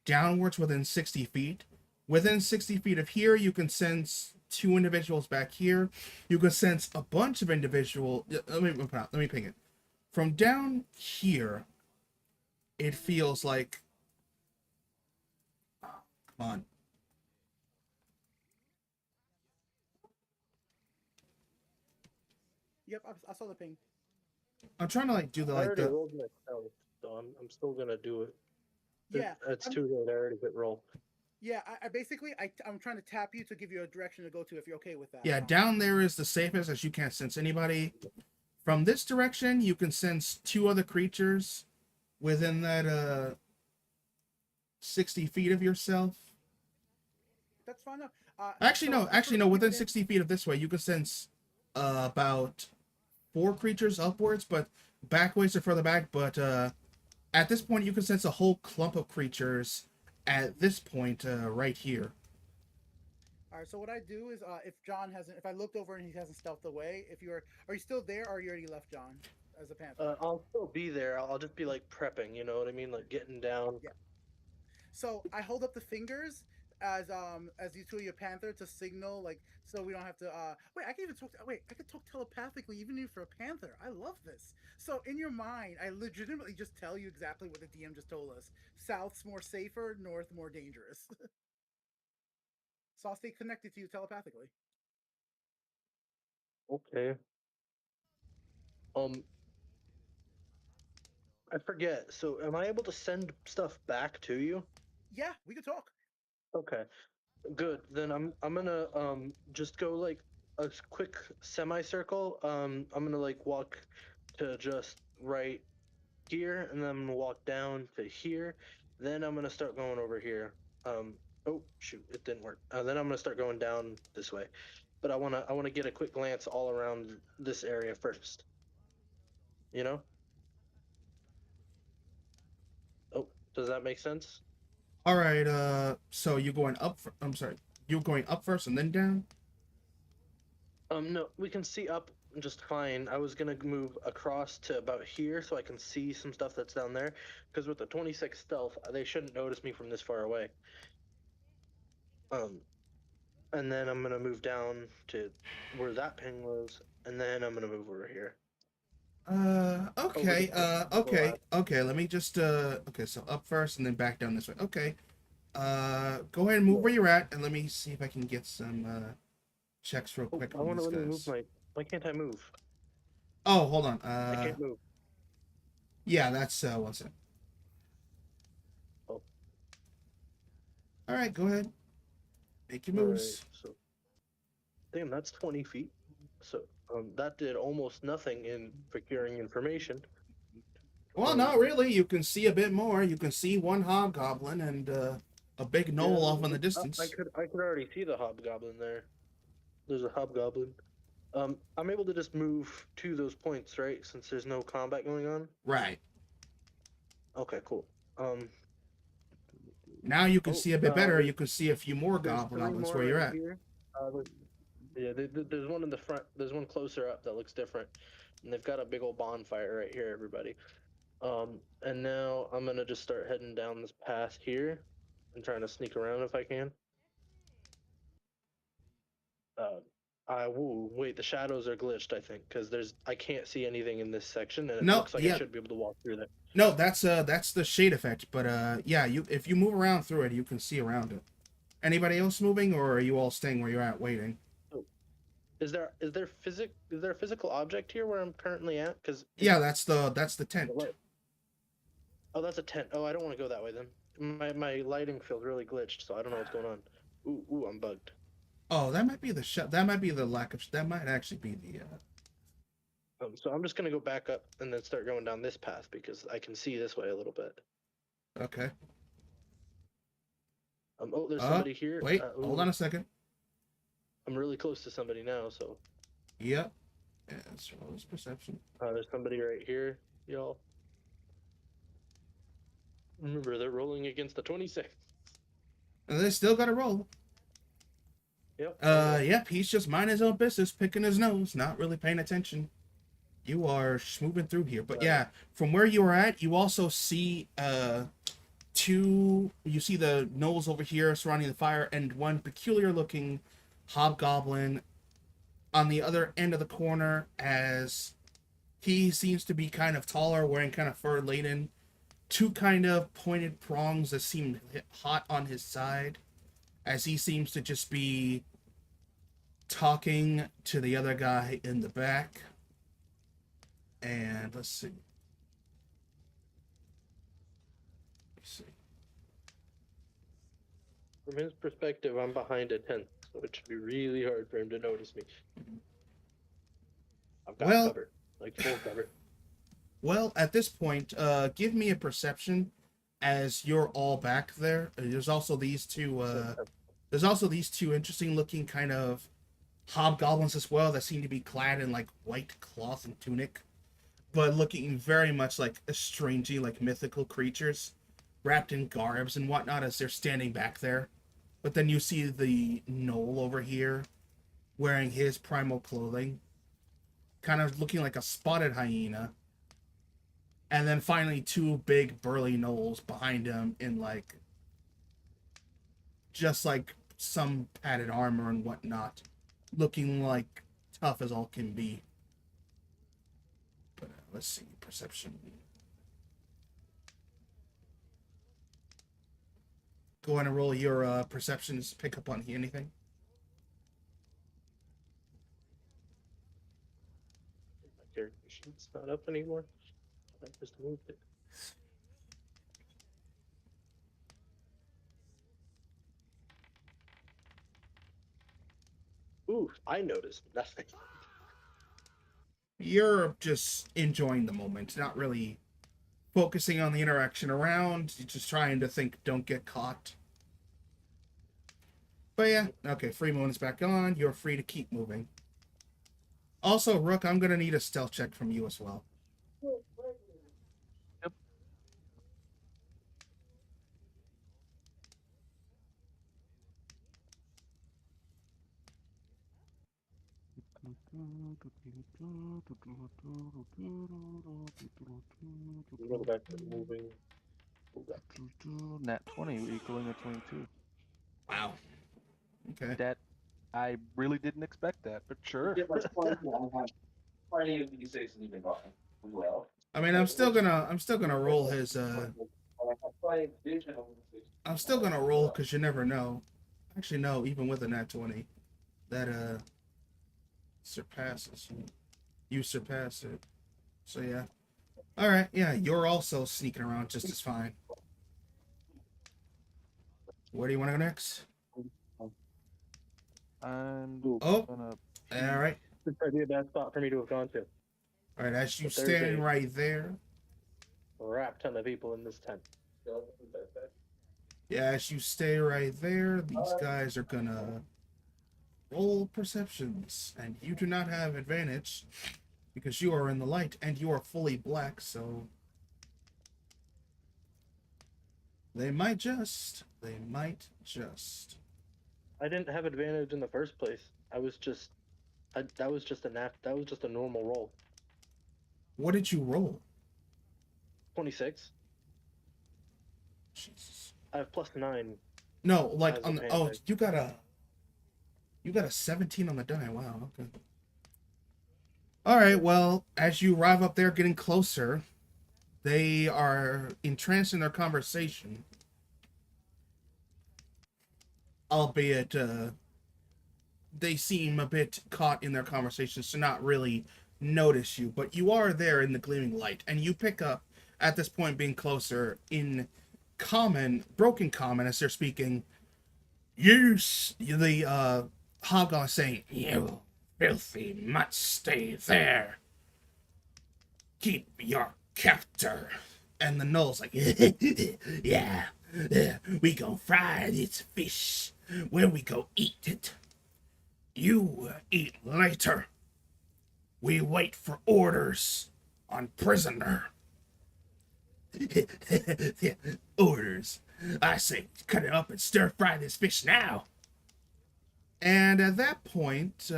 downwards within 60 feet. Within 60 feet of here, you can sense two individuals back here. You can sense a bunch of individual. Let me ping it. From down here, it feels like. Come on. Yep, I saw the ping. I'm trying to like do the I like already the. rolled myself, so I'm still gonna do it. Yeah, It's I'm too late. I already hit roll. yeah. I basically I'm trying to tap you to give you a direction to go to if you're okay with that. Yeah, down there is the safest, as you can't sense anybody. From this direction, you can sense two other creatures within that 60 feet of yourself. That's fine. Actually, So no. just for Actually, the no. people Within 60 feet of this way, you can sense about four creatures upwards, but backwards or further back. But at this point, you can sense a whole clump of creatures at this point right here. All right. So what I do is, if John hasn't, if I looked over and he hasn't stealthed away, if are you still there, or you already left John as a panther? I'll still be there. I'll just be like prepping. You know what I mean? Like getting down. Yeah. So I hold up the fingers as you two of your panther to signal, like, so we don't have to wait. I can even talk. Wait, I can talk telepathically even if for a panther. I love this. So in your mind, I legitimately just tell you exactly what the DM just told us. South's more safer, north more dangerous. So I'll stay connected to you telepathically. Okay. Um, I forget. So, am I able to send stuff back to you? Yeah, we can talk. Okay. Good. Then I'm gonna just go like a quick semicircle. I'm gonna like walk to just right here, and then I'm gonna walk down to here. Then I'm gonna start going over here. Oh shoot, it didn't work. Then I'm gonna start going down this way. But I wanna get a quick glance all around this area first. You know? Oh, does that make sense? All right. So you're going up. I'm sorry. You're going up first and then down. No, we can see up just fine. I was gonna move across to about here so I can see some stuff that's down there. Because with the 26 stealth, they shouldn't notice me from this far away. Um, and then I'm gonna move down to where that ping was, and then I'm gonna move over here. Over the Okay. glass. Okay. Let me just. Okay. So up first and then back down this way. Okay. Go ahead and move Yeah. where you're at, and let me see if I can get some checks real Oh, quick I on want to these let me move guys. my. Why can't I move? Oh, hold on. I can't move. Yeah, that's one second. Oh, All right, go ahead. Make your all right. moves. So Damn, that's 20 feet. So that did almost nothing in procuring information. Well, not really. You can see a bit more. You can see one hobgoblin and a big knoll off in the distance. I could already see the hobgoblin there. There's a hobgoblin. I'm able to just move to those points, right? Since there's no combat going on. Right. Okay, cool. Now you can see a bit better. there's- You can see a few more There's three goblins more where you're right at. here. Yeah, there's one in the front. There's one closer up that looks different, and they've got a big old bonfire right here, everybody. And now I'm gonna just start heading down this path here. I'm trying to sneak around if I can. Wait, the shadows are glitched, I think, because I can't see anything in this section, and it No, looks like yeah. I should be able to walk through there. No, that's the shade effect. But yeah, if you move around through it, you can see around it. Anybody else moving, or are you all staying where you're at waiting? Is there a physical object here where I'm currently at? Because Yeah, that's the tent. Oh, that's a tent. Oh, I don't want to go that way then. My lighting feels really glitched, so I don't know what's going on. Ooh, I'm bugged. Oh, that might be the that might be the lack of. That might actually be the. So I'm just gonna go back up and then start going down this path because I can see this way a little bit. Okay. Oh, there's somebody here. Wait, hold on a second. I'm really close to somebody now, so. Yep. Yeah, that's all this perception. There's somebody right here, y'all. Remember, they're rolling against the 26. And they still got to roll. Yep. Yep. He's just minding his own business, picking his nose, not really paying attention. You are moving through here, but yeah, from where you are at, you also see you see the gnolls over here surrounding the fire, and one peculiar looking hobgoblin on the other end of the corner, as he seems to be kind of taller, wearing kind of fur laden, two kind of pointed prongs that seem hot on his side, as he seems to just be talking to the other guy in the back. And let's see. From his perspective, I'm behind a tent, so it should be really hard for him to notice me. I've got cover, like full cover. Well, at this point, give me a perception, as you're all back there. There's also these two. There's also these two interesting-looking kind of hobgoblins as well that seem to be clad in like white cloth and tunic, but looking very much like strangely like mythical creatures, wrapped in garbs and whatnot as they're standing back there. But then you see the gnoll over here, wearing his primal clothing, kind of looking like a spotted hyena. And then finally two big burly gnolls behind him in like just like some padded armor and whatnot, looking like tough as all can be. But let's see, perception. Go ahead and roll your perceptions. Pick up on anything. My character sheet's not up anymore. I just moved it. Ooh, I noticed nothing. You're just enjoying the moment, not really focusing on the interaction around. You're just trying to think, don't get caught. But yeah, okay, free moon is back on. You're free to keep moving. Also, Rook, I'm gonna need a stealth check from you as well. Yep. Go back to moving. Nat 20 equaling a 22. Wow. Okay. That I really didn't expect that, but sure. I mean, I'm still gonna roll his. I'm still gonna roll because you never know. Actually, no. Even with a nat 20, that surpasses you. You surpass it. So yeah. All right. Yeah, you're also sneaking around just as fine. Where do you want to go next? I'm Ooh. Oh, gonna. all right. This might be a bad spot for me to have gone to. All right, as you But there's stand a- right there, Crap ton of people in this tent. yeah, as you stay right there, these guys are gonna roll perceptions, and you do not have advantage because you are in the light and you are fully black, so they might just. They might just. I didn't have advantage in the first place. I was just, that was just that was just a normal roll. What did you roll? 26. Jesus. I have +9 No, like as a on the, pain oh, dice. you got a 17 on the die. Wow. Okay. All right. Well, as you arrive up there, getting closer, they are entranced in their conversation, albeit they seem a bit caught in their conversations to not really notice you. But you are there in the gleaming light, and you pick up at this point, being closer in common, broken common, as they're speaking. The hobgoblin saying, "You filthy mutt, stay there. Keep your captor." And the Null's like, "Yeah, we gon' fry this fish when we go eat it. You eat later. We wait for orders on prisoner." Orders. I say, cut it up and stir fry this fish now. And at that point,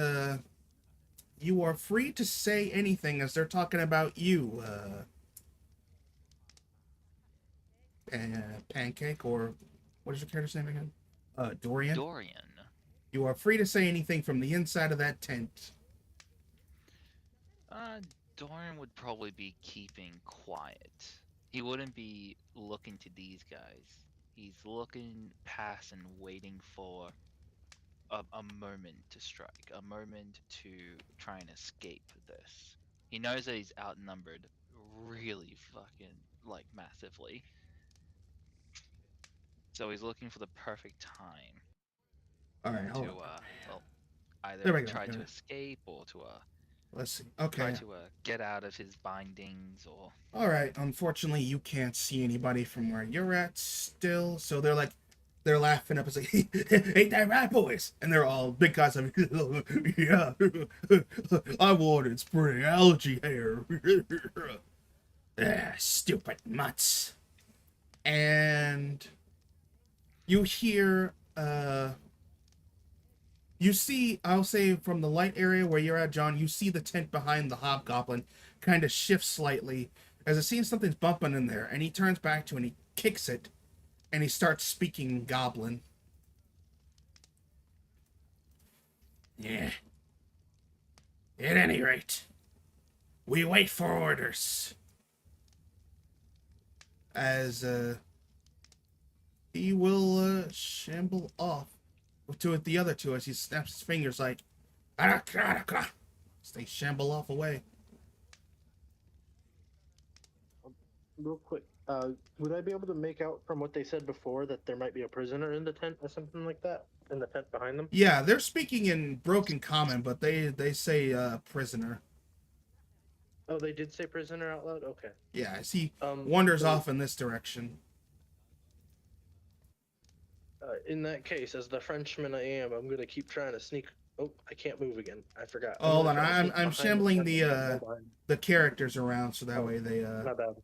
you are free to say anything as they're talking about you, Pancake, or what is your character's name again? Dorian. Dorian. You are free to say anything from the inside of that tent. Dorian would probably be keeping quiet. He wouldn't be looking to these guys. He's looking past and waiting for a moment to strike, a moment to try and escape this. He knows that he's outnumbered really fucking, like, massively. So he's looking for the perfect time All right, hold to, on. well, There either we go. try Yeah. to escape or to, Let's see. try Okay. to, get out of his bindings or... All right. Unfortunately, you can't see anybody from where you're at still. So they're laughing up and saying, "Ain't that right, boys?" And they're all big guys like, "Yeah, I wanted spring algae hair." Stupid mutts. And you hear, you see, I'll say from the light area where you're at, John, you see the tent behind the hobgoblin kind of shift slightly as it seems something's bumping in there, and he turns back to it and he kicks it, and he starts speaking goblin. "Yeah. At any rate, we wait for orders." As he will shamble off to the other two as he snaps his fingers like, as they shamble off away. Real quick, would I be able to make out from what they said before that there might be a prisoner in the tent or something like that? In the tent behind them? Yeah, they're speaking in broken common, but they say prisoner. Oh, they did say prisoner out loud? Okay. Yeah, as he wanders so, off in this direction. In that case, as the Frenchman I am, I'm gonna keep trying to sneak. Oh, I can't move again. I forgot. Oh, hold on, gonna try to I'm sneak behind shambling tent and the characters around so that Oh, way they My bad.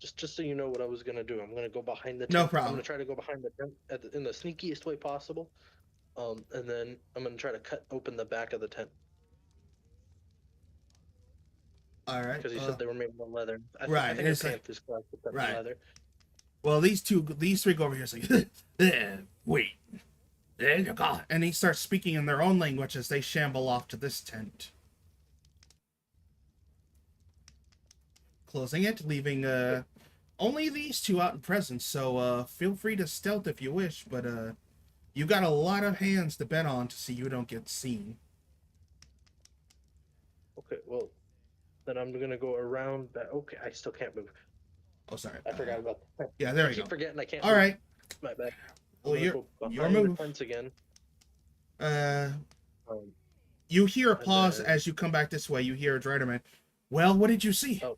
Just so you know what I was gonna do, I'm gonna go behind the tent. No I'm problem. gonna try to go behind the tent in the sneakiest way possible. And then I'm gonna try to cut open the back of the tent All right. because you said they were made of leather. I Right, think it's a like- panther's class with right. leather. Well, these three go over here saying, "Wait, and he starts speaking in their own language as they shamble off to this tent, closing it, leaving only these two out in presence. So feel free to stealth if you wish, but you got a lot of hands to bet on to see you don't get seen. Okay, well, then I'm gonna go around that. Okay, I still can't move. Oh, sorry. I forgot about that. Yeah, there I we keep go. forgetting I can't. All move. right. My bad. Well, I'm gonna go your behind move. the fence again. Uh, Um, you hear a and pause then as you come back this way. You hear a Driderman. Well, what did you see? oh,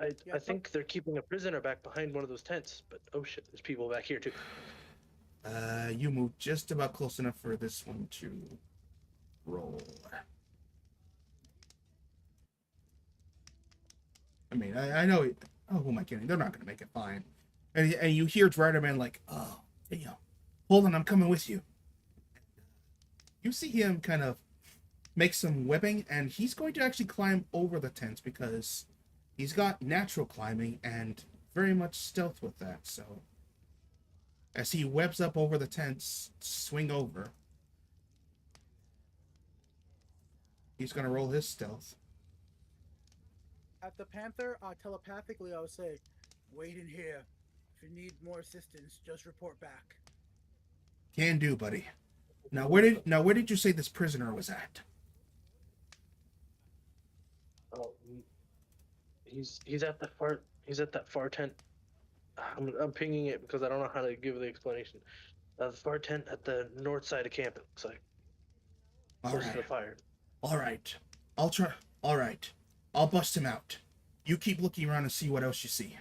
Yeah, I think they're keeping a prisoner back behind one of those tents. But oh shit, there's people back here too. You move just about close enough for this one to roll. I mean, I know. Oh, who am I kidding? They're not gonna make it fine. And you hear Driderman like, oh, damn. Hold on, I'm coming with you. You see him kind of make some webbing, and he's going to actually climb over the tents because he's got natural climbing and very much stealth with that. So as he webs up over the tents, swing over, he's going to roll his stealth. at the Panther, telepathically, I would say, wait in here. If you need more assistance, just report back. Can do, buddy. Now where did you say this prisoner was at? Oh, he's at that far tent. I'm pinging it because I don't know how to give the explanation. The far tent at the north side of camp. It looks like All close to the right. fire. All right. I'll try. All right. I'll bust him out. You keep looking around and see what else you see.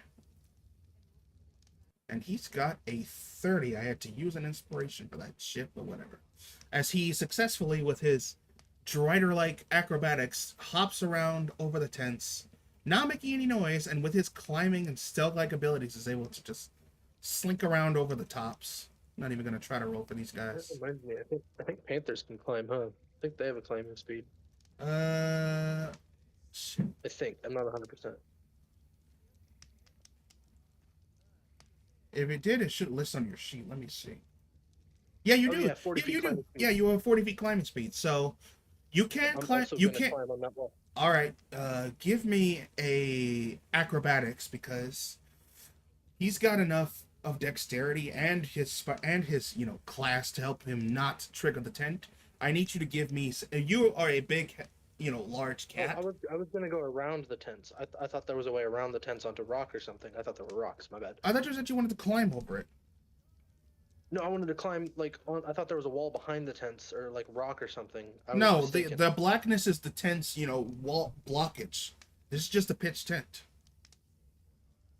And he's got a 30. I had to use an inspiration for that shit, but whatever. As he successfully, with his Drider-like acrobatics, hops around over the tents, not making any noise, and with his climbing and stealth-like abilities, is able to just slink around over the tops. Not even gonna try to roll for these That guys. reminds me. I think Panthers can climb, huh? I think they have a climbing speed. Uh, shit. I think I'm not 100%. If it did, it should list on your sheet. Let me see. Yeah, you Oh do. yeah, 40 Yeah, feet you do. climbing speed. Yeah, you have 40 feet climbing speed, so you can I'm climb. also You gonna can. climb on that wall. All right. Give me a acrobatics because he's got enough of dexterity and his class to help him not trigger the tent. I need you to give me. You are a big, large Oh, I cat. was I was gonna go around the tents. I thought there was a way around the tents onto rock or something. I thought there were rocks. My bad. I thought you said you wanted to climb over it. No, I wanted to climb like on. I thought there was a wall behind the tents or like rock or something. I was No, the mistaken. the blackness is the tent's wall blockage. This is just a pitch tent.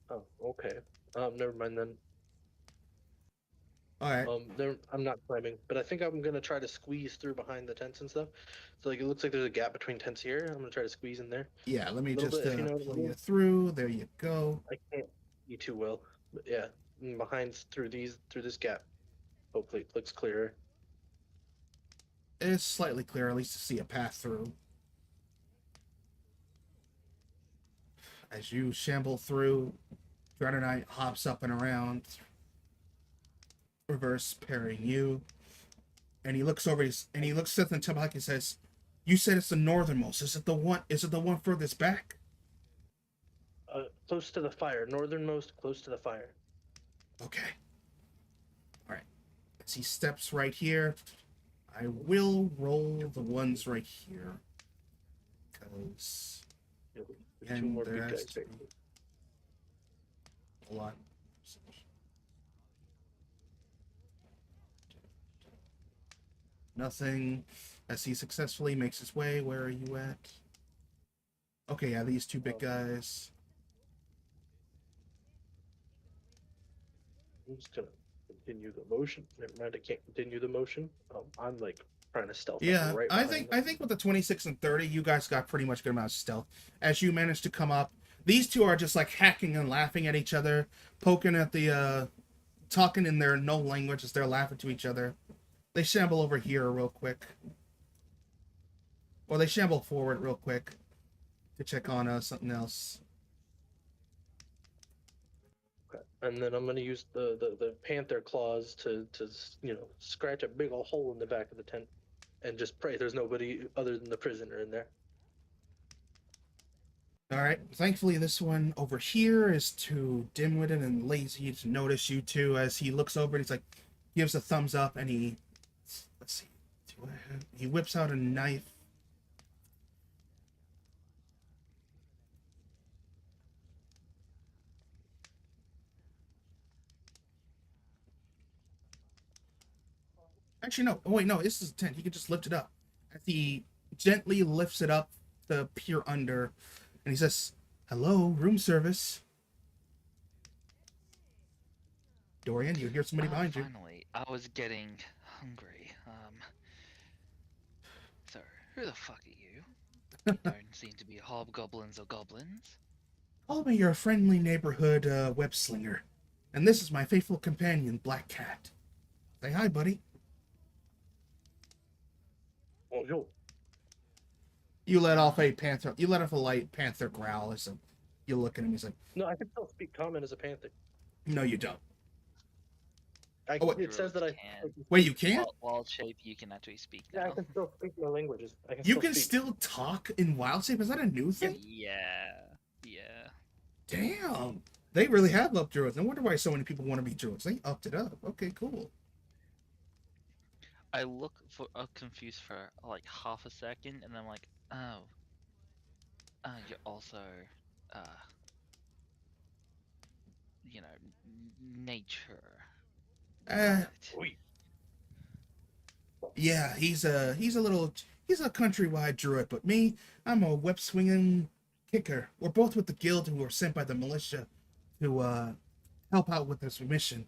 Oh, okay. Never mind then. All right. There. I'm not climbing, but I think I'm gonna try to squeeze through behind the tents and stuff. So like it looks like there's a gap between tents here. I'm gonna try to squeeze in there Yeah, let me a little just bit, if you know what I pull you mean. through. There you go. I can't see too well, but yeah, behind through this gap. Hopefully, it looks clearer. It's slightly clear, at least to see a path through. As you shamble through, Dreader Knight hops up and around, reverse parrying you, and he looks over and he looks at the temple and says, "You said it's the northernmost. Is it the one? Is it the one furthest back?" Close to the fire, northernmost, close to the fire. Okay. All right. As he steps right here, I will roll the ones right here, because Yeah, there's two and more there big has guys to right be here. a lot. Nothing. As he successfully makes his way, where are you at? Okay, yeah, these two big guys. I'm just gonna continue the motion. Never mind, I can't continue the motion. I'm like trying to stealth up Yeah, right I behind think them. I think with the 26 and 30, you guys got pretty much good amount of stealth. As you manage to come up, these two are just like hacking and laughing at each other, poking at the talking in their no language as they're laughing to each other. They shamble over here real quick. Or they shamble forward real quick to check on something else. Okay. And then I'm gonna use the panther claws to scratch a big old hole in the back of the tent, and just pray there's nobody other than the prisoner in there. All right. Thankfully, this one over here is too dim-witted and lazy to notice you two. As he looks over, he's like, gives a thumbs up, and let's see, he whips out a knife. Actually, no. Oh wait, no. This is a tent. He can just lift it up. As he gently lifts it up to peer under, and he says, "Hello, room service." Dorian, you hear somebody Ah, behind you. finally. I was getting hungry. So, who the fuck are you? You don't seem to be hobgoblins or goblins. Call me your friendly neighborhood web slinger, and this is my faithful companion, Black Cat. Say hi, buddy. Bonjour. You let off a panther. You let off a light panther growl as you look at him. He's like, No, I can still speak common as a panther. "No, you don't." I, Oh, wait. it says that I Can. Wait, you can't? Wild shape, you can actually speak Yeah, I now. can still speak my languages. I can You still can speak. still talk in wild shape. Is that a new thing? Yeah. Damn. They really have upped druids. No wonder why so many people want to be druids. They upped it up. Okay, cool. I look for confused for like half a second, and I'm like, oh, you're also, uh, nature. Uh, Got it. Oui. yeah, he's a countrywide druid, but me, I'm a web swinging kicker. We're both with the guild who were sent by the militia to help out with this mission.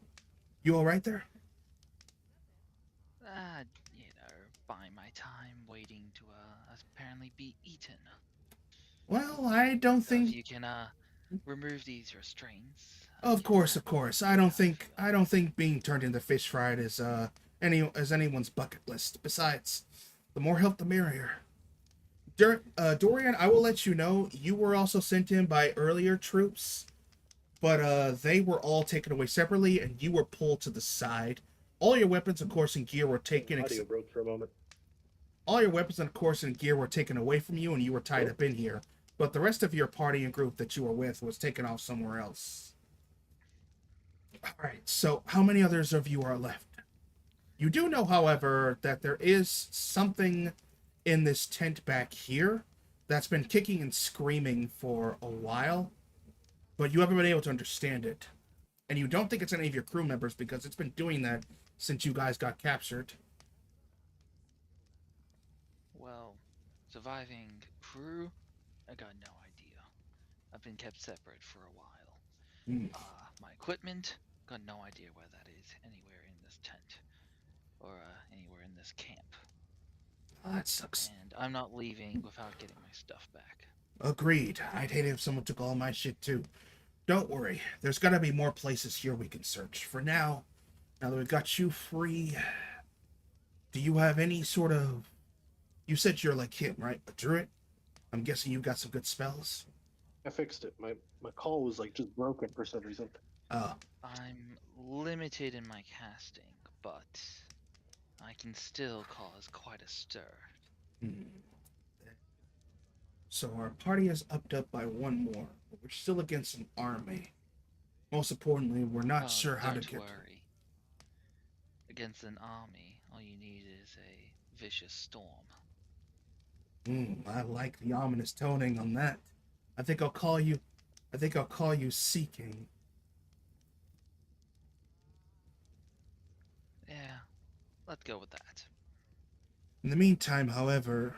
You all right there? Uh, buying my time waiting to apparently be eaten. Well, I don't So if think. you can remove these restraints, Of you can course, of course. I don't think. I don't think being turned into fish fried is anyone's bucket list. Besides, the more help, the merrier. Dorian, I will let you know you were also sent in by earlier troops, but they were all taken away separately, and you were pulled to the side. All your weapons, of course, and gear were taken. Audio broke for a moment. All your weapons, of course, and gear were taken away from you, and you were tied up in here. But the rest of your party and group that you were with was taken off somewhere else. All right. So, how many others of you are left? You do know, however, that there is something in this tent back here that's been kicking and screaming for a while, but you haven't been able to understand it. And you don't think it's any of your crew members because it's been doing that since you guys got captured. Well, surviving crew, I got no idea. I've been kept separate for a while. Hmm. My equipment, got no idea where that is anywhere in this tent or anywhere in this camp. Oh, that sucks. And I'm not leaving without getting my stuff back. Agreed. I'd hate it if someone took all my shit too. Don't worry. There's gotta be more places here we can search. For now that we've got you free, do you have any sort of... You said you're like him, right? A druid? I'm guessing you got some good spells? I fixed it. My call was like just broken for some reason. I'm limited in my casting, but I can still cause quite a stir. Hmm. So our party is upped up by one more, but we're still against an army. Most importantly, we're not sure how to Don't get... worry. Against an army, all you need is a vicious storm. I like the ominous toning on that. I think I'll call you... Seeking. Yeah, let's go with that. In the meantime, however,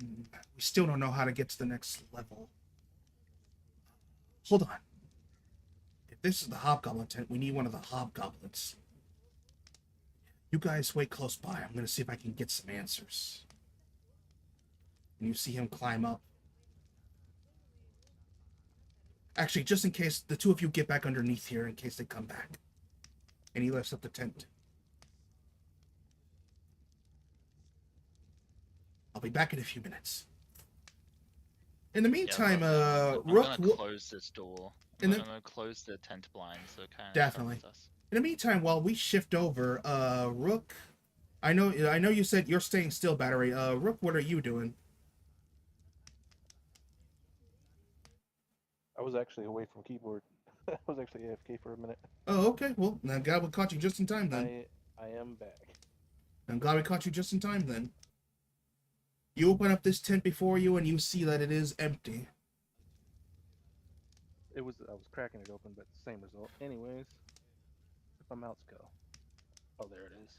we still don't know how to get to the next level. Hold on. If this is the hobgoblin tent, we need one of the hobgoblins. You guys wait close by. I'm gonna see if I can get some answers. And you see him climb up. Actually, just in case, the two of you get back underneath here in case they come back. And he lifts up the tent. I'll be back in a few minutes. In the meantime, I'm Rook... gonna close this door. I'm gonna close the tent blind so it kind of Definitely. covers us. In the meantime, while we shift over, Rook, I know you said you're staying still, Battery. Rook, what are you doing? I was actually away from keyboard. I was actually AFK for a minute. Oh, okay. Well, I'm glad we caught you just in time then. I am back. I'm glad we caught you just in time then. You open up this tent before you and you see that it is empty. I was cracking it open, but same result. Anyways, where'd my mouse go? Oh, there it is.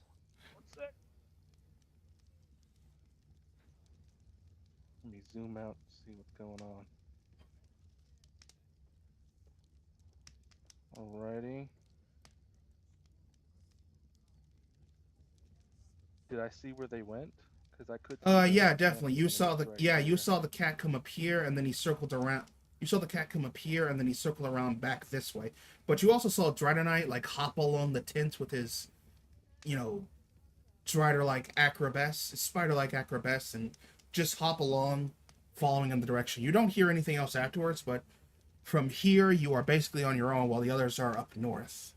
sec. Let me zoom out and see what's going on. Alrighty. Did I see where they went? Because I could see them Yeah, advancing definitely. You and it saw was the right yeah, you here. saw the cat come up here, and then he circled around. You saw the cat come up here, and then he circled around back this way. But you also saw Dragonite like hop along the tent with his, you know, Strider-like acrobats, spider-like acrobats, and just hop along, following in the direction. You don't hear anything else afterwards, but from here you are basically on your own, while the others are up north.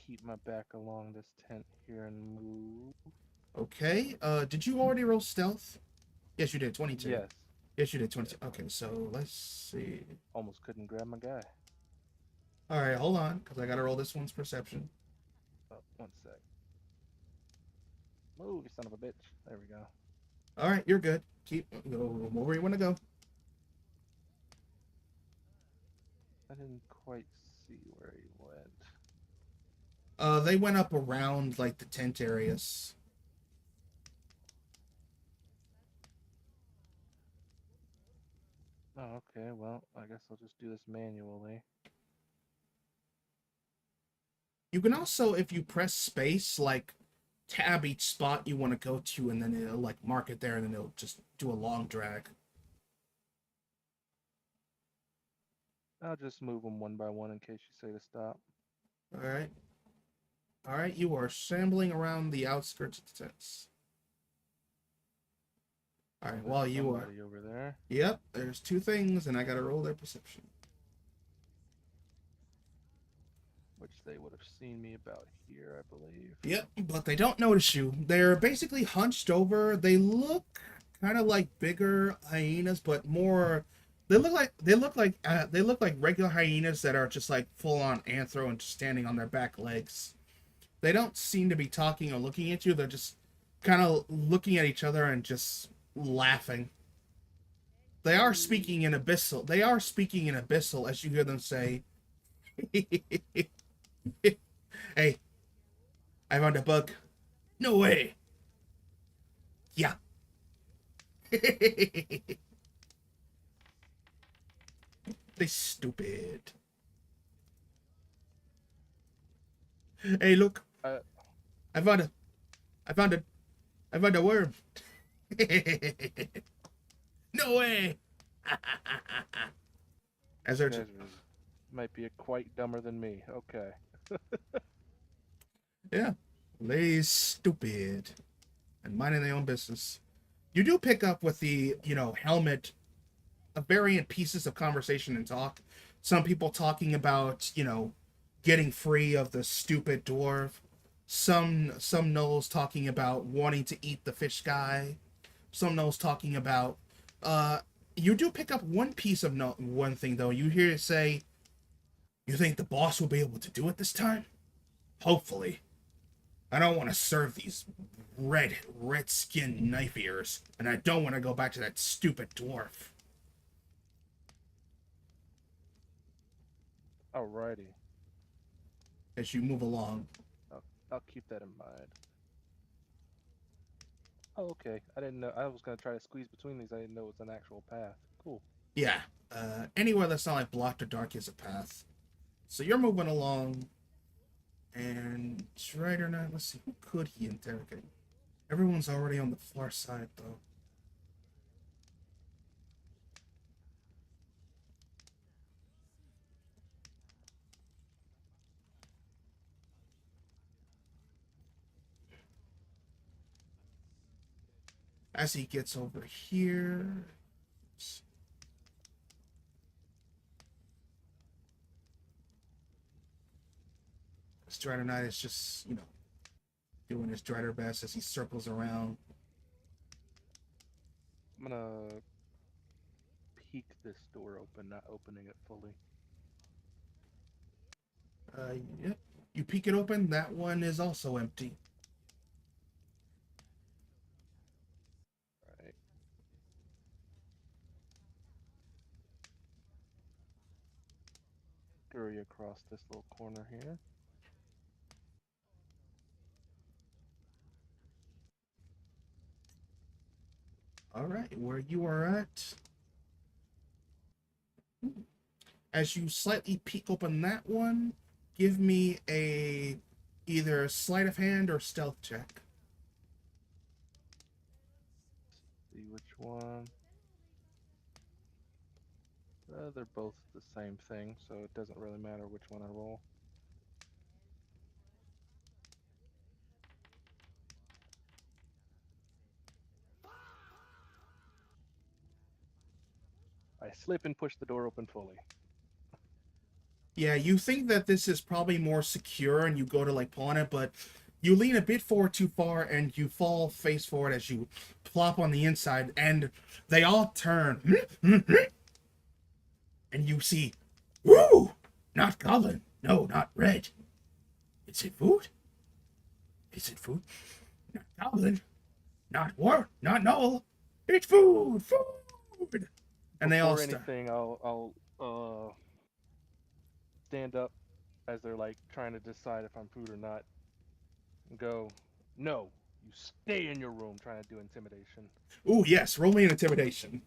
Keep my back along this tent here and move. Okay. Did you already roll stealth? Yes, you did. 22. Yes. Yes, you did. 22. Yeah, Okay, so let's see. almost couldn't grab my guy. All right, hold on, because I gotta roll this one's perception. Oh, 1 sec. Move, you son of a bitch. There we go. All right, you're good. Keep go where you want to go. I didn't quite see where he went. They went up around like the tent areas. Oh, okay. Well, I guess I'll just do this manually. You can also, if you press space, like tab each spot you want to go to, and then it'll like mark it there, and then it'll just do a long drag. I'll just move them one by one in case you say to stop. All right. All right, you are shambling around the outskirts of the tents. All right, while you are. Somebody over there. Yep, there's two things, and I gotta roll their perception. Which they would have seen me about here, I believe. Yep, but they don't notice you. They're basically hunched over. They look kind of like bigger hyenas, but more. They look like regular hyenas that are just like full on anthro and just standing on their back legs. They don't seem to be talking or looking at you. They're just kind of looking at each other and just laughing. They are speaking in abyssal. They are speaking in abyssal as you hear them say, "Hey, I found a bug." No way. Yeah. They stupid. Hey, look. Uh, I found a. I found a. I found a worm. No way. As they're you guys might be quite dumber than me. Okay. yeah, they stupid and minding their own business. You do pick up with the helmet, a variant pieces of conversation and talk. Some people talking about getting free of the stupid dwarf. Some gnolls talking about wanting to eat the fish guy. Some gnolls talking about you do pick up one piece of one thing though. You hear it say, "You think the boss will be able to do it this time? Hopefully. I don't want to serve these red skinned knife ears, and I don't want to go back to that stupid dwarf." Alrighty. As you move along. I'll keep that in mind. Oh, okay. I didn't know. I was gonna try to squeeze between these. I didn't know it was an actual path. Cool. Yeah. Anywhere that's not like blocked or dark is a path. So you're moving along, and right or not, let's see, who could he interrogate? Everyone's already on the far side, though. As he gets over here, Strider Knight is just, doing his Strider best as he circles around. I'm gonna peek this door open, not opening it fully. Yep. You peek it open, that one is also empty. Alright. Scurry across this little corner here. All right, where you are at. As you slightly peek open that one, give me a either sleight of hand or stealth check. See which one. They're both the same thing, so it doesn't really matter which one I roll. I slip and push the door open fully. Yeah, you think that this is probably more secure and you go to like pull on it, but you lean a bit forward too far and you fall face forward as you plop on the inside and they all turn. And you see, woo! Not goblin. No, not red. Is it food? Is it food? Not goblin. Not war. Not null. It's food. Food. And they all Before start. anything, I'll stand up as they're like trying to decide if I'm food or not, and go, "No, you stay in your room." Trying to do intimidation. Ooh, yes. Roll me an intimidation.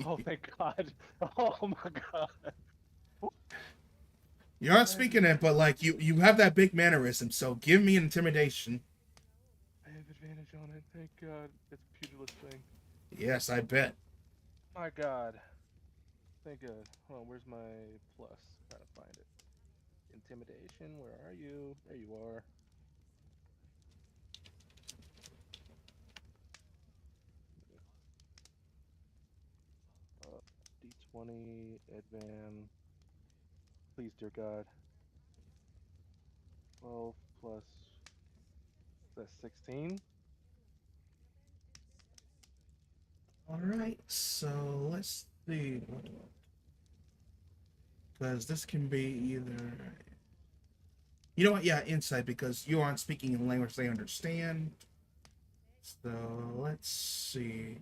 Oh, thank God! Oh my God! You're not speaking it, but like you have that big mannerism. So give me an intimidation. I have advantage on it. Thank God. It's a pugilist thing. Yes, I bet. My God. Thank God. Hold on, where's my plus? Trying to find it. Intimidation, where are you? There you are. D20, advan. Please, dear God. 12 plus. That's 16. All right. So let's see. Because this can be either. You know what? Yeah, insight because you aren't speaking in language they understand. So let's see.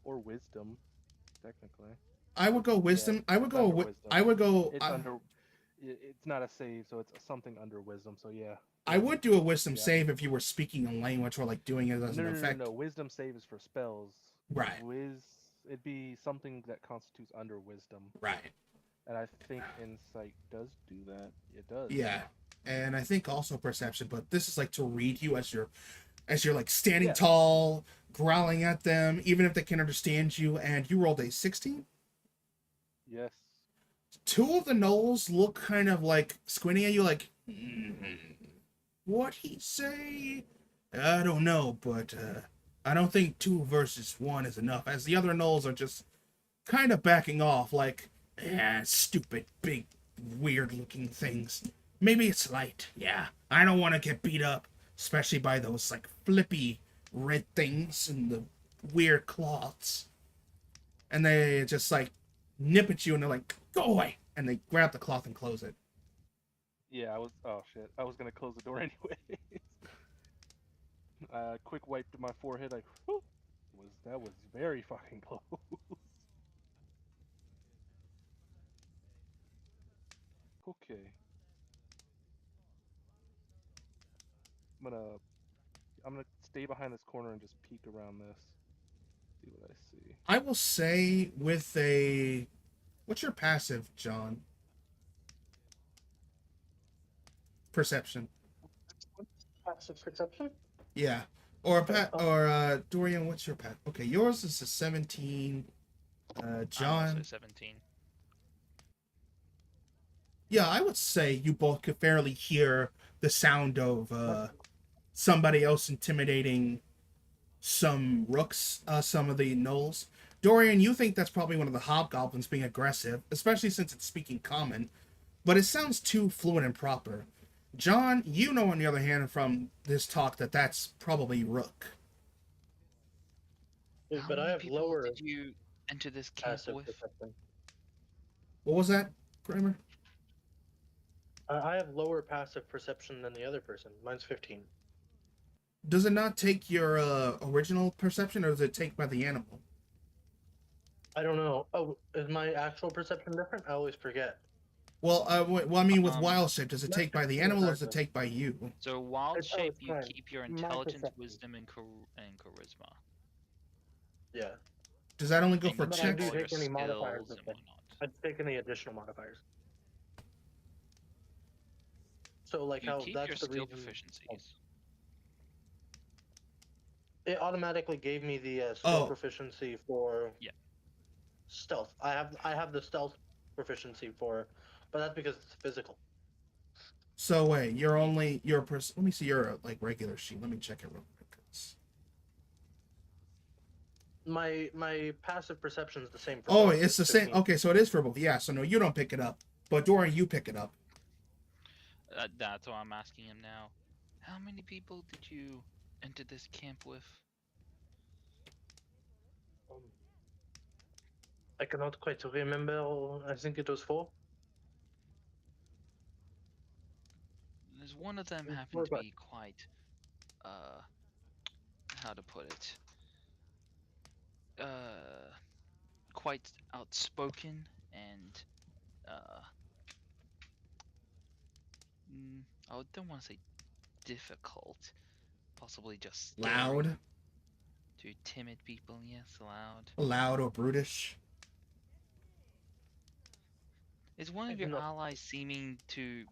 Or wisdom, technically. I would go wisdom. I would It's go. under wisdom. I would go. It's under. It's not a save, so it's something under wisdom. So yeah. I would do a wisdom Yeah. save if you were speaking a language or like doing it as an effect. No. Wisdom save is for spells. Right. It'd be something that constitutes under wisdom. Right. And I think insight does do that. It does. Yeah. And I think also perception, but this is like to read you as you're like standing Yeah. tall, growling at them, even if they can understand you. And you rolled a 16. Yes. Two of the gnolls look kind of like squinting at you, like, what he say? I don't know, but I don't think 2 versus 1 is enough. As the other gnolls are just kind of backing off, like, stupid, big, weird-looking things. Maybe it's light. Yeah, I don't want to get beat up, especially by those like flippy red things and the weird cloths. And they just like nip at you and they're like, go away, and they grab the cloth and close it. Yeah, oh shit. I was gonna close the door anyway. Quick wipe to my forehead, like, whew, that was very fucking close. Okay. I'm gonna stay behind this corner and just peek around this. See what I see. I will say with a, what's your passive, John? Perception. Passive perception. Yeah. Or Dorian, what's your path? Okay, yours is a 17. I'm John. also 17. Yeah, I would say you both could fairly hear the sound of somebody else intimidating some rooks, some of the gnolls. Dorian, you think that's probably one of the hobgoblins being aggressive, especially since it's speaking common, but it sounds too fluent and proper. John, you know on the other hand from this talk that that's probably rook. Yeah, How but I many have people lower did you enter this camp passive with? perception. What was that, Kramer? I have lower passive perception than the other person. Mine's 15. Does it not take your original perception, or does it take by the animal? I don't know. Oh, is my actual perception different? I always forget. Well, I mean, with Um, wild shape, does it Not take by the just animal or does it regardless. take by you? So wild It's shape, you fine. keep your My intelligence, perception. wisdom, and charisma, Yeah. Does that only go and for you But I keep do checks? all your take any modifiers skills with and it. whatnot. I'd take any additional modifiers. So like You how keep your that's the skill reason proficiencies. it automatically gave me the skill Oh, proficiency for Yeah. stealth. I have the stealth proficiency for, but that's because it's physical. so wait, you're only let me see your like regular sheet. Let me check it real quick. My passive perception is the same for Oh, both. it's the same. 15. Okay, so it is for both. Yeah, so no, you don't pick it up, but Dorian, you pick it up. That's why I'm asking him now. How many people did you enter this camp with? Um, I cannot quite remember. I think it was 4. There's one of them happened Four, to but be quite, uh, how to put it, uh, quite outspoken and, uh, I don't want to say difficult, possibly just scary Loud, to timid people. Yes, loud. loud or brutish. Is one I of do your not. allies seeming to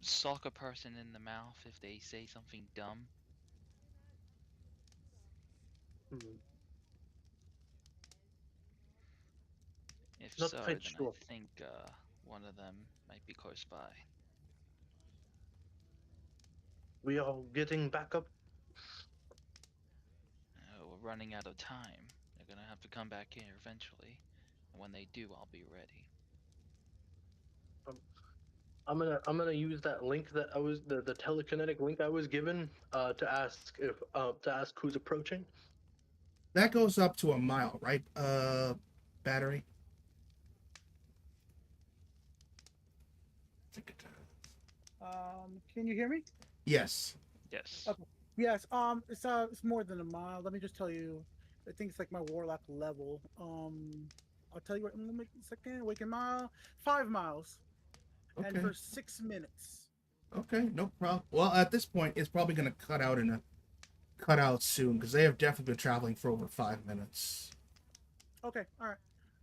sock a person in the mouth if they say something dumb? Hmm, If Not so, quite then I sure. think one of them might be close by. We are getting back up. We're running out of time. They're gonna have to come back here eventually, and when they do, I'll be ready. Um, I'm gonna use that link that I was the telekinetic link I was given to ask who's approaching. That goes up to a mile, right? Battery. I think it does. Can you hear me? Yes. Yes. Okay. Yes. It's more than a mile. Let me just tell you. I think it's like my warlock level. I'll tell you what. Let me a second. Waking mile, 5 miles, and Okay. for 6 minutes. Okay. No problem. Well, at this point, it's probably gonna cut out soon because they have definitely been traveling for over 5 minutes. Okay. All right.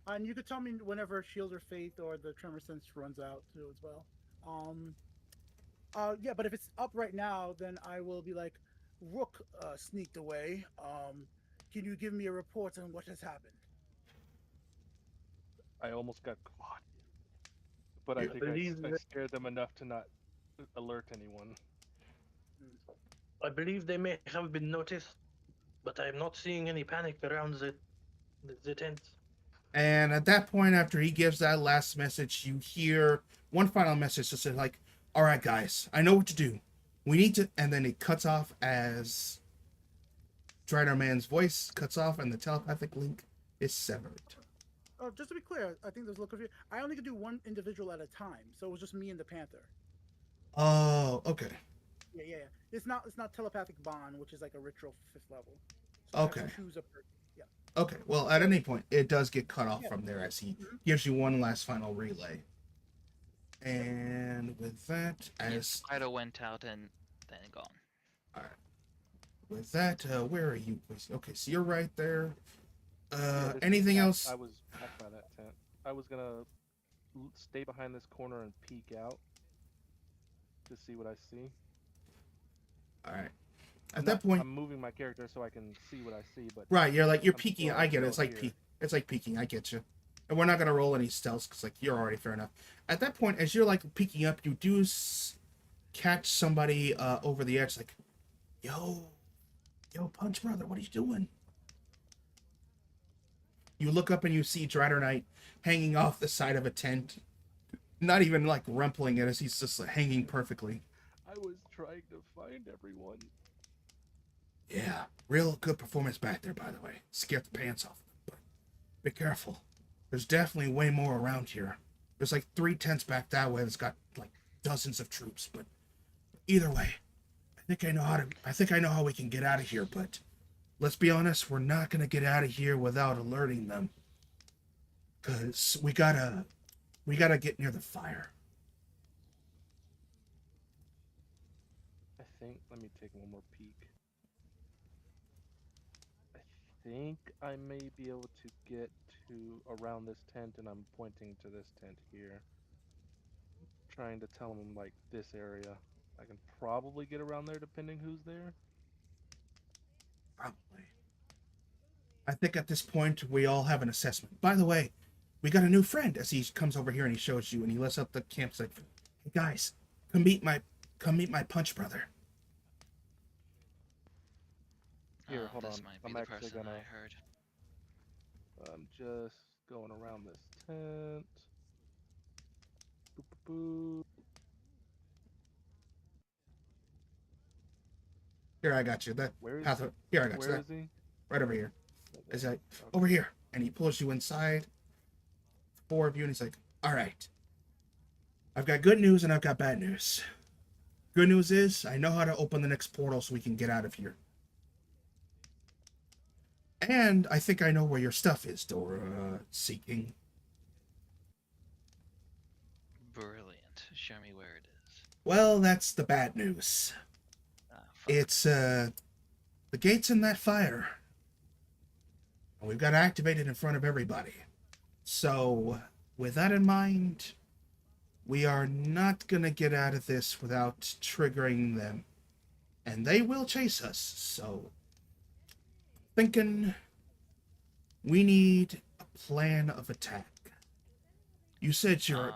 And you could tell me whenever Shield or Faith or the Tremor Sense runs out too as well. Um. Yeah, but if it's up right now, then I will be like, Rook sneaked away. Can you give me a report on what has happened? I almost got caught, but I You- I think believe I that, scared them enough to not alert anyone. I believe they may have been noticed, but I'm not seeing any panic around the tent. And at that point, after he gives that last message, you hear one final message that says, like, all right, guys, I know what to do. We need to. And then it cuts off as Strider Man's voice cuts off and the telepathic link is severed. Just to be clear, I think there's a little confusion. I only could do one individual at a time, so it was just me and the Panther. Oh, okay. Yeah. It's not telepathic bond, which is like a ritual 5th level. So I have Okay. to choose a person. Yeah. Okay. Well, at So any point, it does get cut off yeah. from there as he Mhm. gives you one last final relay. Yep. And with that, Yes, as Spider went out and then gone. all right, with that, where are you? Okay, so you're right there. Yeah, this is Anything else? I was back by that tent. I was gonna stay behind this corner and peek out to see what I see. All right. I'm At that not. point, I'm moving my character so I can see what I see, but right? You're I'm peeking. still, I I'm get it. still It's like here. It's like peeking. I get you. And we're not gonna roll any stealths because like you're already fair enough. At that point, as you're like peeking up, you do catch somebody over the edge, like, yo, Punch Brother, what are you doing? You look up and you see Drider Knight hanging off the side of a tent, not even like rumpling it as he's just like, hanging perfectly. I was trying to find everyone. Yeah, real good performance back there, by the way. Scared the pants off. But be careful. There's definitely way more around here. There's like 3 tents back that way that's got like dozens of troops. But either way, I think I know how we can get out of here. But let's be honest, we're not gonna get out of here without alerting them. Cause we gotta get near the fire. think. Let me take one more peek. I think I may be able to get to around this tent, and I'm pointing to this tent here. Trying to tell them like this area. I can probably get around there depending who's there. Probably. I think at this point we all have an assessment. By the way, we got a new friend as he comes over here and he shows you and he lets up the campsite. Hey guys, come meet my punch brother. Here, hold This on. might be I'm the actually person gonna. I heard. I'm just going around this tent. Boop, boop, boop. Here I got you. That Where is path. Here I got you. where That is he? right over here. Okay. Is that Okay. over here? And he pulls you inside. Four of you, and he's like, "All right, I've got good news and I've got bad news. Good news is I know how to open the next portal so we can get out of here. And I think I know where your stuff is, Dora Seeking. Brilliant. Show me where it is. Well, that's the bad news. Fuck. It's the gate's in that fire. And we've got to activate it in front of everybody. So, with that in mind, we are not gonna get out of this without triggering them. And they will chase us, so thinking we need a plan of attack. You said you're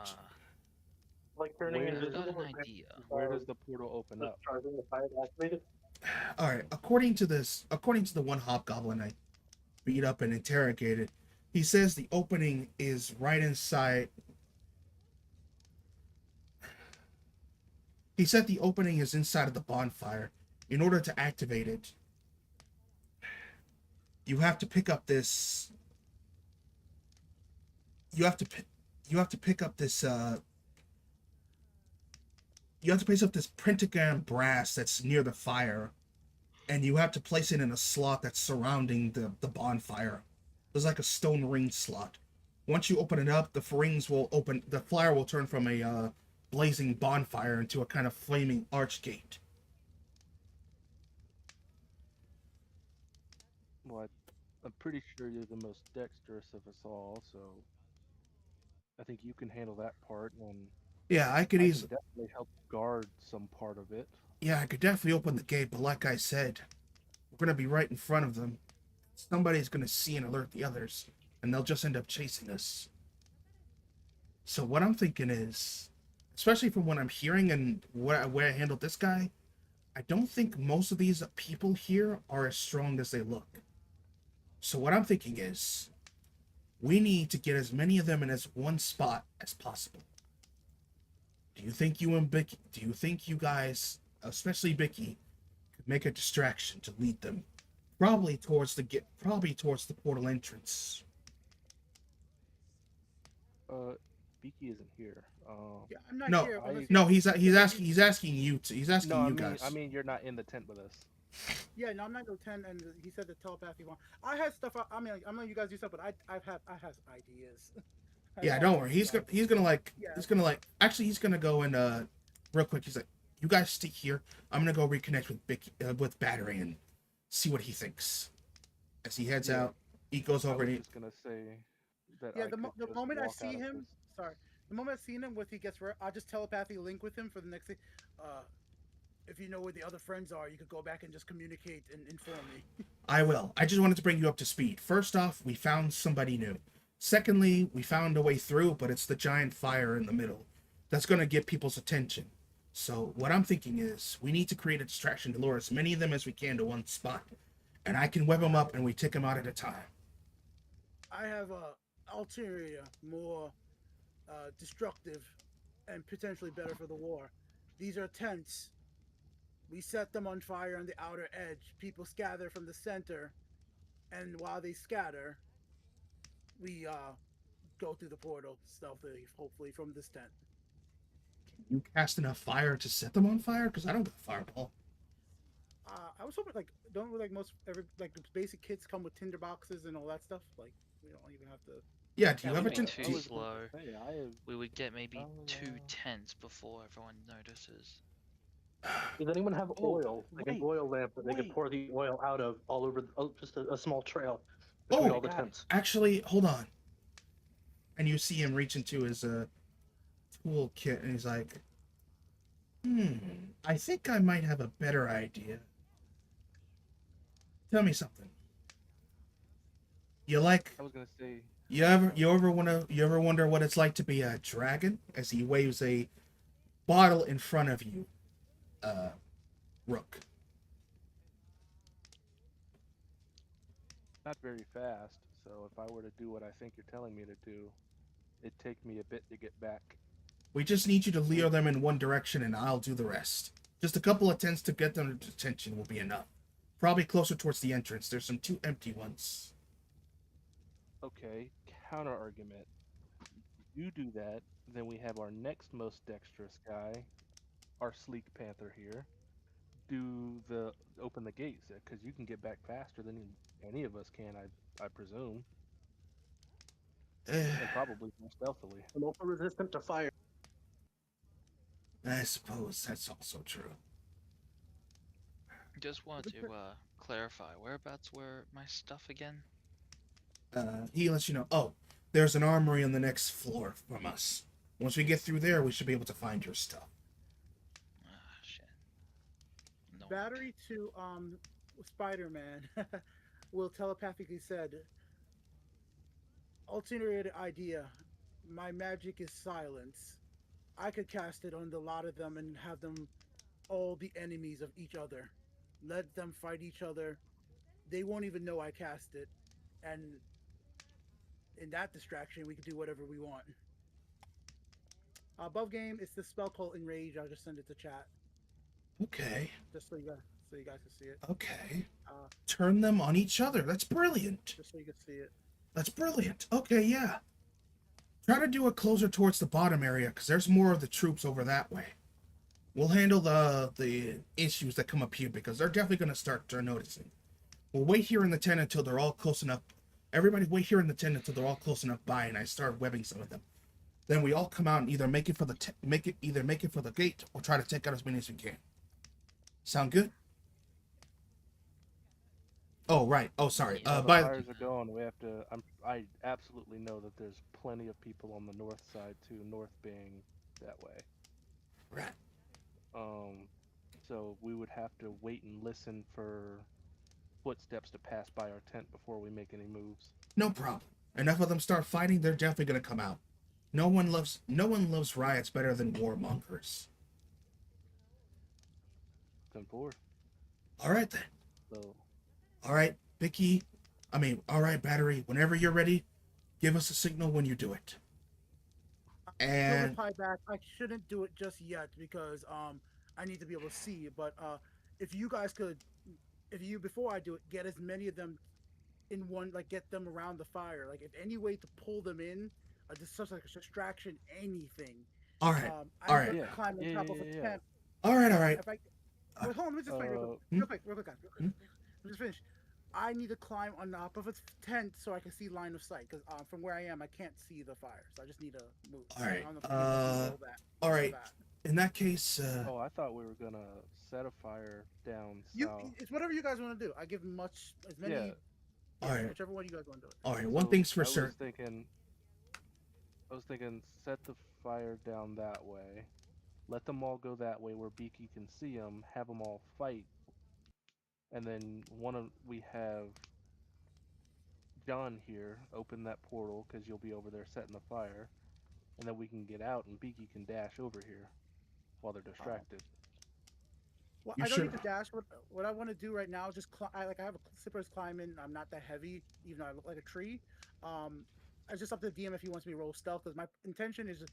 Like turning Where- I've got invisible. an idea. Where does the portal open Just up? charging the fire activated. Alright, according to the one hobgoblin I beat up and interrogated, he says the opening is right inside. He said the opening is inside of the bonfire. In order to activate it, you have to pick up this. You have to pick up this. You have to place up this pentagram brass that's near the fire, and you have to place it in a slot that's surrounding the bonfire. There's like a stone ring slot. Once you open it up, the rings will open. The fire will turn from a blazing bonfire into a kind of flaming arch gate. Well, I'm pretty sure you're the most dexterous of us all, so I think you can handle that part, and Yeah, I could I can easily. definitely help guard some part of it. Yeah, I could definitely open the gate, but like I said, we're gonna be right in front of them. Somebody's gonna see and alert the others, and they'll just end up chasing us. So what I'm thinking is, especially from what I'm hearing and where I handled this guy, I don't think most of these people here are as strong as they look. So what I'm thinking is, we need to get as many of them in as one spot as possible. Do you think you and Bicky? Do you think you guys, especially Bicky, could make a distraction to lead them? Probably towards the portal entrance. Beaky isn't here. Yeah, I'm not No, here. I- unless No, you- he's asking you to. He's asking no, you guys. I mean you're not in the tent with us. Yeah, no, I'm not no 10, and he said the telepathy one. I had stuff. I mean, I know you guys do stuff, but I have ideas. Yeah, don't worry. He's gonna Yeah. actually he's gonna go and real quick. He's like, you guys stay here. I'm gonna go reconnect with with Battery and see what he thinks. As he heads Yeah. out, he goes I over was and he, just gonna say that Yeah, I the could just moment I walk out see of him, this. sorry, the moment I see him, if he gets, I just telepathy link with him for the next thing. If you know where the other friends are, you could go back and just communicate and inform me. I will. I just wanted to bring you up to speed. First off, we found somebody new. Secondly, we found a way through, but it's the giant fire in the middle that's gonna get people's attention. So what I'm thinking is we need to create a distraction to lure as many of them as we can to one spot, and I can web them up and we take them out at a time. I have a ulterior, more destructive, and potentially better for the war. These are tents. We set them on fire on the outer edge. People scatter from the center, and while they scatter, we go through the portal stealthily, hopefully from this tent. You cast enough fire to set them on fire? Because I don't got a fireball. I was hoping don't like most every like basic kits come with tinder boxes and all that stuff. Like we don't even have to. Yeah, do you That have a would be tin- too do- slow. Hey, I have. We would get maybe Oh, 2 wow. tents before everyone notices. Does anyone have Oh, oil, like an wait, oil lamp that they could wait. pour the oil out of all over, just a small trail between Oh, all the got it. tents? actually, hold on. And you see him reach into his toolkit, and he's like, I think I might have a better idea. Tell me something. You like I was gonna say, you ever wonder what it's like to be a dragon? As he waves a bottle in front of you, uh, Rook. not very fast. So if I were to do what I think you're telling me to do, it'd take me a bit to get back. We just need you to lure them in one direction, and I'll do the rest. Just a couple attempts to get them to detention will be enough. Probably closer towards the entrance. There's some two empty ones. Okay, counter argument. You do that, then we have our next most dexterous guy, our sleek panther here, do the open the gates because you can get back faster than any of us can, I presume, and probably more stealthily. I'm also resistant to fire. I suppose that's also true. Just want to clarify, whereabouts were my stuff again? He lets you know, oh, there's an armory on the next floor from us. Once we get through there, we should be able to find your stuff. Ah, shit. No. Battery to Spider-Man will telepathically said, alternate idea. My magic is silence. I could cast it on a lot of them and have them all be enemies of each other. Let them fight each other. They won't even know I cast it. And in that distraction, we could do whatever we want. Above game, it's the spell called Enrage. I'll just send it to chat, Okay, just so you guys can see it. okay. Uh, Turn them on each other. That's brilliant. just so you can see it. That's brilliant. Okay, yeah. Try to do it closer towards the bottom area, because there's more of the troops over that way. We'll handle the issues that come up here, because they're definitely going to start noticing. We'll wait here in the tent until they're all close enough. Everybody wait here in the tent until they're all close enough by, and I start webbing some of them. Then we all come out and either make it for the gate or try to take out as many as we can. Sound good? Oh right. Oh sorry. While the By fires are going, we have to. I absolutely know that there's plenty of people on the north side too. North being that way. right. So we would have to wait and listen for footsteps to pass by our tent before we make any moves. No problem. Enough of them start fighting, they're definitely gonna come out. No one loves riots better than warmongers. 10-4. All right then. So All right, Vicky. All right, Battery. Whenever you're ready, give us a signal when you do it. He'll And reply back. I shouldn't do it just yet because I need to be able to see. But if you guys could, if you before I do it, get as many of them in one, like get them around the fire. Like if any way to pull them in, just such like a distraction, anything. all right, I all need right, to Yeah, climb on yeah, top yeah, of a yeah. tent. all right, all right. If I, wait, hold on, let me just finish real quick, guys, real quick. Let me just finish. I need to climb on top of a tent so I can see line of sight because from where I am, I can't see the fire. So I just need to move. All right. I don't know if you can roll that. All Roll right. that. In that case, Oh, I thought we were gonna set a fire down You, south. it's whatever you guys want to do. I give as many. Yeah. all right, Whichever one you guys want to do it. all right. One So thing's for I was certain. thinking, set the fire down that way. Let them all go that way where Beaky can see them. Have them all fight, and then we have John here open that portal because you'll be over there setting the fire, and then we can get out and Beaky can dash over here while they're distracted. Well, You I don't sure? need to dash. What I want to do right now is just I have a slippers climbing. I'm not that heavy, even though I look like a tree. It's just up to the DM if he wants me to roll stealth. Because my intention is just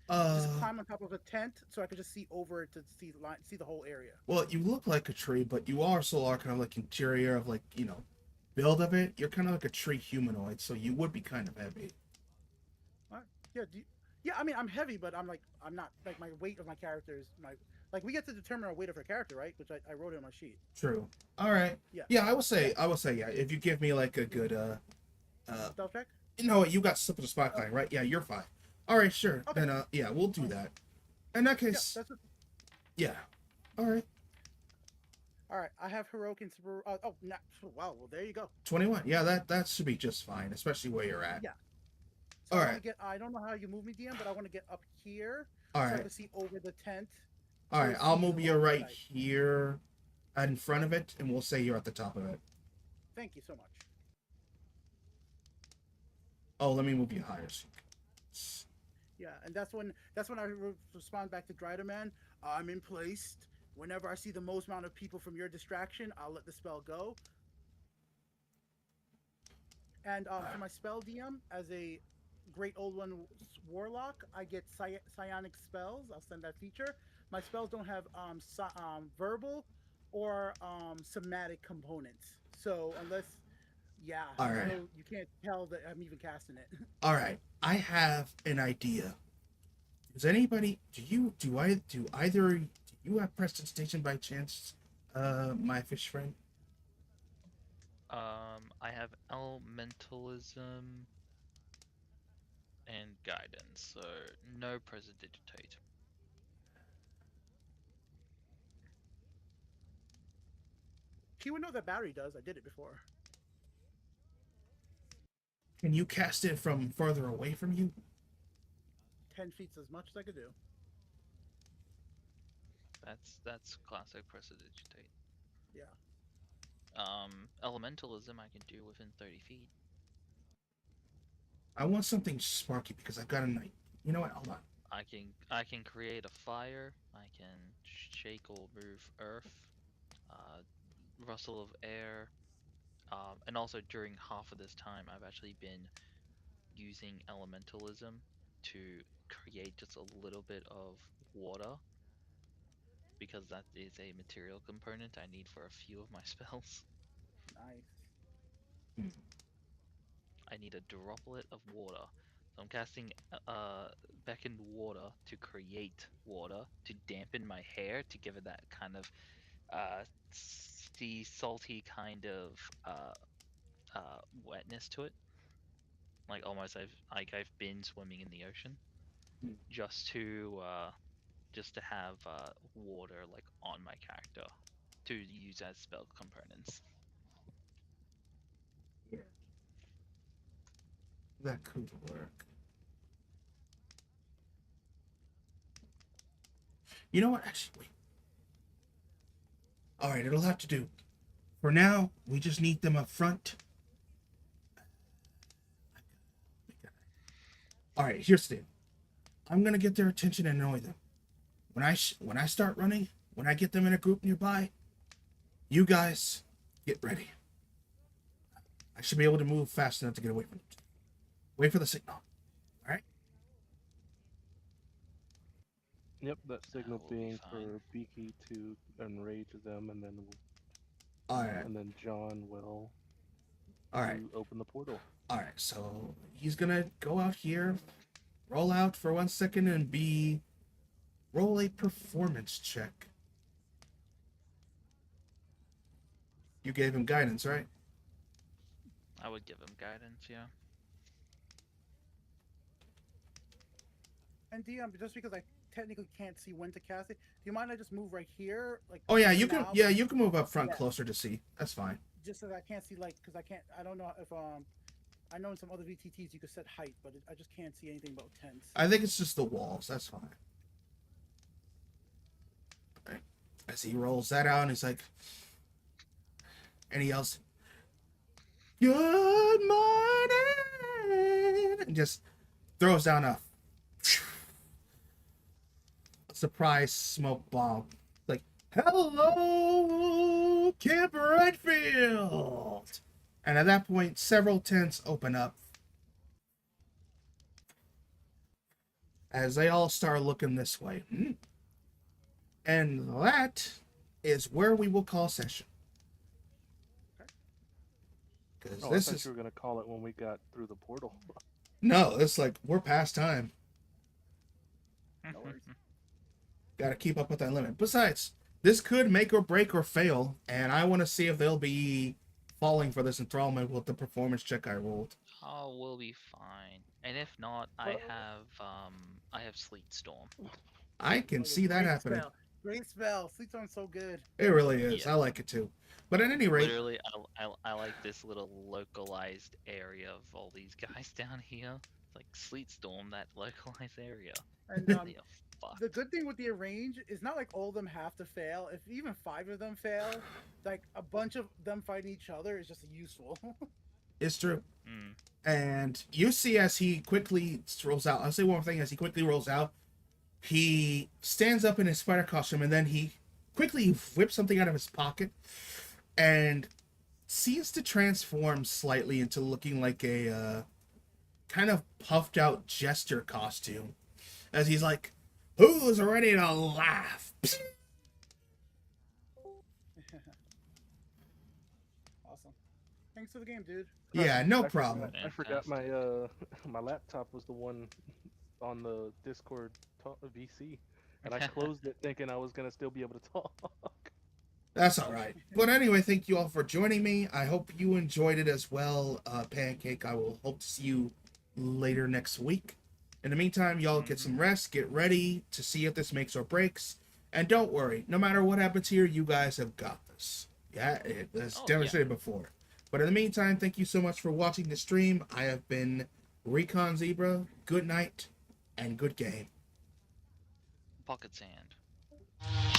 climb on top of a tent so I can just see over it to see the whole area. Well, you look like a tree, but you also are kind of like interior of like build of it. You're kind of like a tree humanoid, so you would be kind of heavy. Yeah, yeah. I mean, I'm heavy, but I'm not like my weight of my character is we get to determine our weight of our character, right? Which I wrote it on my sheet. True. All right. Yeah. Yeah, I would say yeah. If you give me like a good Stealth check. you know what, you got slip of the spot line, right? Yeah, you're fine. All right, sure. Okay. Then yeah, we'll do that. In that Yeah, case, that's what, yeah. All right. All right, I have heroic and super. Oh, no, wow. Well, there you go. 21. Yeah, that should be just fine, especially where you're at. Yeah. So All I want right. to get. I don't know how you move me, DM, but I want to get up here All so I right. can see over the tent All to right. I'll see the move you line of right sight. here in front of it, and we'll say you're at the top of it. Thank you so much. Oh, let me move you higher. Yeah, and that's when I respond back to Drider Man. I'm in place. Whenever I see the most amount of people from your distraction, I'll let the spell go. And for my spell DM, as a great old one warlock, I get psionic spells. I'll send that feature. My spells don't have verbal or somatic components. So unless, yeah, All I right. know you can't tell that I'm even casting it. All right. I have an idea. Does anybody? Do either? Do you have prestidigitation by chance, my fish friend? I have elementalism and guidance, so no prestidigitate. He would know that Barry does. I did it before. Can you cast it from further away from you? 10 feet's as much as I could do. That's classic prestidigitate. Yeah. Elementalism I can do within 30 feet. I want something sparky because I've got a night. You know what? Hold on. I can create a fire. I can shake or move earth, uh, rustle of air, and also during half of this time I've actually been using elementalism to create just a little bit of water because that is a material component I need for a few of my spells. Nice. I need a droplet of water. So I'm casting beckoned water to create water to dampen my hair to give it that kind of sea salty kind of wetness to it. Like almost I've been swimming in the ocean just to have water like on my character to use as spell components. Yeah, that could work. You know what? Actually, wait. All right, it'll have to do. For now, we just need them up front. All right, here's the deal. I'm gonna get their attention and annoy them. When I start running, when I get them in a group nearby, you guys get ready. I should be able to move fast enough to get away from them. Wait for the signal. All right. Yep, that signal will be being fine. for Beaky to enrage them, and then All right. John will All right. open the portal. All right. So he's gonna go out here, roll out for 1 second, and roll a performance check. You gave him guidance, right? I would give him guidance, yeah. And DM, just because I technically can't see when to cast it, do you mind I just move right here? Like. Oh yeah, for you can. now, Yeah, you can move up front Yeah. closer to see. That's fine. Just so that I can't see, like, because I can't. I don't know if I know in some other VTTs you could set height, but I just can't see anything about tents. I think it's just the walls. That's fine. All right. As he rolls that out, and he's like, and he yells, "Good morning!" and just throws down a surprise smoke bomb. Like, "Hello, Camp Redfield!" And at that point, several tents open up as they all start looking this way. And that is where we will call session. Because Oh, this I thought is you were gonna call it when we got through the portal. no, it's like we're past time. No worries. Got to keep up with that limit. Besides, this could make or break or fail, and I want to see if they'll be falling for this enthrallment with the performance check I rolled. Oh, we'll be fine. And if not, I have Sleet Storm. I can see that Great happening. spell. Great spell. Sleep Zone's so good. It really is. Yeah. I like it too. But at any rate, Literally, I like this little localized area of all these guys down here. It's like Sleet Storm, that localized area. And They are the fucked. good thing with the arrange is not like all of them have to fail. If even 5 of them fail, like a bunch of them fighting each other is just useful. it's true. Mm. And you see as he quickly rolls out, I'll say one more thing, as he quickly rolls out, he stands up in his spider costume and then he quickly whips something out of his pocket and seems to transform slightly into looking like a kind of puffed out jester costume. As he's like, who's ready to laugh? Awesome. Thanks for the game, dude. Yeah, no I problem. I forgot my my laptop was the one on the Discord VC, and I closed it thinking I was gonna still be able to talk. That's all right. But anyway, thank you all for joining me. I hope you enjoyed it as well, Pancake. I will hope to see you later next week. In the meantime, y'all get some rest, get ready to see if this makes or breaks. And don't worry, no matter what happens here, you guys have got this. Yeah, it's demonstrated before. But in the meantime, thank you so much for watching the stream. I have been Recon Zebra. Good night and good game. Pocket sand.